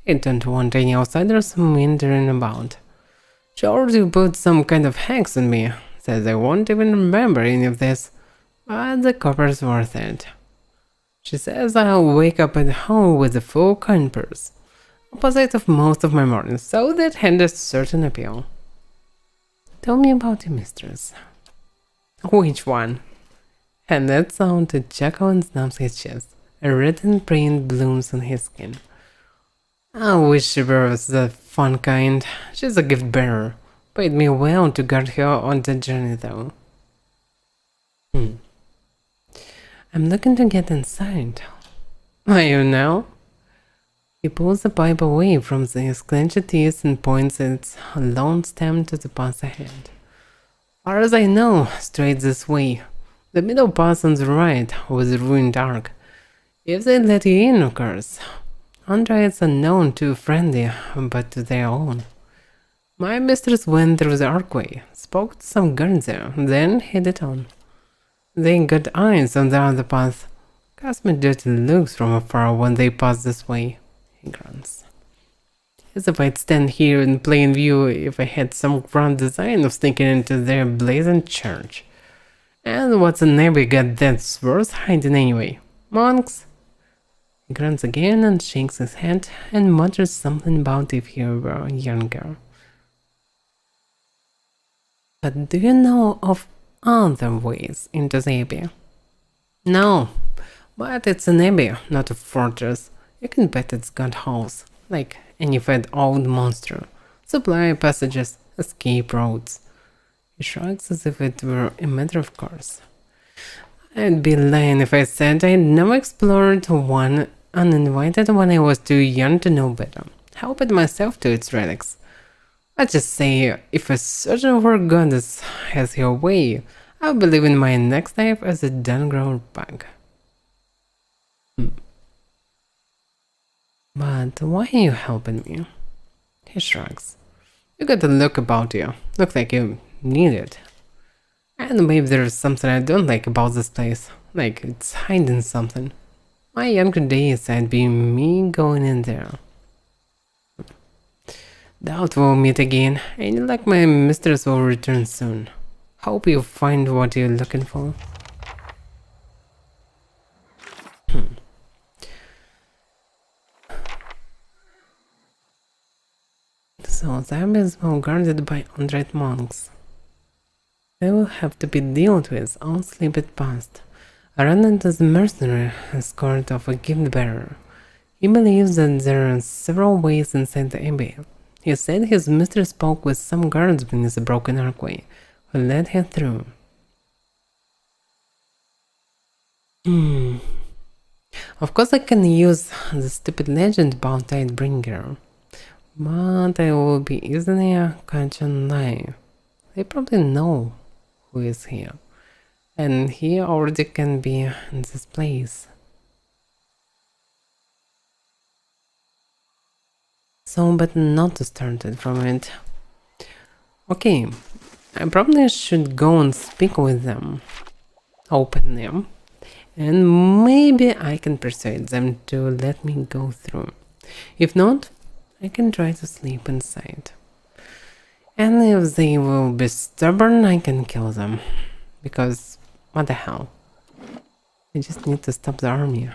I don't want any outsiders meandering about. George put some kind of hex on me, says I won't even remember any of this, but the copper's worth it. She says I'll wake up at home with a full coin purse, opposite of most of my mornings, so that had a certain appeal. Tell me about your mistress. Which one? And that sound to chuckle and snaps his chest. A red and print blooms on his skin. I wish she was the fun kind. She's a gift bearer. Paid me well to guard her on the journey though. I'm looking to get inside. Are you now? He pulls the pipe away from his clenched teeth and points its long stem to the path ahead. Far as I know, straight this way. The middle path on the right was a ruined ark. If they let you in, of course. Androids are known to friendly, but to their own. My mistress went through the archway, spoke to some guards there, then headed on. They got eyes on the other path. Cast me dirty looks from afar when they pass this way, he grunts. As if I'd stand here in plain view if I had some grand design of sneaking into their blazing church. And what's a neighbor got that's worth hiding anyway? Monks? He grunts again and shakes his head and mutters something about if he were younger. But do you know of other ways into the abbey? No, but it's an abbey, not a fortress. You can bet it's got holes, like any fat old monster, supply passages, escape roads. He shrugs as if it were a matter of course. I'd be lying if I said I'd never explored one uninvited when I was too young to know better. Helped myself to its relics. Let's just say, if a certain war goddess has her way, I'll be living my next life as a dun-grown bug. But why are you helping me? He shrugs. You got a look about you. Look like you need it. And maybe there's something I don't like about this place. Like it's hiding something. My younger days I'd be me going in there. Doubt we'll meet again. Any luck my mistress will return soon. Hope you find what you're looking for. So the abbey is well guarded by undead monks. They will have to be dealt with all sleeped past. I run into the mercenary escort of a gift bearer. He believes that there are several ways inside the abbey. He said his mistress spoke with some guards beneath the broken archway, who led her through. Of course I can use the stupid legend about Tidebringer, but I will be easily catch and lie. They probably know who is here, and he already can be in this place. So, but not to start it from it. Okay, I probably should go and speak with them. Open them. And maybe I can persuade them to let me go through. If not, I can try to sleep inside. And if they will be stubborn, I can kill them. Because, what the hell? I just need to stop the army.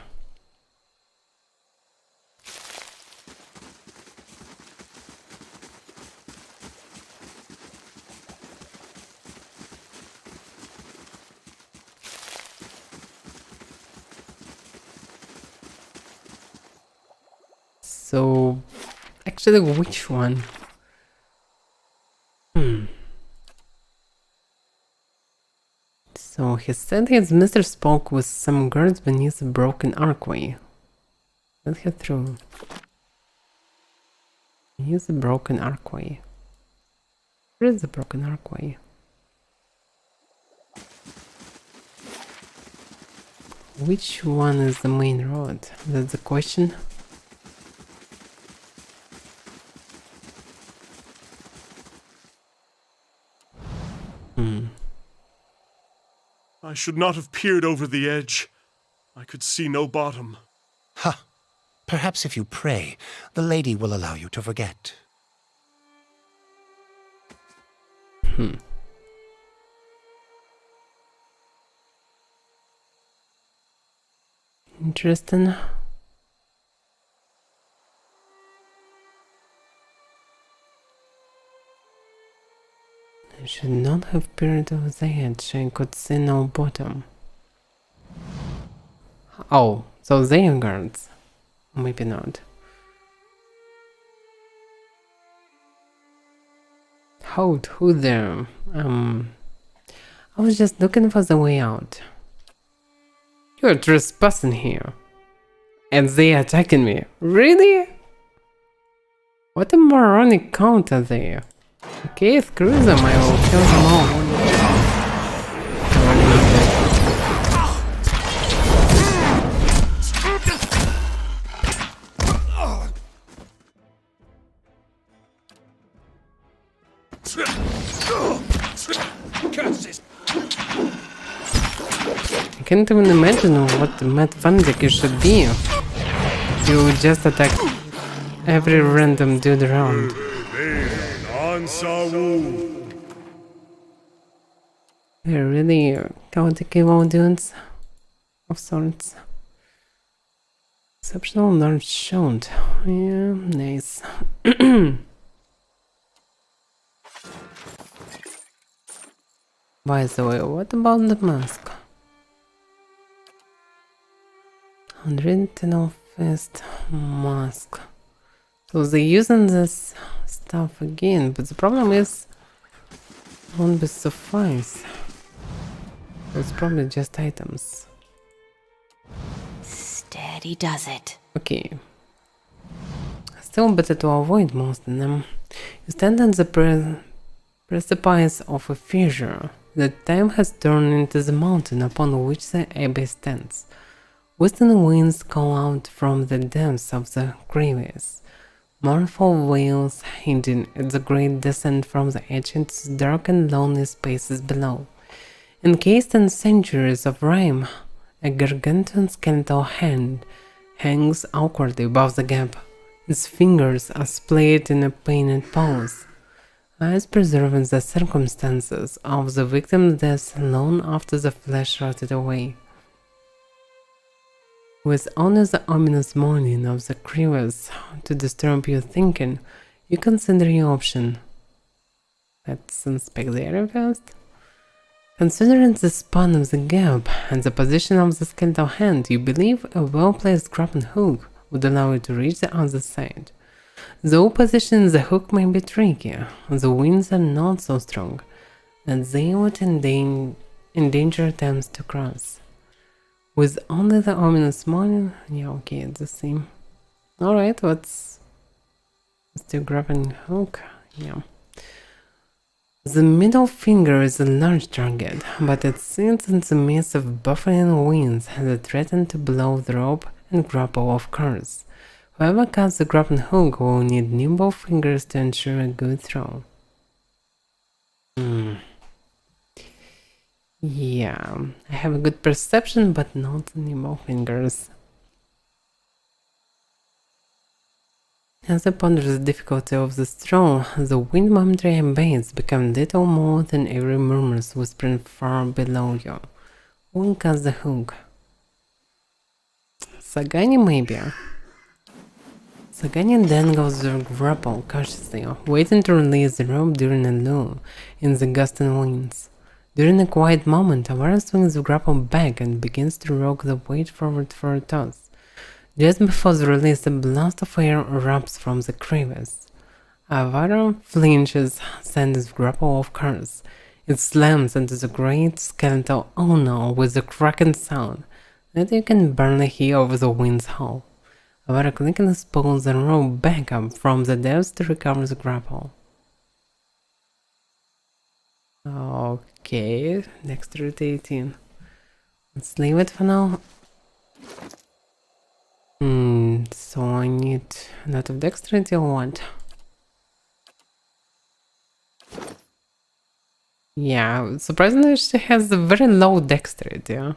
So, actually, which one? So, he said his mistress spoke with some guards beneath a broken archway. Let her through. Beneath the broken archway. Where is the broken archway? Which one is the main road? That's the question. I should not have peered over the edge. I could see no bottom. Ha! Perhaps if you pray, the lady will allow you to forget. Interesting. I should not have peered over the edge. I could see no bottom. Oh, so they are guards. Maybe not. Hold, who there? I was just looking for the way out. You're trespassing here. And they attacking me. Really? What a moronic count are they? Okay, screw them, I will kill them all. I can't even imagine what mad fanatic you should be. You would just attack every random dude around. They're really chaotic evil dudes of sorts. Exceptional large shown. Yeah, nice. By the way, what about the mask? Unwritten fist mask. So they're using this stuff again, but the problem is it won't be suffice. It's probably just items. Steady does it. Okay. Still better to avoid most of them. You stand on the precipice of a fissure. The time has turned into the mountain upon which the abbey stands. Western winds call out from the depths of the crevice. Mournful wails hinting at the great descent from the edge into the dark and lonely spaces below. Encased in centuries of rime, a gargantuan skeletal hand hangs awkwardly above the gap. Its fingers are splayed in a pained pose, eyes preserving the circumstances of the victim's death long after the flesh rotted away. With only the ominous moaning of the crevice to disturb your thinking, you consider your option. Let's inspect the area first. Considering the span of the gap and the position of the skeletal hand, you believe a well-placed grappling hook would allow you to reach the other side. Though positioning the hook may be tricky, the winds are not so strong, and they would endanger attempts to cross. With only the ominous moaning, yeah, okay, it's the same. Alright, let's do grappling hook, yeah. The middle finger is a large target, but it sits in the midst of buffeting winds that threaten to blow the rope and grapple off course. Whoever cuts the grappling hook will need nimble fingers to ensure a good throw. Yeah, I have a good perception, but not nimble fingers. As I ponder the difficulty of this throw, the wind momentary abates, become little more than every murmurs whispering far below you. Who will cut the hook? Sagani, maybe? Sagani dangles the grapple cautiously, waiting to release the rope during a lull in the gusting winds. During a quiet moment, Avaira swings the grapple back and begins to rock the weight forward for a toss. Just before the release, a blast of air erupts from the crevice. Avaira flinches, sending the grapple off course. It slams into the great skeletal owner with a cracking sound that you can barely hear over the wind's howl. Avaira quickly pulls the rope back up from the depths to recover the grapple. Okay, dexterity 18. Let's leave it for now. So I need a lot of dexterity or what? Yeah, surprisingly she has a very low dexterity. I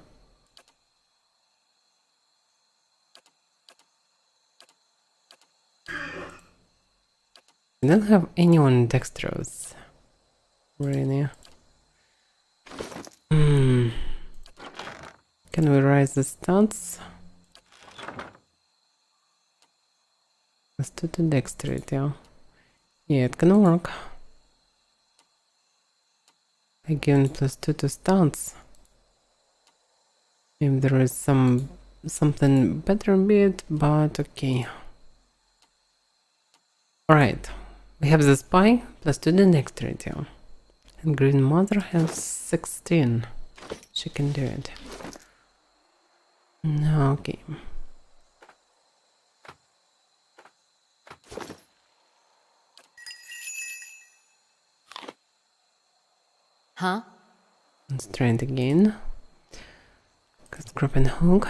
don't have anyone dexterous. Really? Can we raise the stats? Let's do the dexterity. Yeah, it can work. Again, +2 to stats. Maybe there is something better bit, but okay. Alright, We have the spy plus 2 the dexterity. And Green Mother has 16. She can do it. Okay. Huh? Let's try it again. Cast Grab and Hook.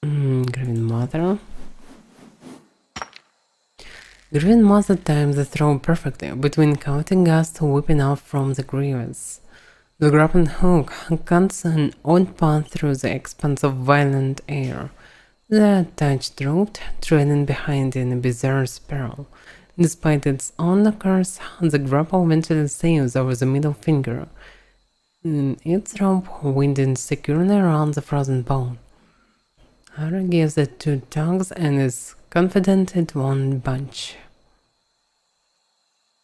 Green Mother. Green Mother times the throw perfectly, between counting gust whipping off from the grievous. The Grab and Hook cuts an odd path through the expanse of violent air. The touch dropped, trailing behind in a bizarre spiral. Despite its own curse, the grapple eventually sails over the middle finger. Its rope winding securely around the frozen bone. Ara gives it 2 tugs and is confident it won't budge.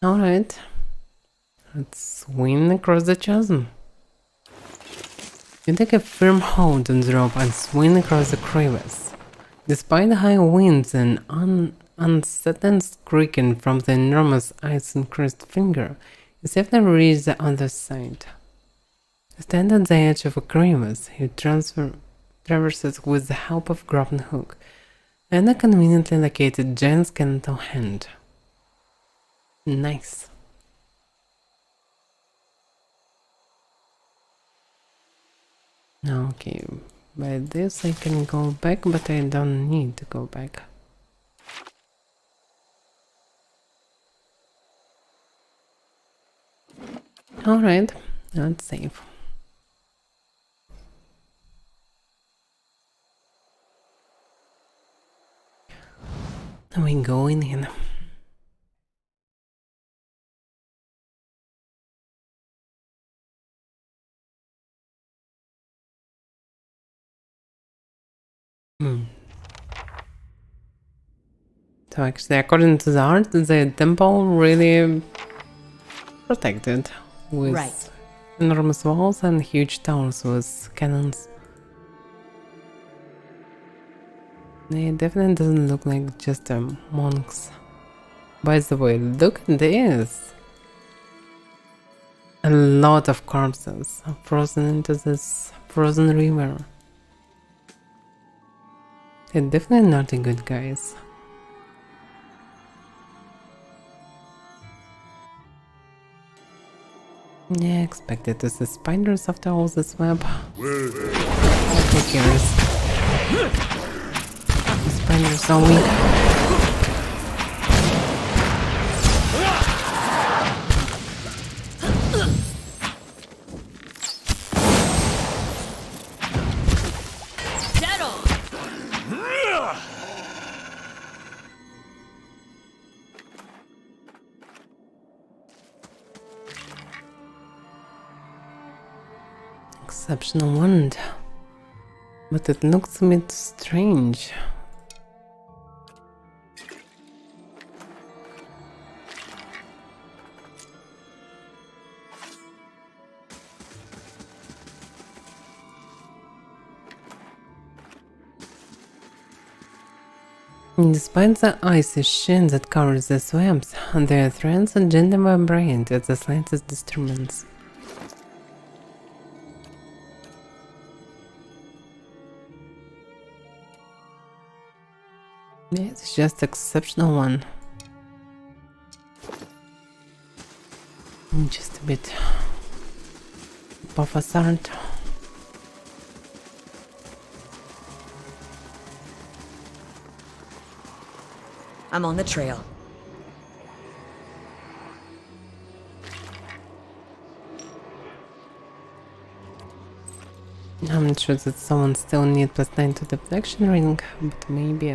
Alright, let's swing across the chasm. You take a firm hold on the rope and swing across the crevice. Despite the high winds and uncertain creaking from the enormous ice-encrusted finger, you safely reach the other side. You stand at the edge of a crevice. You traverse it with the help of Grab and Hook and a conveniently located giant skeletal hand. Nice. Okay, by this I can go back, but I don't need to go back. Alright, let's save. We going in. So actually, according to the art, the temple really protected with Right. enormous walls and huge towers with cannons. It definitely doesn't look like just monks. By the way, look at this! A lot of corpses frozen into this frozen river. They're definitely not the good guys. Yeah, I expected to see spiders after all this web. Who cares? The spiders are weak. Exceptional wand, but it looks a bit strange. Despite the icy sheen that covers the swamps, their threads are gently vibrant at the slightest disturbance. Yeah, it's just exceptional one. Just a bit of art. I'm on the trail. I'm not sure that someone still needs +9 to the deflection ring, but maybe.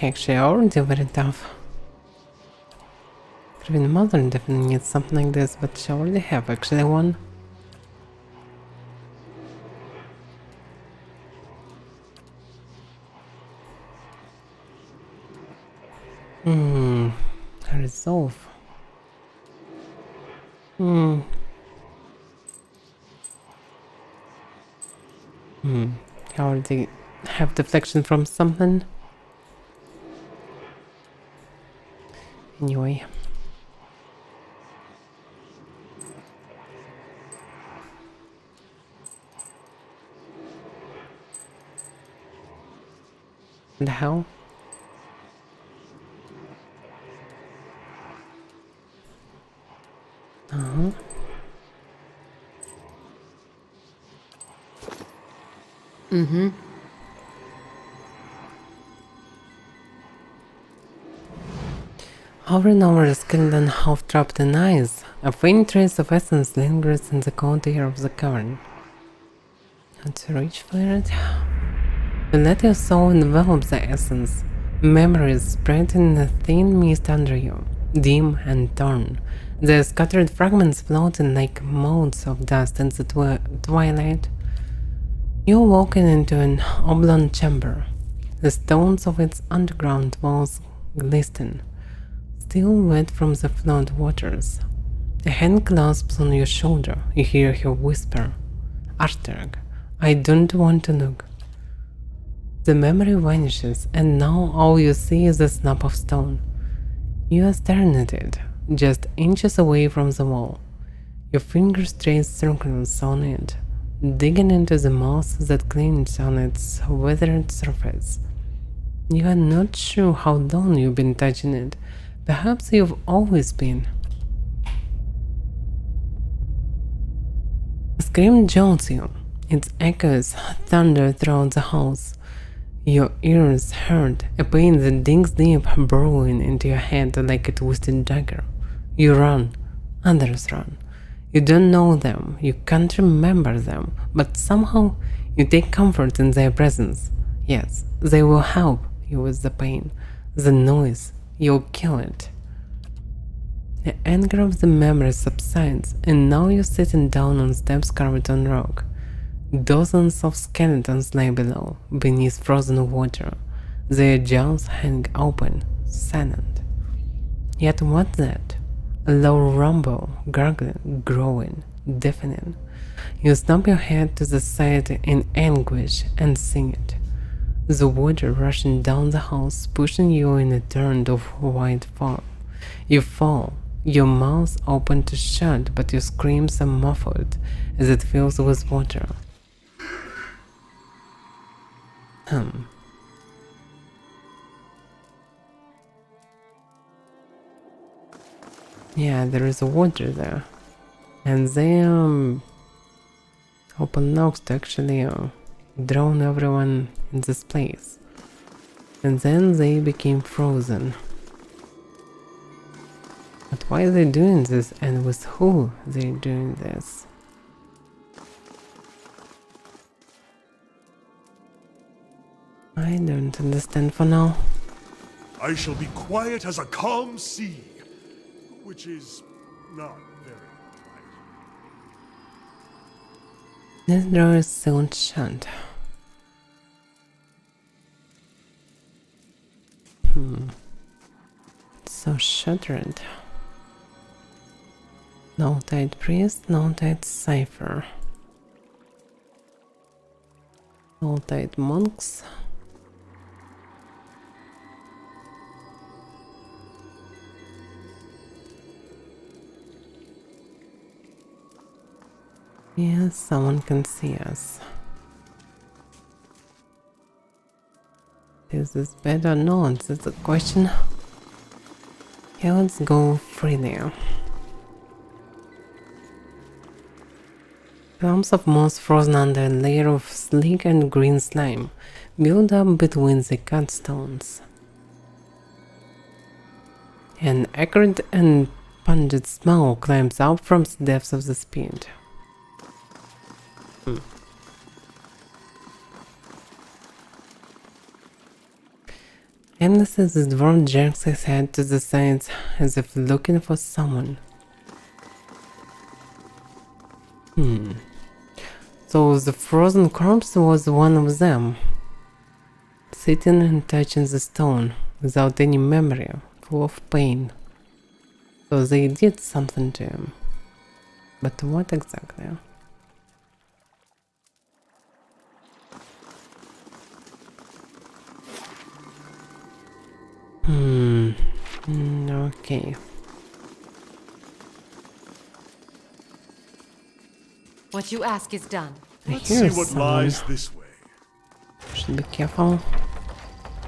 Actually, already very tough. Green Mother definitely needs something like this, but she already have actually one. off. How do they have deflection from something? Anyway. The hell? Hovering over the skeleton half trapped in ice, a faint trace of essence lingers in the cold air of the cavern. To reach for it, you let your soul envelop the essence, memories spread in a thin mist under you, dim and torn, the scattered fragments floating like motes of dust in the twilight. You're walking into an oblong chamber, the stones of its underground walls glisten, still wet from the flood waters. A hand clasps on your shoulder. You hear her whisper, "Arterg, I don't want to look." The memory vanishes, and now all you see is a snap of stone. You are staring at it, just inches away from the wall. Your fingers trace circles on it, digging into the moss that clings on its weathered surface. You are not sure how long you've been touching it. Perhaps you've always been. A scream jolts you. Its echoes thunder throughout the house. Your ears hurt, a pain that digs deep, burrowing into your head like a twisted dagger. You run. Others run. You don't know them, you can't remember them, but somehow you take comfort in their presence. Yes, they will help you with the pain, the noise. You'll kill it. The anger of the memory subsides, and now you're sitting down on steps carved on rock. Dozens of skeletons lie below, beneath frozen water. Their jaws hang open, silent. Yet what's that? A low rumble, gurgling, growing, deafening. You snap your head to the side in anguish and sing it. The water rushing down the house, pushing you in a torrent of white foam. You fall, your mouth open to shut, but your screams are muffled as it fills with water. Yeah, there is water there. And they open knocks to actually drown everyone in this place. And then they became frozen. But why are they doing this, and with who they're doing this? I don't understand for now. I shall be quiet as a calm sea, which is not very quiet. This door is sealed shut. It's so shuttered. No tight priest, no tight cipher. No tight monks. Yes, someone can see us. Is this bad or not? That's the question. Okay, let's go freely. Clumps of moss frozen under a layer of sleek and green slime build up between the cut stones. An acrid and pungent smell climbs up from the depths of the pit. Endlessly, the dwarf jerks his head to the sides as if looking for someone. So the frozen corpse was one of them, sitting and touching the stone without any memory, full of pain. So they did something to him. But what exactly? Okay. What you ask is done. Let's see Here's what someone. lies this way. Should be careful.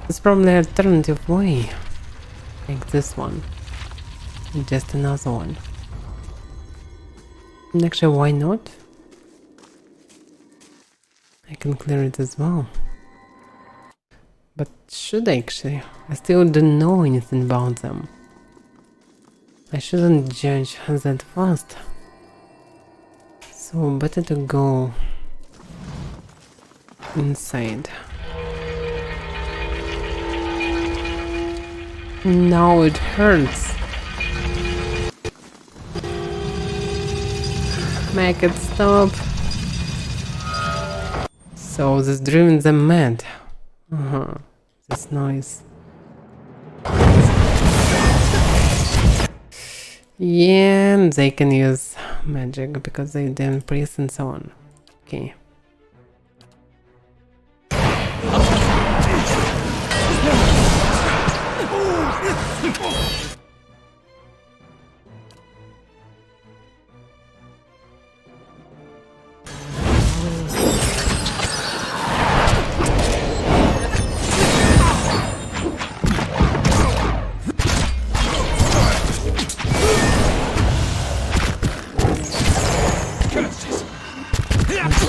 It's probably an alternative way. Like this one. Just another one. And actually, why not? I can clear it as well. But should I actually? I still don't know anything about them. I shouldn't judge that fast. So better to go inside. Now it hurts. Make it stop. So this driven them mad. This noise. Yeah, they can use magic because they didn't priest and so on. Okay.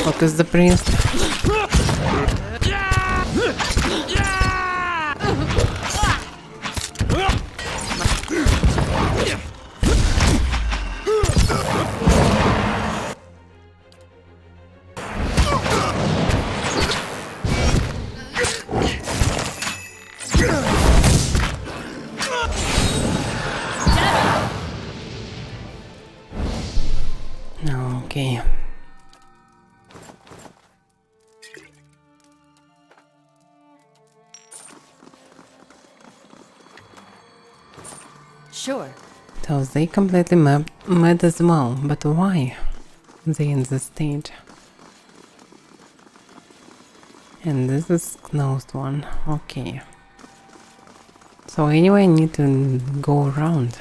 Focus the priest. Okay. Sure. So they completely mad as well, but why? They in this state. And this is closed one, okay. So anyway, I need to go around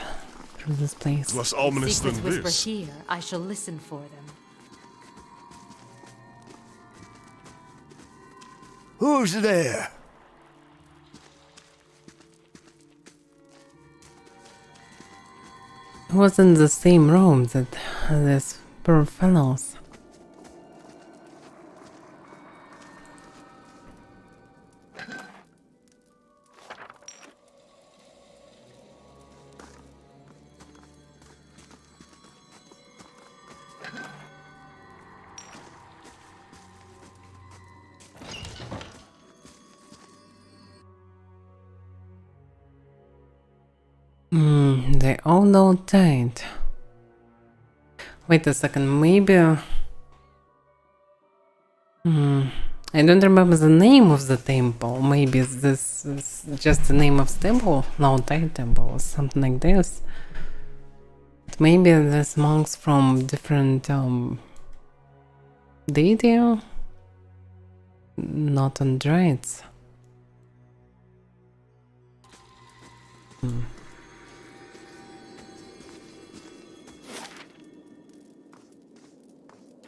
through this place. Less ominous Secrets than whisper this. here. I shall listen for them. Who's there? It was in the same room that these poor fellows. They all know tight. Wait a second, maybe... I don't remember the name of the temple. Maybe this is just the name of the temple? No, Tide Temple or something like this. But maybe there's monks from different deity? Not androids.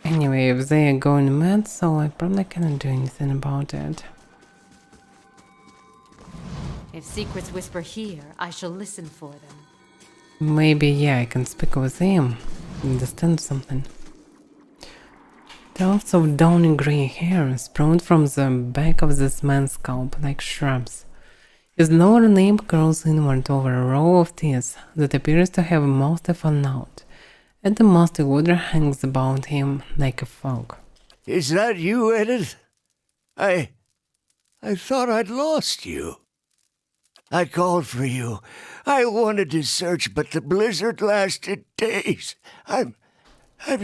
Anyway, if they are going mad, so I probably cannot do anything about it. If secrets whisper here, I shall listen for them. Maybe, yeah, I can speak with him, understand something. Tufts of downy grey hair sprout from the back of this man's scalp like shrubs. His lower lip curls inward over a row of teeth that appears to have mostly fallen out, and the musty water hangs about him like a fog. Is that you, Edith? I thought I'd lost you. I called for you. I wanted to search, but the blizzard lasted days. I'm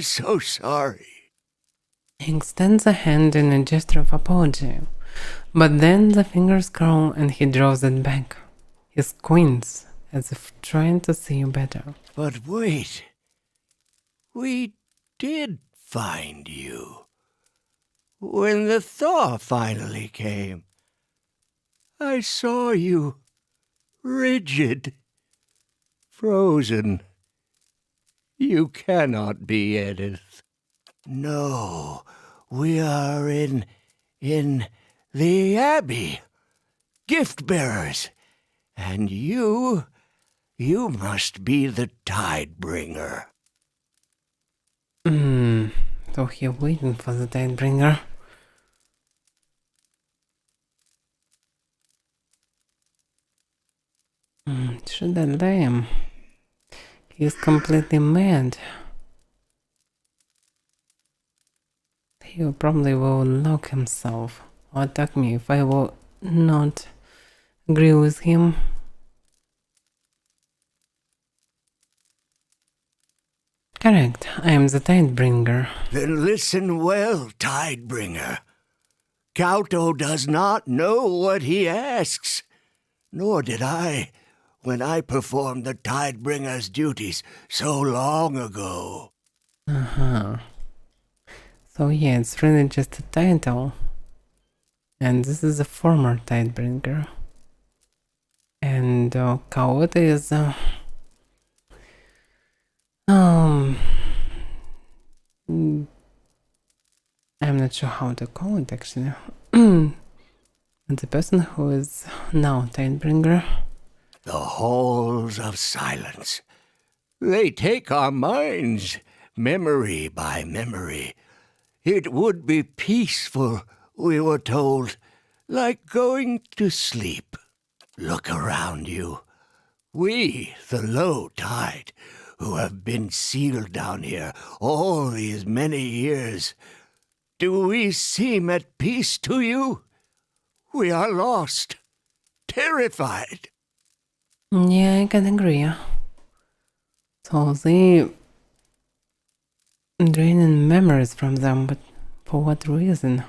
so sorry. He extends a hand in a gesture of apology, but then the fingers curl and he draws it back. He squints, as if trying to see you better. But wait. We did find you. When the thaw finally came, I saw you rigid, frozen. You cannot be Edith. No, we are in the Abbey. Gift-bearers. And you must be the Tidebringer. So here waiting for the Tidebringer. Should I let him? He's completely mad. He probably will lock himself or attack me if I will not agree with him. Correct, I am the Tidebringer. Then listen well, Tidebringer. Kauto does not know what he asks, nor did I when I performed the Tidebringer's duties so long ago. So yeah, it's really just a title. And this is a former Tidebringer. And Kauto is I'm not sure how to call it actually. The person who is now Tidebringer. The halls of silence. They take our minds, memory by memory. It would be peaceful, we were told, like going to sleep. Look around you. We, the low tide, who have been sealed down here all these many years, do we seem at peace to you? We are lost, terrified. Yeah, I can agree. So they draining memories from them, but for what reason?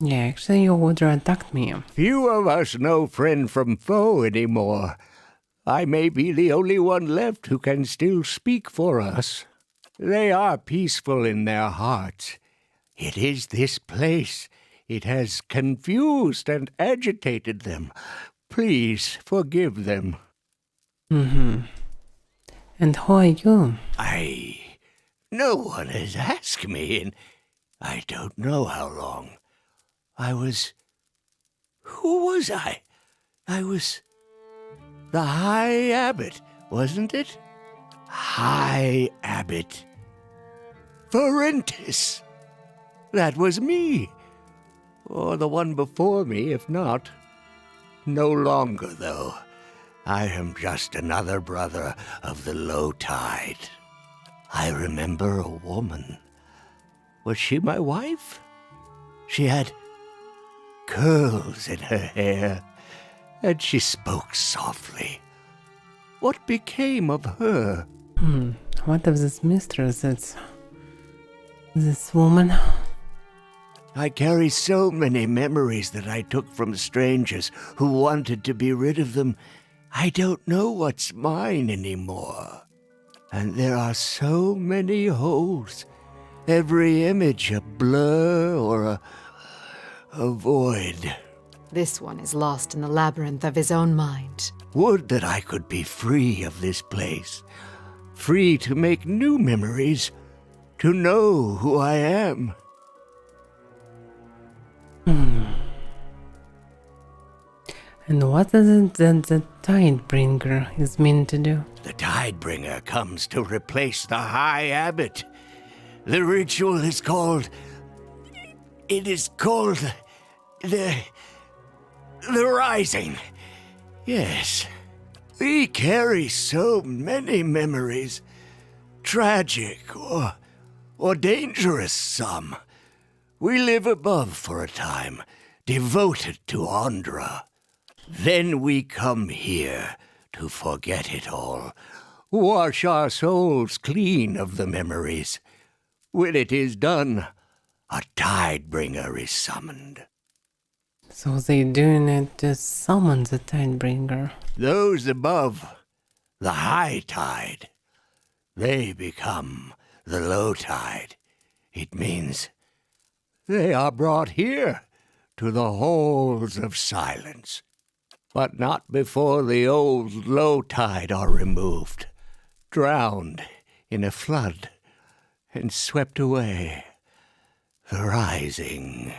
Yeah, actually your order attacked me. Few of us know friend from foe anymore. I may be the only one left who can still speak for us. They are peaceful in their hearts. It is this place. It has confused and agitated them. Please forgive them. And who are you? No one has asked me in I don't know how long. Who was I? I was the High Abbot, wasn't it? High Abbot. Ferentis. That was me. Or the one before me, if not. No longer, though. I am just another brother of the low tide. I remember a woman. Was she my wife? She had curls in her hair, and she spoke softly. What became of her? What of this mistress? It's this woman? I carry so many memories that I took from strangers who wanted to be rid of them. I don't know what's mine anymore. And there are so many holes. Every image a blur or a void. This one is lost in the labyrinth of his own mind. Would that I could be free of this place. Free to make new memories. To know who I am. And what is it that the Tidebringer is meant to do? The Tidebringer comes to replace the High Abbot. The ritual is called... It is called... The Rising. Yes. We carry so many memories. Tragic or dangerous some. We live above for a time, devoted to Andra. Then we come here to forget it all. Wash our souls clean of the memories. When it is done, a Tidebringer is summoned. So they doing it to summon the Tidebringer. Those above, the high tide, they become the low tide. It means they are brought here to the halls of silence. But not before the old low tide are removed, drowned in a flood, and swept away. The rising.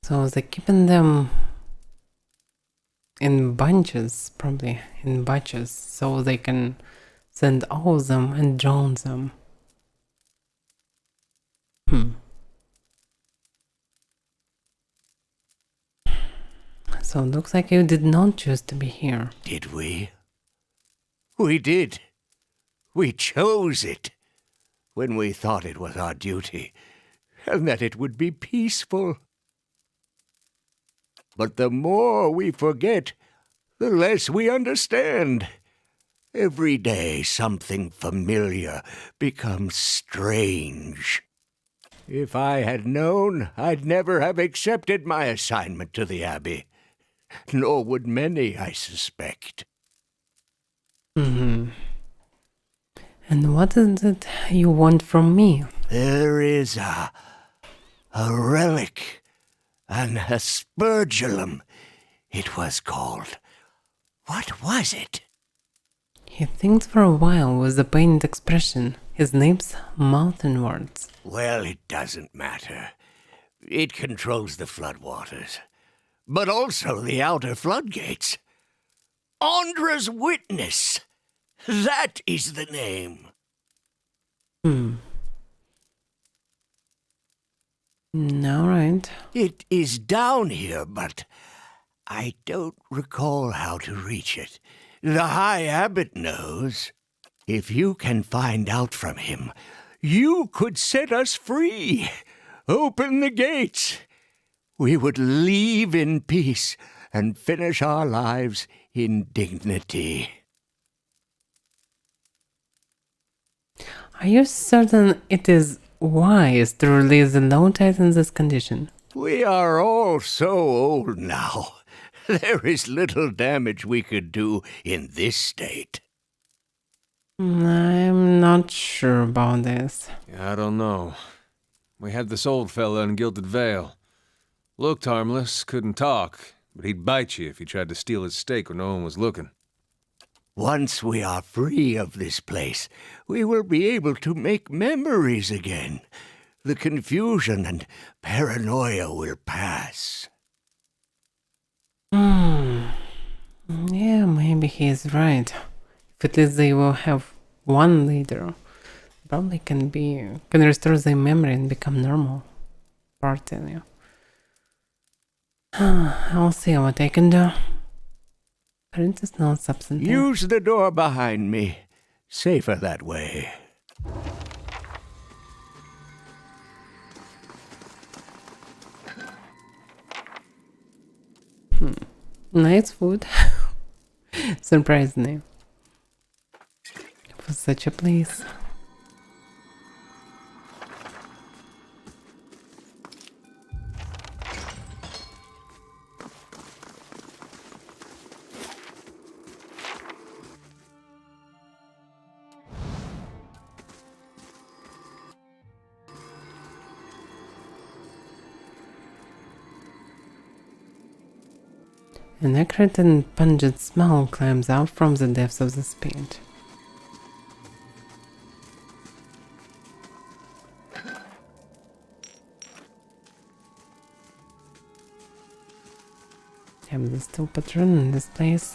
So they're keeping them in bunches, probably in batches, so they can send all of them and drown them. So it looks like you did not choose to be here. Did we? We did. We chose it when we thought it was our duty and that it would be peaceful. But the more we forget, the less we understand. Every day something familiar becomes strange. If I had known, I'd never have accepted my assignment to the Abbey. Nor would many, I suspect. And what is it you want from me? There is a relic, an aspergillum, it was called. What was it? He thinks for a while with a pained expression, his lips mouthing words. Well, it doesn't matter. It controls the floodwaters, but also the outer floodgates. Andra's Witness! That is the name. Alright. It is down here, but I don't recall how to reach it. The High Abbot knows. If you can find out from him, you could set us free. Open the gates. We would leave in peace and finish our lives in dignity. Are you certain it is wise to release the low tide in this condition? We are all so old now. There is little damage we could do in this state. I'm not sure about this. Yeah, I don't know. We had this old fella in Gilded Veil. Looked harmless, couldn't talk, but he'd bite you if you tried to steal his steak when no one was looking. Once we are free of this place, we will be able to make memories again. The confusion and paranoia will pass. Yeah, maybe he is right. If at least they will have one leader, probably can restore their memory and become normal. Partly. I'll see what I can do. Princess knows something. Use the door behind me. Safer that way. Nice food. Surprisingly. For such a place. An acrid and pungent smell climbs out from the depths of the pit. Am the still patron in this place?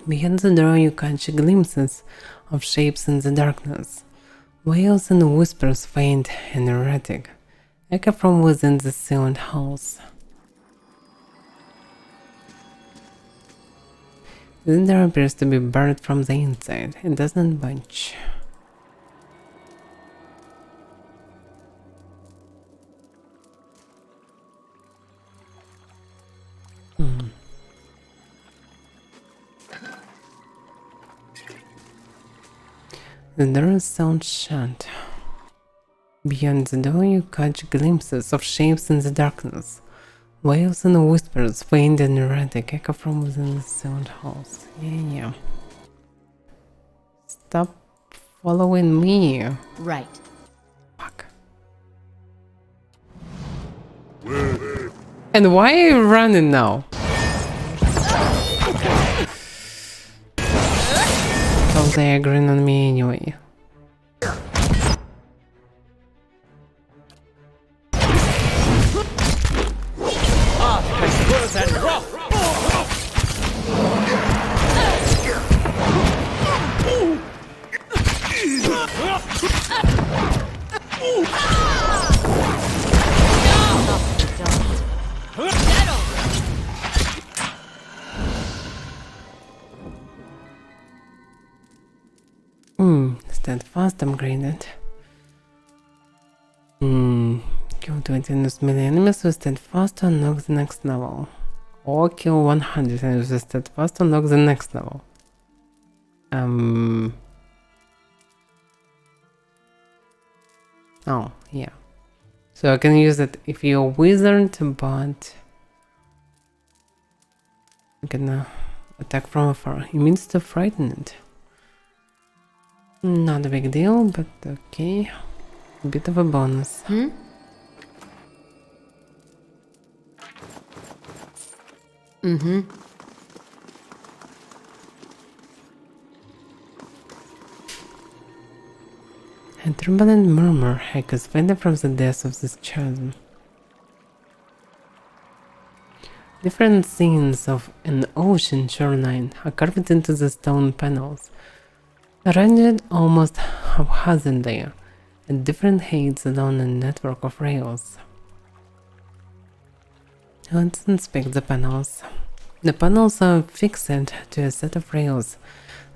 Behind the door you catch glimpses of shapes in the darkness. Wails and whispers, faint and erratic, echo from within the sealed house. The door appears to be buried from the inside. It doesn't budge. The doors sound shut. Beyond the door you catch glimpses of shapes in the darkness. Wails and whispers, faint and erratic, echo from within the sealed halls. Yeah. Stop following me. Right. Fuck. And why are you running now? So they're agreeing on me anyway. Steadfast upgraded. Kill 20 melee enemies with steadfast to unlock the next level. Or kill 100 enemies with steadfast to unlock the next level. Oh, yeah. So I can use it if you're a wizard, but I'm gonna attack from afar. It means to frighten it. Not a big deal, but okay. A bit of a bonus. A turbulent murmur echoes faintly from the depths of this chasm. Different scenes of an ocean shoreline are carved into the stone panels, arranged almost haphazardly at different heights along a network of rails. Let's inspect the panels. The panels are fixed to a set of rails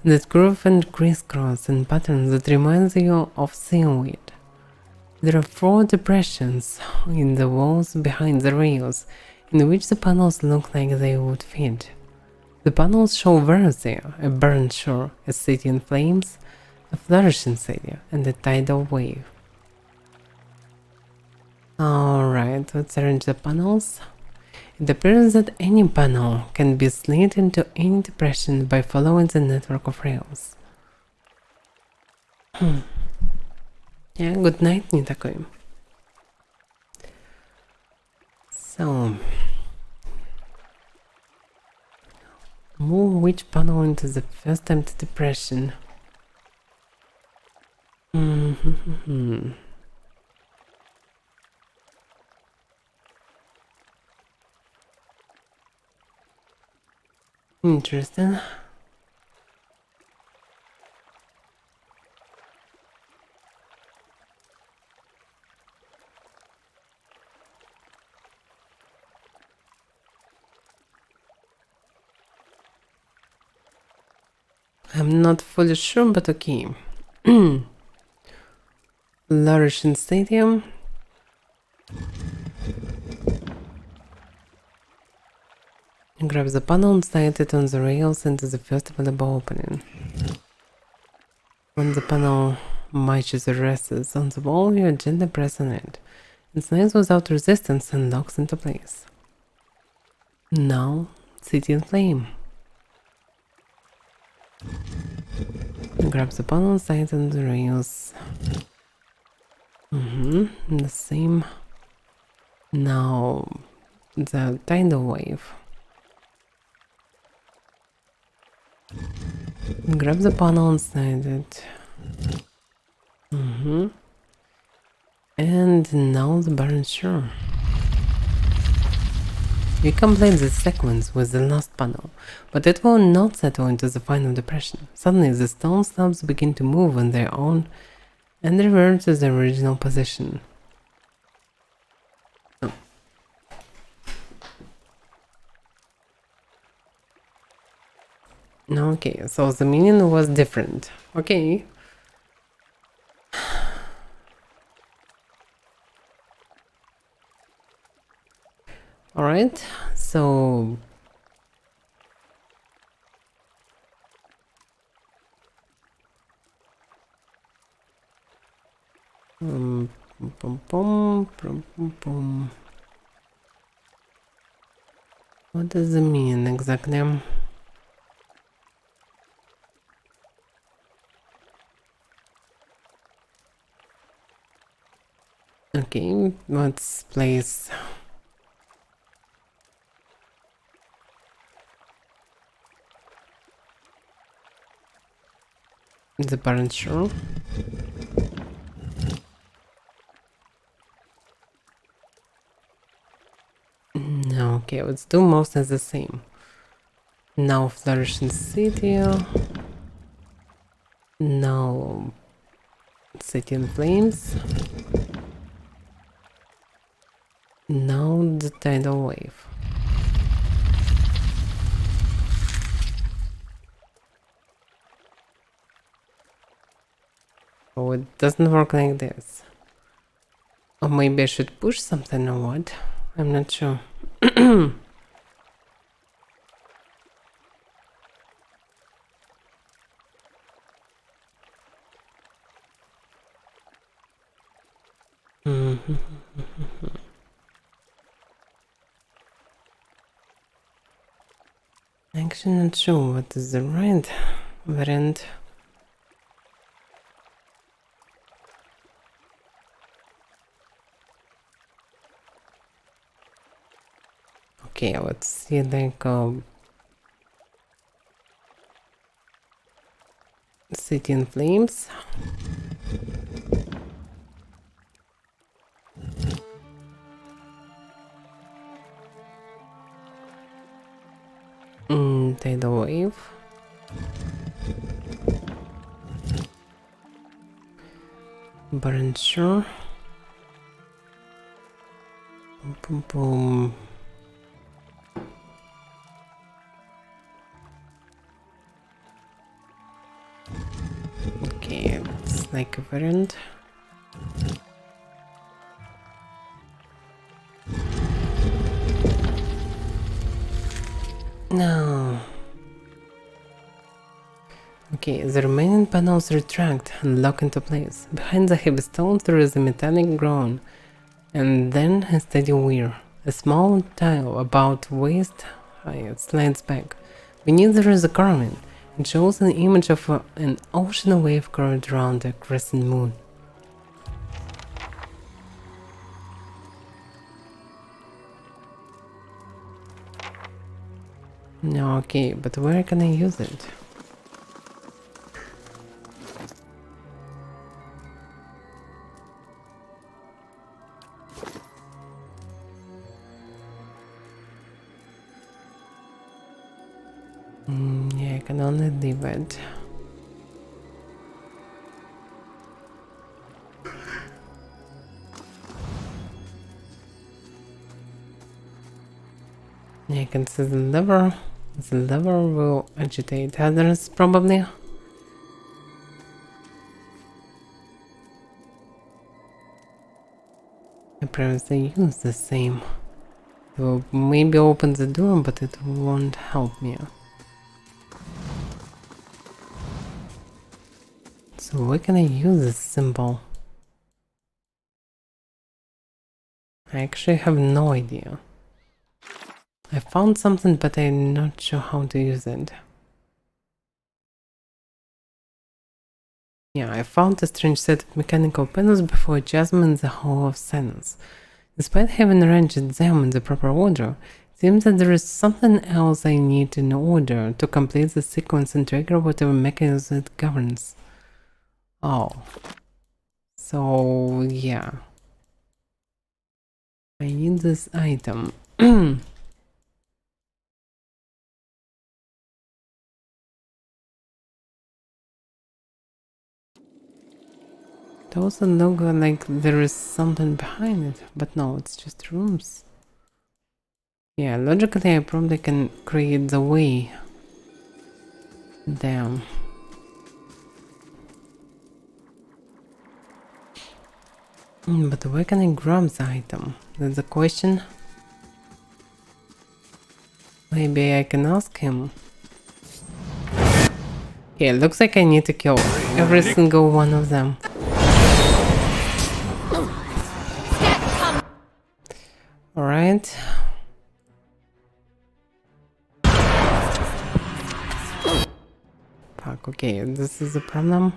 that groove and crisscross in patterns that reminds you of seaweed. There are 4 depressions in the walls behind the rails, in which the panels look like they would fit. The panels show Versia, a burned shore, a city in flames, a flourishing city, and a tidal wave. Alright, let's arrange the panels. It appears that any panel can be slid into any depression by following the network of rails. Yeah, good night, не такой. So, move which panel into the first empty depression. Interesting. I'm not fully sure, but okay. Flourishing Stadium. Grab the panel and slide it on the rails into the first available opening. When the panel matches or rests on the wall, you gently press on it. It slides without resistance and locks into place. Now, City in Flame. Grab the panel and slide it on the rails. The same. Now, the tidal wave. Grab the panel and slide it. And now the barren shore. You complete this sequence with the last panel, but it will not settle into the final depression. Suddenly the stone slabs begin to move on their own and revert to their original position. Okay, so the meaning was different. Okay. Alright, so Boom, boom, boom, boom, boom, boom. What does it mean exactly? Okay, let's place the parent shore. No, okay, let's do most of the same. Now flourishing city. Now city in flames. Now the tidal wave. Oh, it doesn't work like this. Or maybe I should push something or what? I'm not sure. Actually not sure what is the right variant. Okay, let's see like city in flames. Tidal wave. Burn shore. Boom, boom. Okay, it's like a variant. No. Okay, the remaining panels retract and lock into place. Behind the heavy stone there is a metallic groan, and then a steady weir. A small tile about waist high slides back. Beneath there is a carving. It shows an image of an ocean wave curved around a crescent moon. No, okay, but where can I use it? Yeah, I can only leave it. Yeah, I can see the lever. The lever will agitate others, probably. I previously used the same. It will maybe open the door, but it won't help me. So where can I use this symbol? I actually have no idea. I found something, but I'm not sure how to use it. Yeah, I found a strange set of mechanical panels before adjustment in the Hall of Silence. Despite having arranged them in the proper order, it seems that there is something else I need in order to complete the sequence and trigger whatever mechanism it governs. Oh. So, yeah. I need this item. It also looks like there is something behind it, but no, it's just rooms. Yeah, logically I probably can create the way. Damn. But where can I grab the item? That's the question. Maybe I can ask him. Yeah, looks like I need to kill every single one of them. Alright. Fuck, okay, this is a problem.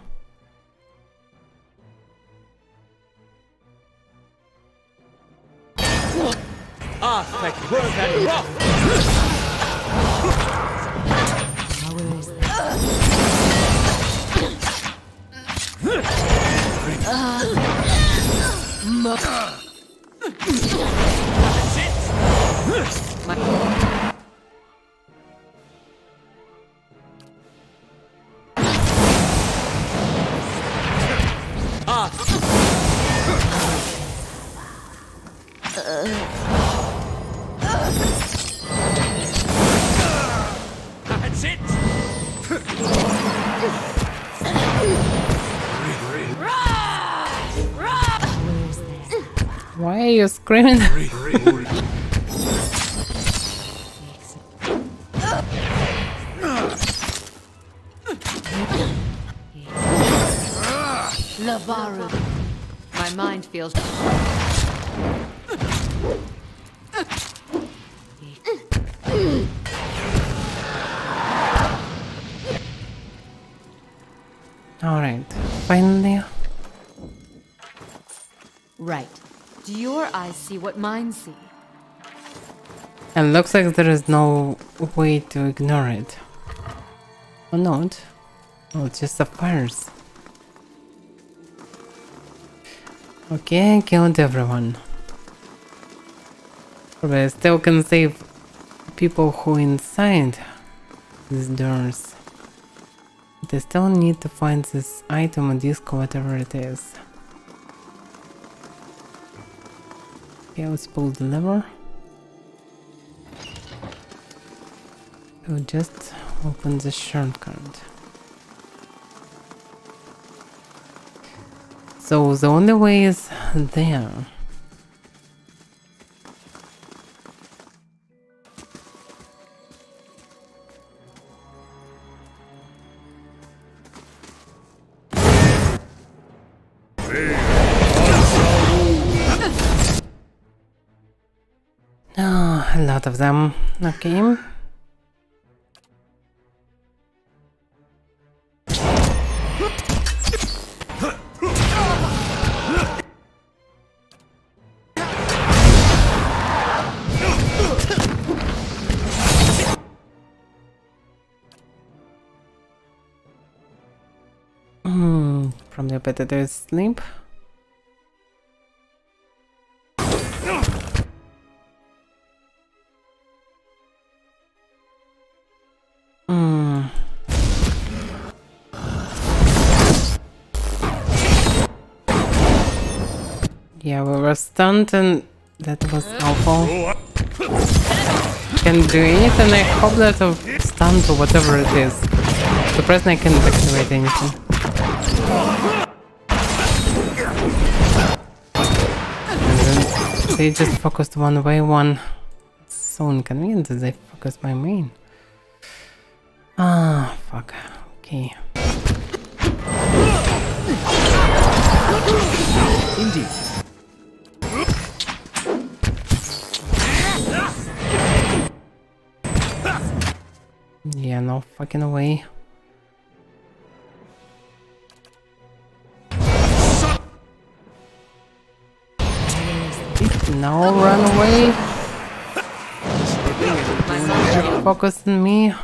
That's it! Why are you screaming? Lavaru. My mind feels. Alright, finally. Right. Do your eyes see what mine see? It looks like there is no way to ignore it. Or not. Oh, it's just sapphires. Okay, I killed everyone. But I still can save people who are inside these doors. But I still need to find this item or disc or whatever it is. Okay, let's pull the lever. We'll just open the shortcut. So the only way is there. Oh, a lot of them. Okay. From the repetitive sleep. Yeah, we were stunned and that was awful. Can't do anything. I hope that of stunned or whatever it is. Surprised I can't activate anything. And then they just focused one by one. It's so inconvenient that they focused my main. Ah, fuck. Okay. Indeed. Yeah, no fucking way. No, run away. Focus on me.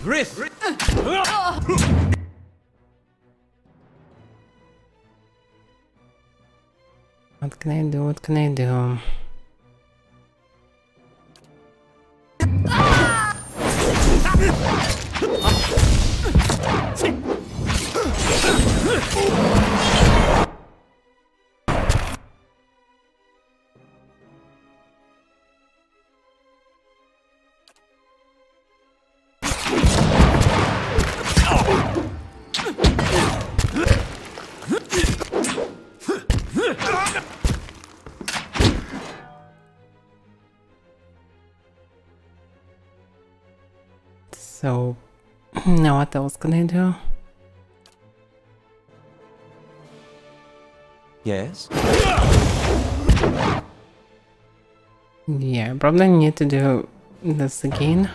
Riff! What can I do? What can I do? So, now what else can I do? Yes? Yeah, I probably need to do this again.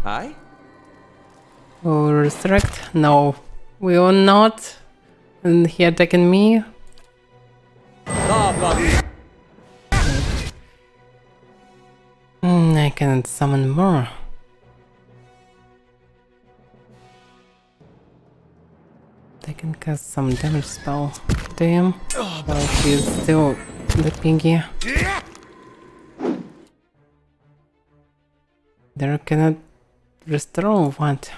Hi? Will we resurrect? No, we will not. And he attacking me. I cannot summon more. I can cast some damage spell to him while he's still the piggy. There cannot restore what?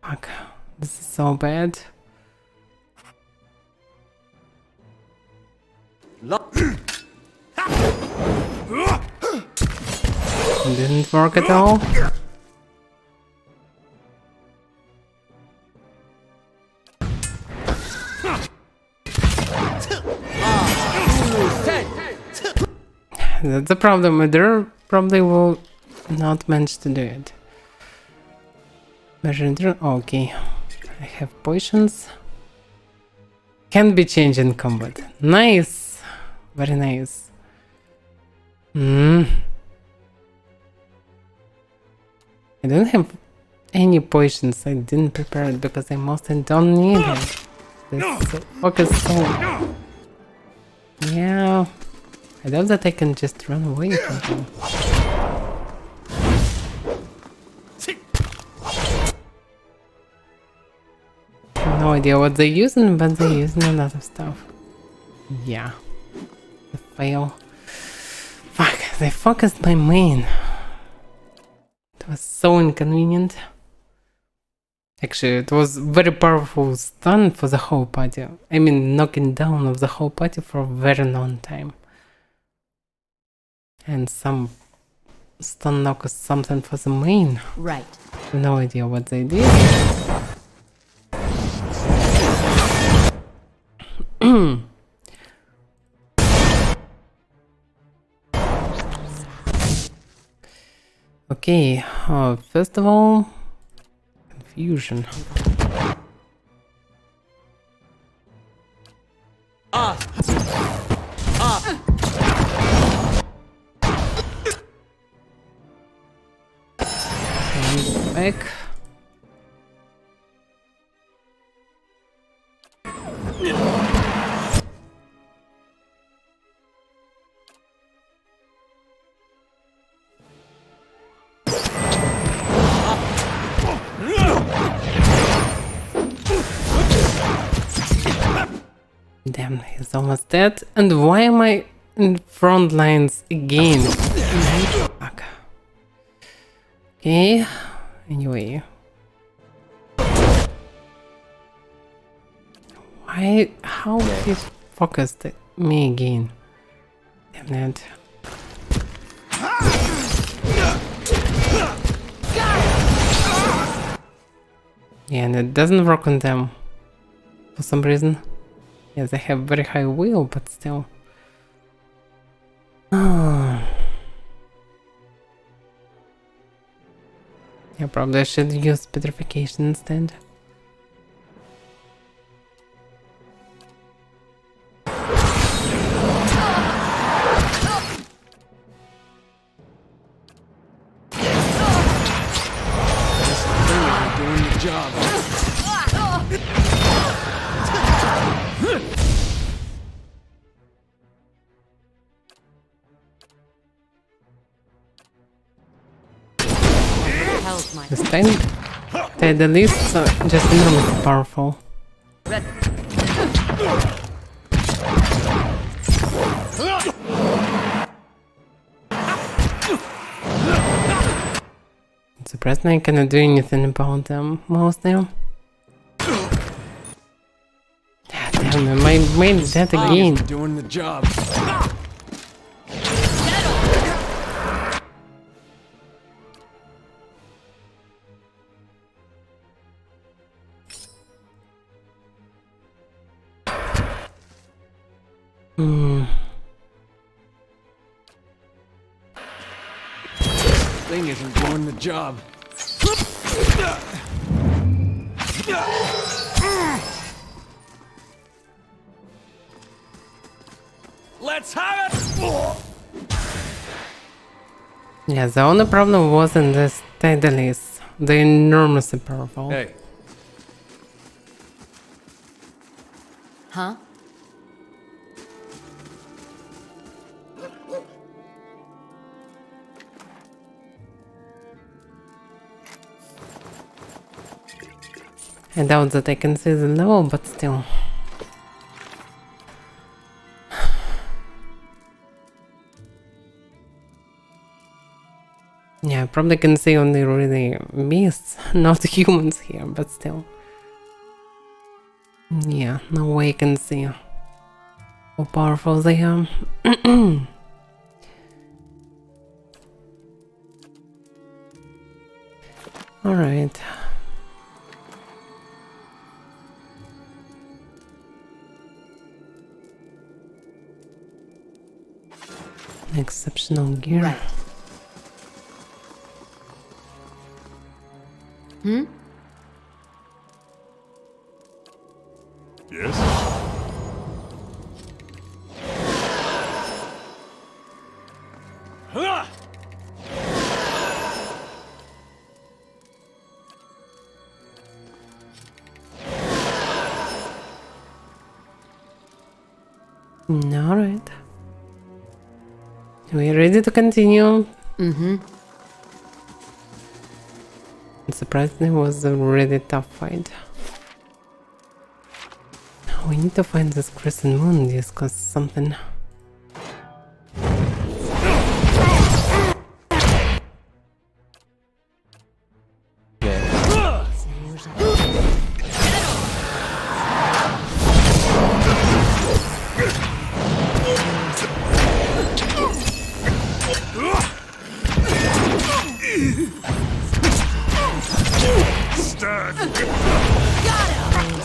Fuck, this is so bad. It didn't work at all. That's the problem. There probably will not manage to do it. Okay, I have potions. Can be changed in combat. Nice, very nice. I don't have any potions. I didn't prepare it because I mostly don't need it. This focus so. Yeah. I love that I can just run away from him. No idea what they're using, but they're using a lot of stuff. Yeah. The fail. Fuck, they focused my main. It was so inconvenient. Actually, it was very powerful stun for the whole party. I mean, knocking down of the whole party for a very long time. And some stun knock or something for the main. Right. No idea what they did. Okay, first of all, confusion. Back. Damn, he's almost dead. And why am I in front lines again? Fuck. Okay, anyway. Why? How he focused me again? Damn it. Yeah, and it doesn't work on them for some reason. Yes, I have very high will, but still. Yeah, probably I should use petrification instead. Doing the job. This time, they're the least, so just enormously powerful. Surprised I cannot do anything about them, mostly. Damn it, my main is dead again. Doing the job. Thing isn't doing the job. Let's have it! Yeah, the only problem wasn't the steadiness. They're enormously powerful. Hey, Huh? I doubt that I can see the level, but still. Yeah, I probably can see only really beasts, not humans here, but still. Yeah, no way I can see how powerful they are. Alright. Exceptional gear. Right. Yes? Alright. We ready to continue? Mm-hmm. Surprisingly, it was a really tough fight. We need to find this crescent moon and discuss something.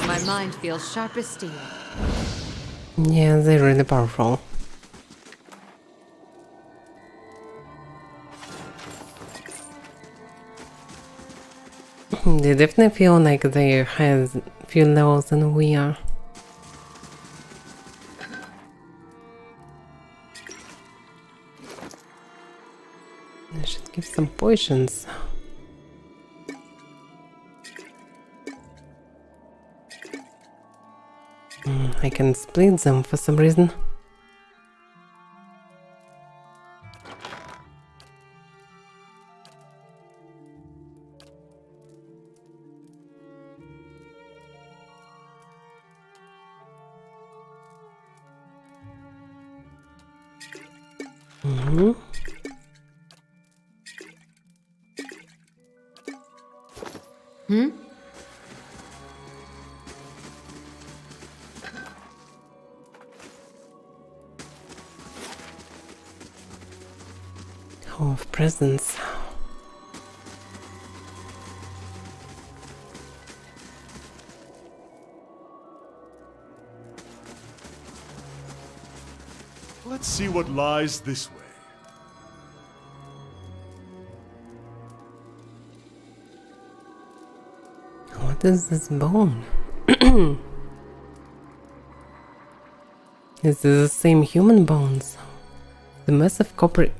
My mind feels sharp as steel. Yeah, they're really powerful. They definitely feel like they have few levels than we are. I should give some potions. I can split them for some reason. Hall of Presence. Let's see what lies this way. What is this bone? Is this the same human bones? The massive coppery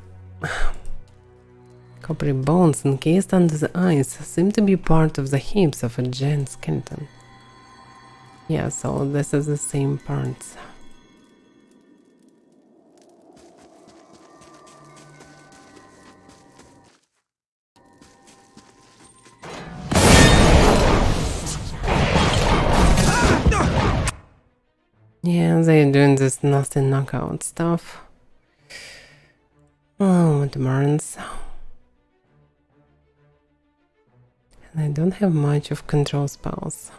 bones encased under the eyes seem to be part of the hips of a giant skeleton. Yeah, so this is the same parts. Yeah, they're doing this nasty knockout stuff. Oh, what burns. And I don't have much of control spells.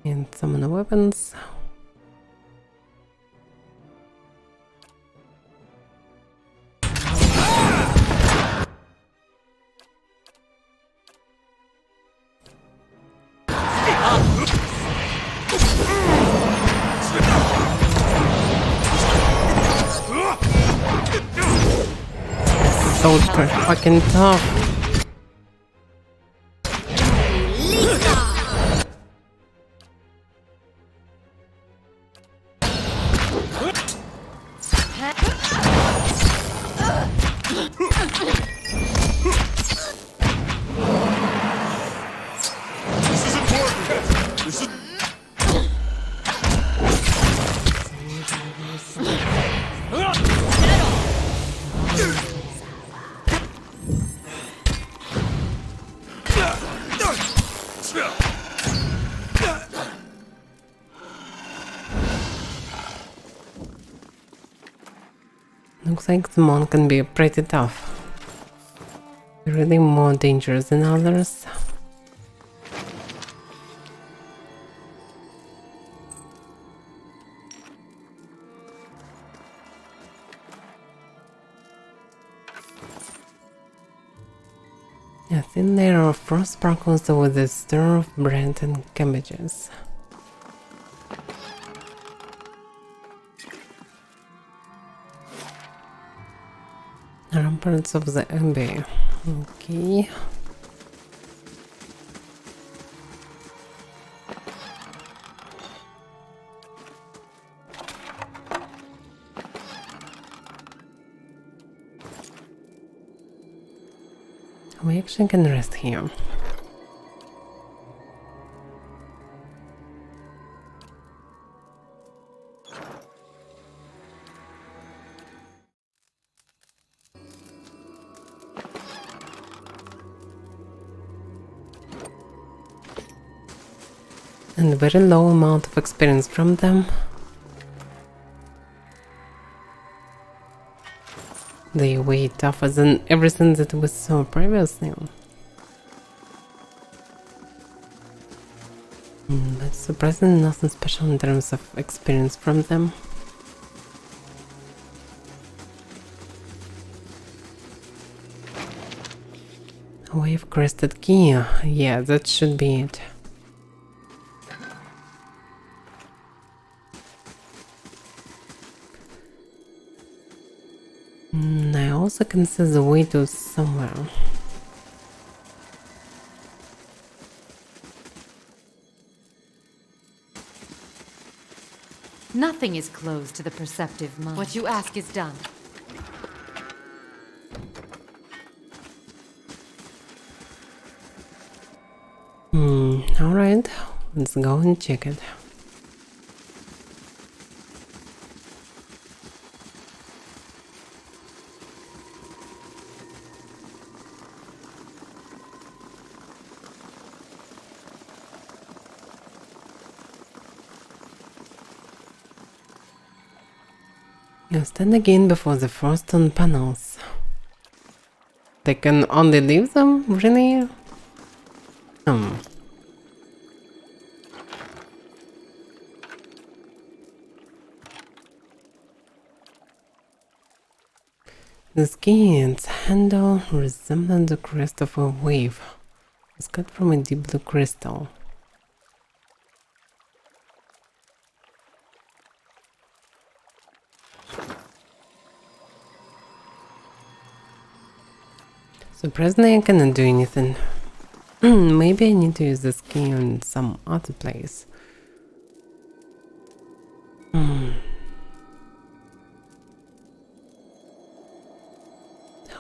And summon weapons. so fucking tough. This is important. This is. Looks like the monk can be pretty tough. Really more dangerous than others. A thin layer of frost sparkles with a stir of bread and cabbages. Ramparts of the Abbey. Okay. We actually can rest here. And very low amount of experience from them. They way tougher than everything that we saw previously. But surprisingly nothing special in terms of experience from them. Wave crested key. Yeah, that should be it. I also can see the way to somewhere. Nothing is closed to the perceptive mind. What you ask is done. Alright, let's go and check it. Now stand again before the froststone panels. They can only leave them? Really? The skin's handle resembled the crest of a wave. It's cut from a deep blue crystal. Surprisingly, I cannot do anything. Maybe I need to use the skin in some other place.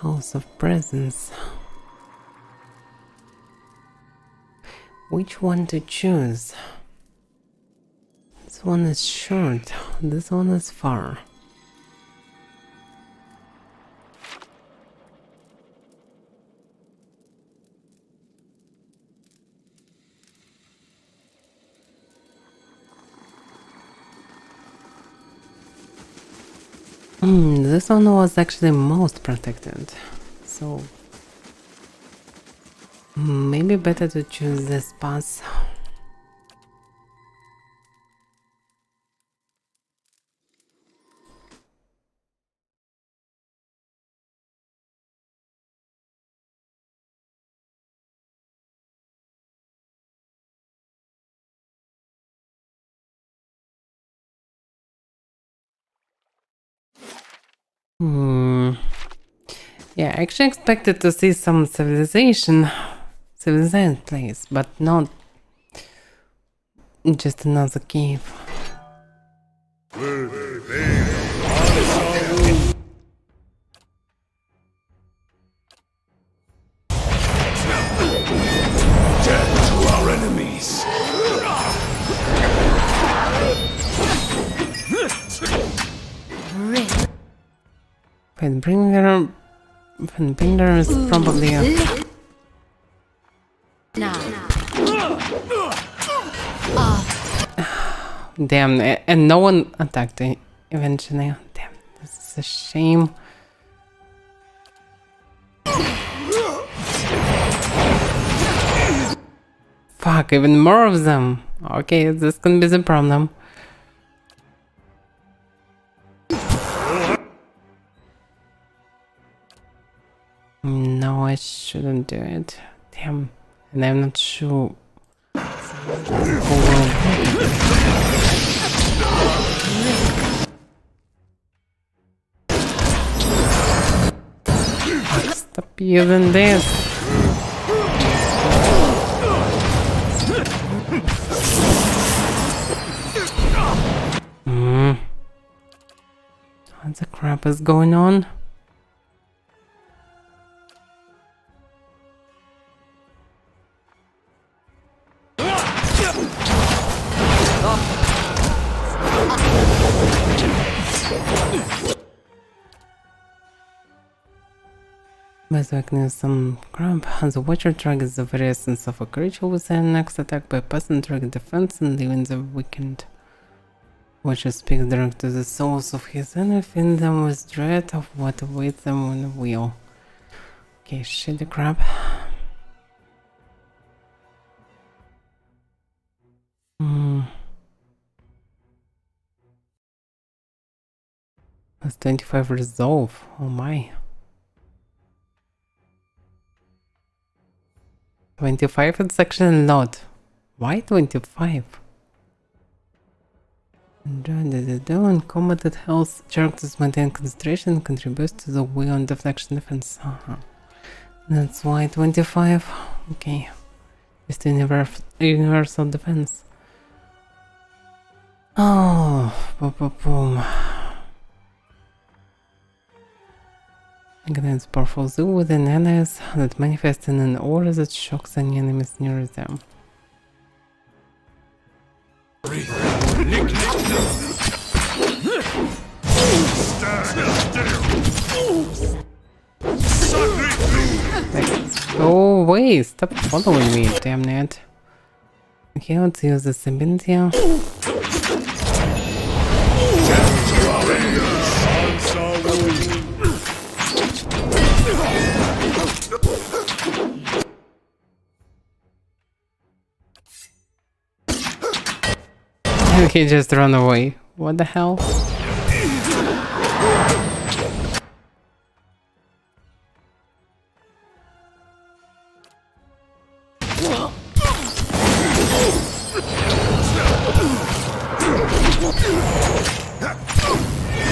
House of Presence. Which one to choose? This one is short, this one is far. This one was actually most protected, so maybe better to choose this path. Yeah, I actually expected to see some civilized place, but not just another cave. Death to our enemies. Windbringer is probably a... Damn, and no one attacked it eventually. Damn, this is a shame. Fuck, even more of them. Okay, this can be the problem. No, I shouldn't do it. Damn, and I'm not sure. Stop using this. What the crap is going on? Best weakness, some crap. The Watcher triggers the very essence of a creature with an next attack by passing trigger defense and leaving the weakened. Watcher speaks direct to the souls of his enemy, filling them with dread of what awaits them on the wheel. Okay, shitty crap. That's 25 resolve. Oh my. 25 is actually a lot. Why 25? Uncombated health characters maintain concentration and contributes to the wheel and deflection defense. That's why 25. Okay. Just universal defense. Oh, boom. Against powerful zoo within allies that manifest in an aura that shocks any enemies near them. Go away! Stop following me, damn it. Okay, let's use this ability. He just ran away. What the hell?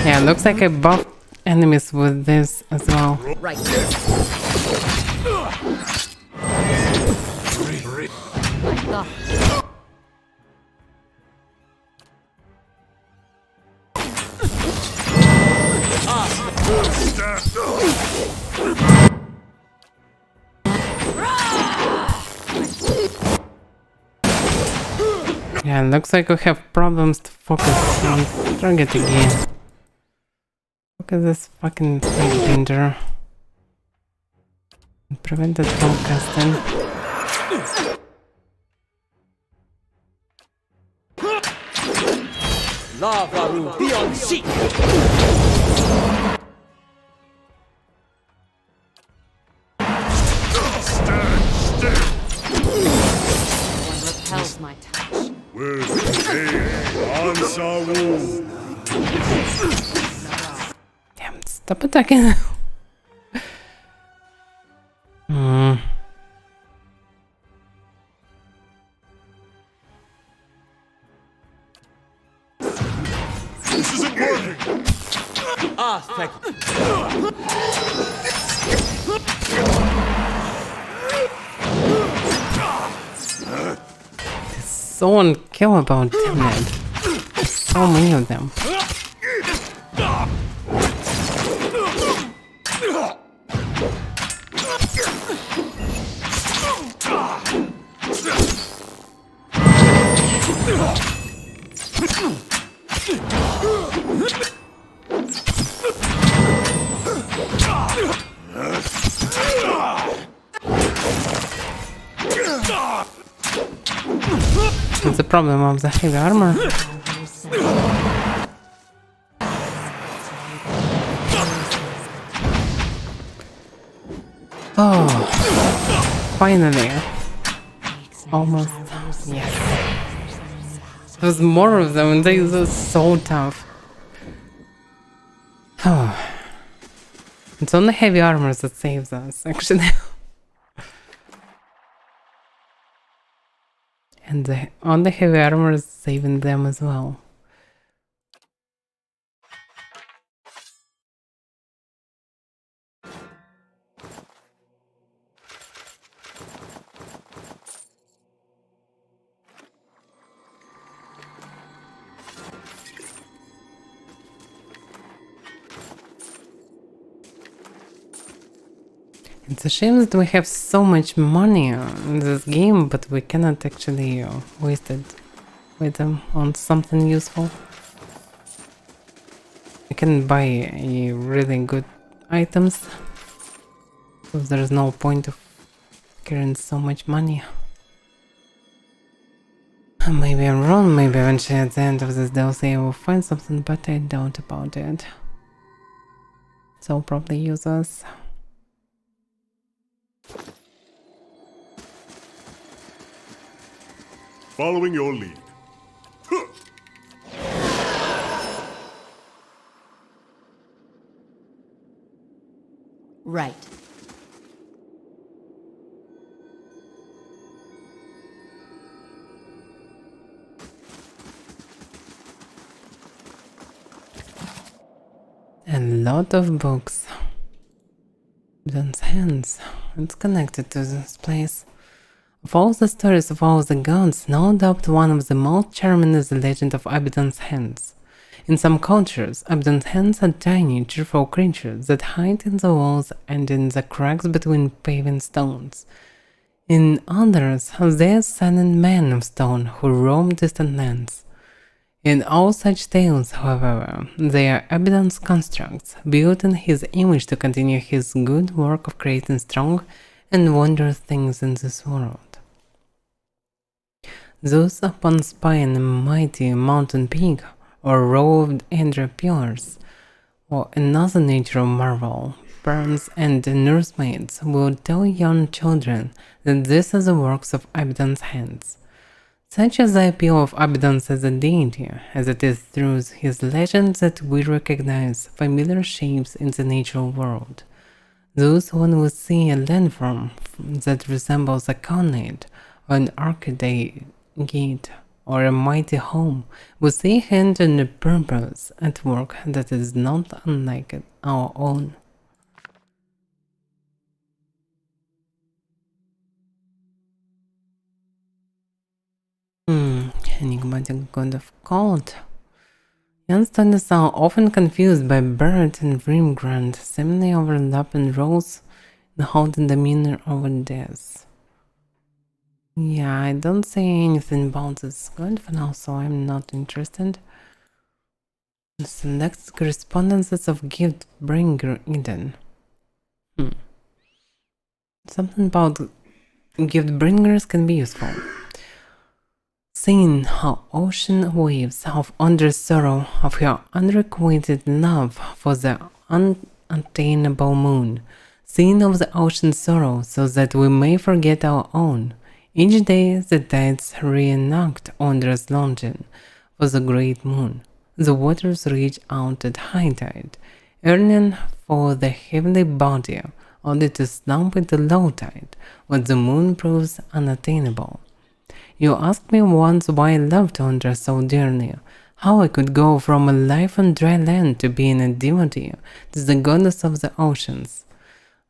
Yeah, looks like I buffed enemies with this as well. Right. Yeah, looks like we have problems to focus on target again. Look at this fucking danger. Prevent it from casting. Lavaru, be on seat! Repels my touch. Where's the Damn, stop attacking. This isn't working! Ah, thank you. So unkillable, damn it. So many of them. It's the problem of the heavy armor. Oh, finally. Almost. Yes. There's more of them and they are so tough. Oh. It's only heavy armor that saves us, actually. And on the heavy armor is saving them as well. It's a shame that we have so much money in this game, but we cannot actually waste it with them on something useful. We can buy really good items, so there's no point of carrying so much money. Maybe I'm wrong, maybe eventually at the end of this DLC I will find something, but I doubt about it. So probably use us. Following your lead. Right. A lot of books. Abdon's hands. It's connected to this place. Of all the stories of all the gods, no doubt one of the most charming is the legend of Abdon's hands. In some cultures, Abdon's hands are tiny, cheerful creatures that hide in the walls and in the cracks between paving stones. In others, they are silent men of stone who roam distant lands. In all such tales, however, they are Abdon's constructs, built in his image to continue his good work of creating strong and wondrous things in this world. Those upon spying a mighty mountain peak, or row of Andra pillars, or another natural marvel, parents and nursemaids will tell young children that these are the works of Abdon's hands. Such is the appeal of Abdon as a deity, as it is through his legends that we recognize familiar shapes in the natural world. Those one will see a landform that resembles a colonnade, or an arcade gate, or a mighty home, will see a hand and a purpose at work that is not unlike our own. Enigmatic god of cold. Young students are often confused by Barrett and Rimgrand, seemingly overlapping roles in the holding demeanor over death. Yeah, I don't say anything about this god for now, so I'm not interested. Select correspondences of gift bringer Eden. Something about gift bringers can be useful. Seeing how ocean waves of under sorrow of your unrequited love for the unattainable moon, seeing of the ocean sorrow so that we may forget our own. Each day the tides reenact Ondra's longing for the great moon. The waters reach out at high tide, yearning for the heavenly body, only to slump into low tide when the moon proves unattainable. You asked me once why I loved Ondra so dearly, How I could go from a life on dry land to being a devotee to the goddess of the oceans.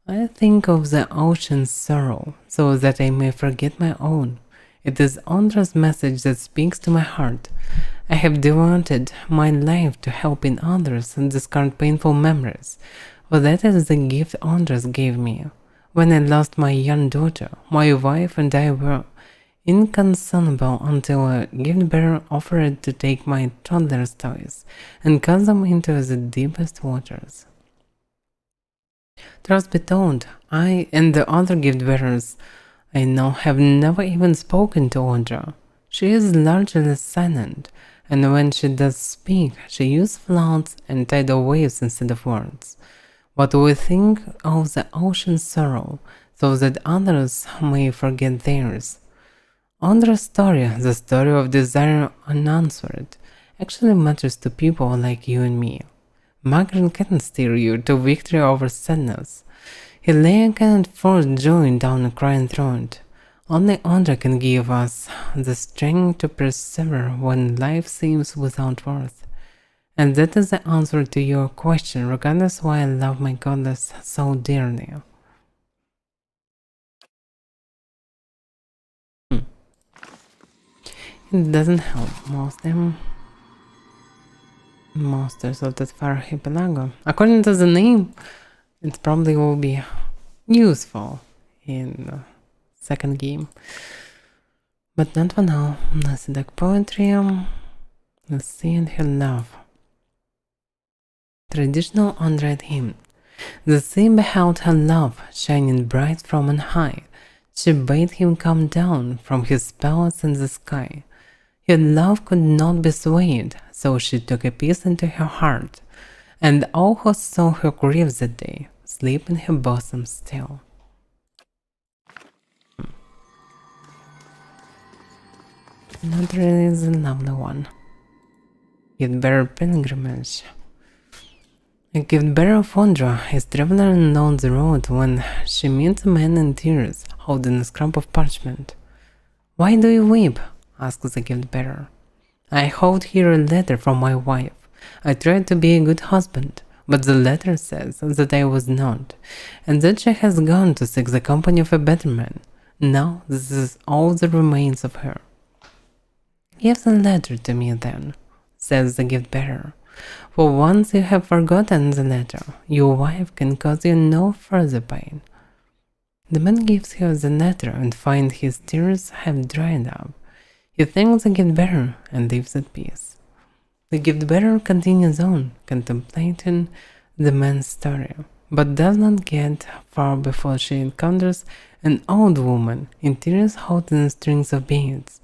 I think of the ocean's sorrow, so that I may forget my own. It is Ondra's message that speaks to my heart. I have devoted my life to helping others and discard painful memories, for that is the gift Ondras gave me. When I lost my young daughter, my wife and I were inconsolable until a gift bearer offered to take my toddler's toys and cast them into the deepest waters. Truth be told, I and the other gift bearers I know have never even spoken to Ondra. She is largely silent, and when she does speak, she uses floods and tidal waves instead of words. But we think of the ocean's sorrow, so that others may forget theirs. Ondra's story, the story of desire unanswered, actually matters to people like you and me. Magrin can't steer you to victory over sadness. Helena cannot force joy down a crying throat. Only Ondra can give us the strength to persevere when life seems without worth. And that is the answer to your question, regardless why I love my goddess so dearly. It doesn't help most them monsters of that far archipelago. According to the name, it probably will be useful in the second game. But not for now. Let's see the poetry. Let's see and her love. Traditional Ondra hymn. The sea beheld her love shining bright from on high. She bade him come down from his palace in the sky. Her love could not be swayed, so she took a piece into her heart, and all who saw her grieve that day sleep in her bosom still. Not really the lovely one. Gift bearer pilgrimage. A gift bearer of Ondra is traveling along the road when she meets a man in tears holding a scrap of parchment. "Why do you weep?" asks the gift bearer. "I hold here a letter from my wife. I tried to be a good husband, but the letter says that I was not, and that she has gone to seek the company of a better man. Now this is all that remains of her." "Give the letter to me then," says the gift bearer. "For once you have forgotten the letter, your wife can cause you no further pain." The man gives her the letter and finds his tears have dried up. He thanks the gift bearer and leaves at peace. The gift bearer continues on, contemplating the man's story, but does not get far before she encounters an old woman in tears holding strings of beads.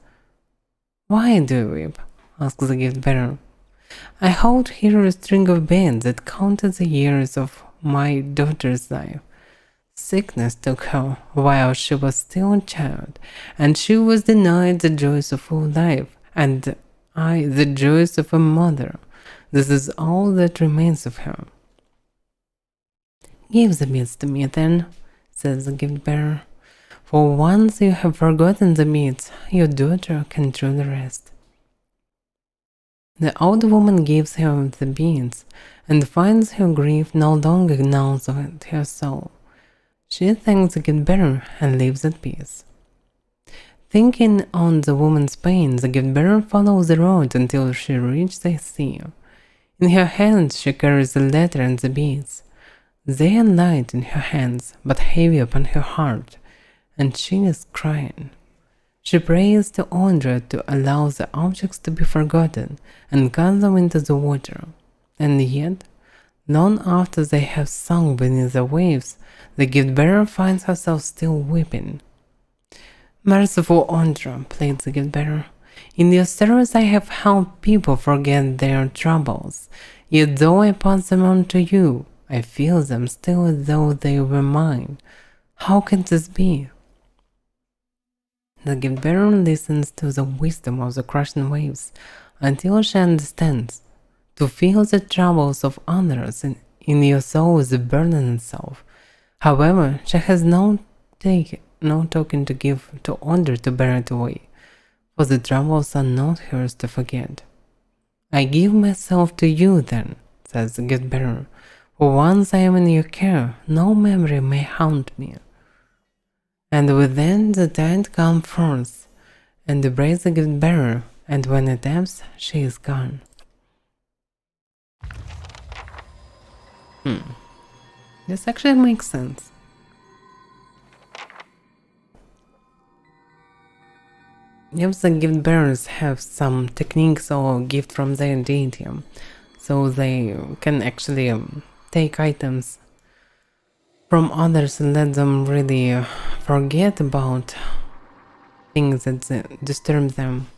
"Why do you weep?" asks the gift bearer. "I hold here a string of beads that counted the years of my daughter's life. Sickness took her while she was still a child, and she was denied the joys of full life, and I the joys of a mother. This is all that remains of her." "Give the beads to me then," says the gift bearer. "For once you have forgotten the beads, your daughter can truly rest." The old woman gives her the beads and finds her grief no longer gnaws at her soul. She thanks the gift bearer and lives at peace. Thinking on the woman's pain, the gift bearer follows the road until she reaches the sea. In her hands she carries the letter and the beads. They are light in her hands, but heavy upon her heart, and she is crying. She prays to Ondra to allow the objects to be forgotten and cast them into the water. And yet, long after they have sunk beneath the waves, the gift bearer finds herself still weeping. "Merciful Ondra," pleads the gift bearer, "in your service I have helped people forget their troubles. Yet though I pass them on to you, I feel them still as though they were mine. How can this be?" The gift bearer listens to the wisdom of the crashing waves until she understands. To feel the troubles of others in your soul is a burden itself. However, she has no token to give to Ondra to bear it away, for the troubles are not hers to forget. I give myself to you then, says the gift bearer. For once I am in your care, no memory may haunt me. And within the tide come forth, and embrace the gift bearer, and when it ebbs, she is gone. This actually makes sense. If the gift bearers have some techniques or gift from their deity, so they can actually take items from others and let them really forget about things that disturb them.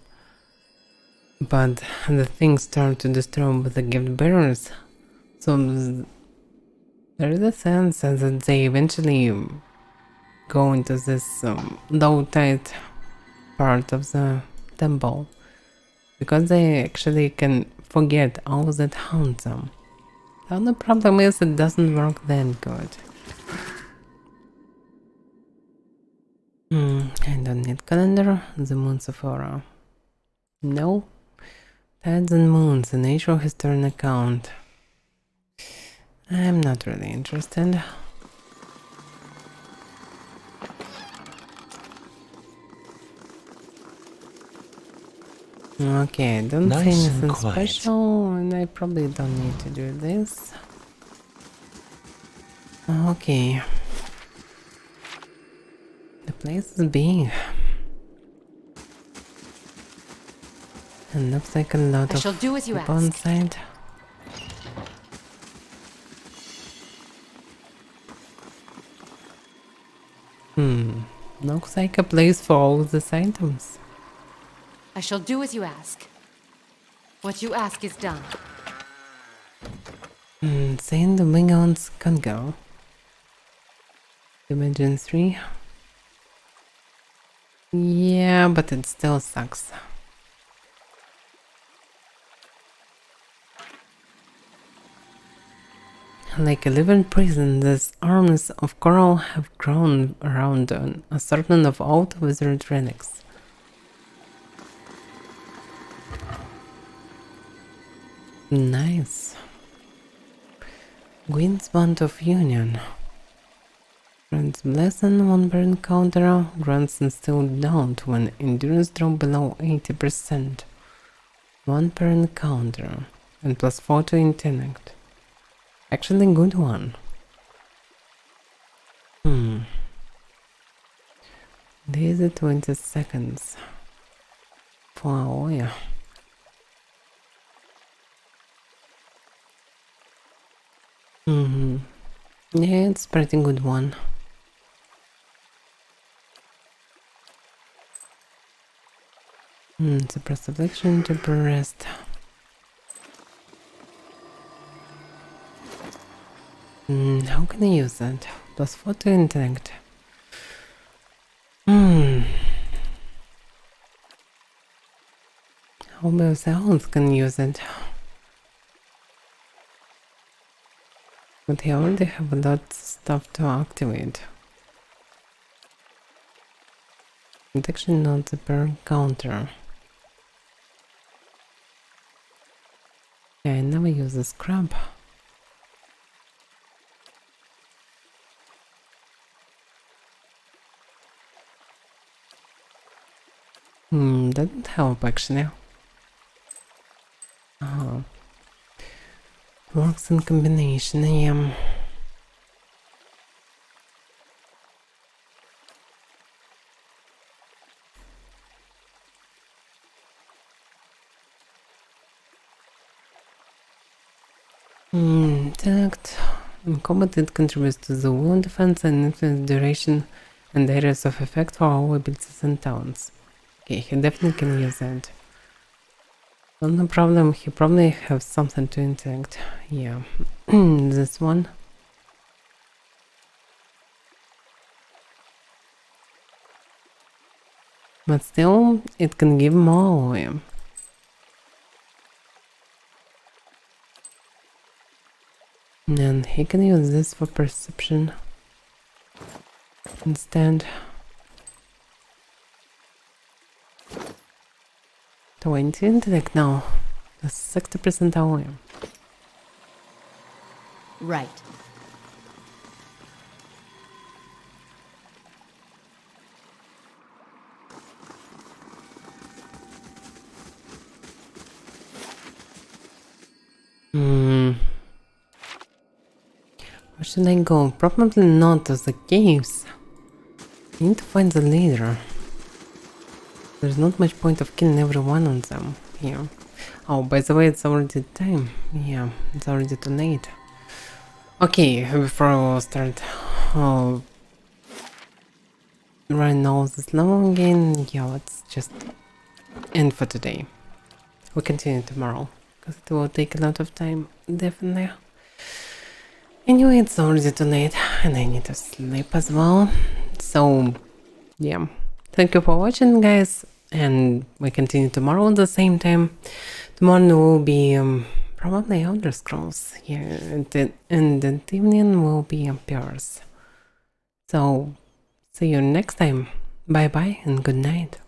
But the things start to disturb the gift bearers, so there is a sense that they eventually go into this low tide part of the temple, because they actually can forget all that haunts them. The only problem is it doesn't work that good. I don't need calendar, the moons of aura. No. Tides and moons, the natural historian account. I'm not really interested. Okay, I don't see anything special, and I probably don't need to do this. Okay. The place is big. And looks like a lot of people inside. Looks like a place for all these items. I shall do as you ask. What you ask is done. Saying the Wingons can go. Dimension 3. Yeah, but it still sucks. Like a living prison, these arms of coral have grown around an assortment of old wizard relics. Nice. Gwyn's Bond of Union. Grants blessing one per encounter, grants instilled doubt when endurance drop below 80%. 1 per encounter, and plus 4 to intellect. Actually good one. These are 20 seconds. Wow, yeah. Yeah, it's pretty good one. Suppress affliction to rest. How can I use that? Plus 4 to intellect. How about else can use it? But I already have a lot of stuff to activate. Protection not per counter. Yeah, I never use the scrap. Doesn't help actually. Oh. Works in combination, I am. Intellect. In combat it contributes to the wound defense and influence duration and areas of effect for all abilities and talents. Okay, he definitely can use that. No problem, he probably has something to intellect. Yeah. This one. But still, it can give more away. And he can use this for perception instead. 20 intellect now. 60% away. Right. Where should I go? Probably not to the caves. I need to find the leader. There's not much point of killing every one of them here. Oh, by the way, it's already time. Yeah, it's already too late. Okay, before we start running all this level again, yeah, let's just end for today. We'll continue tomorrow, because it will take a lot of time, definitely. Anyway, it's already too late, and I need to sleep as well. So, yeah. Thank you for watching, guys, and we continue tomorrow at the same time. Tomorrow will be probably Elder Scrolls here, and the evening will be Pures. So, see you next time. Bye bye and good night.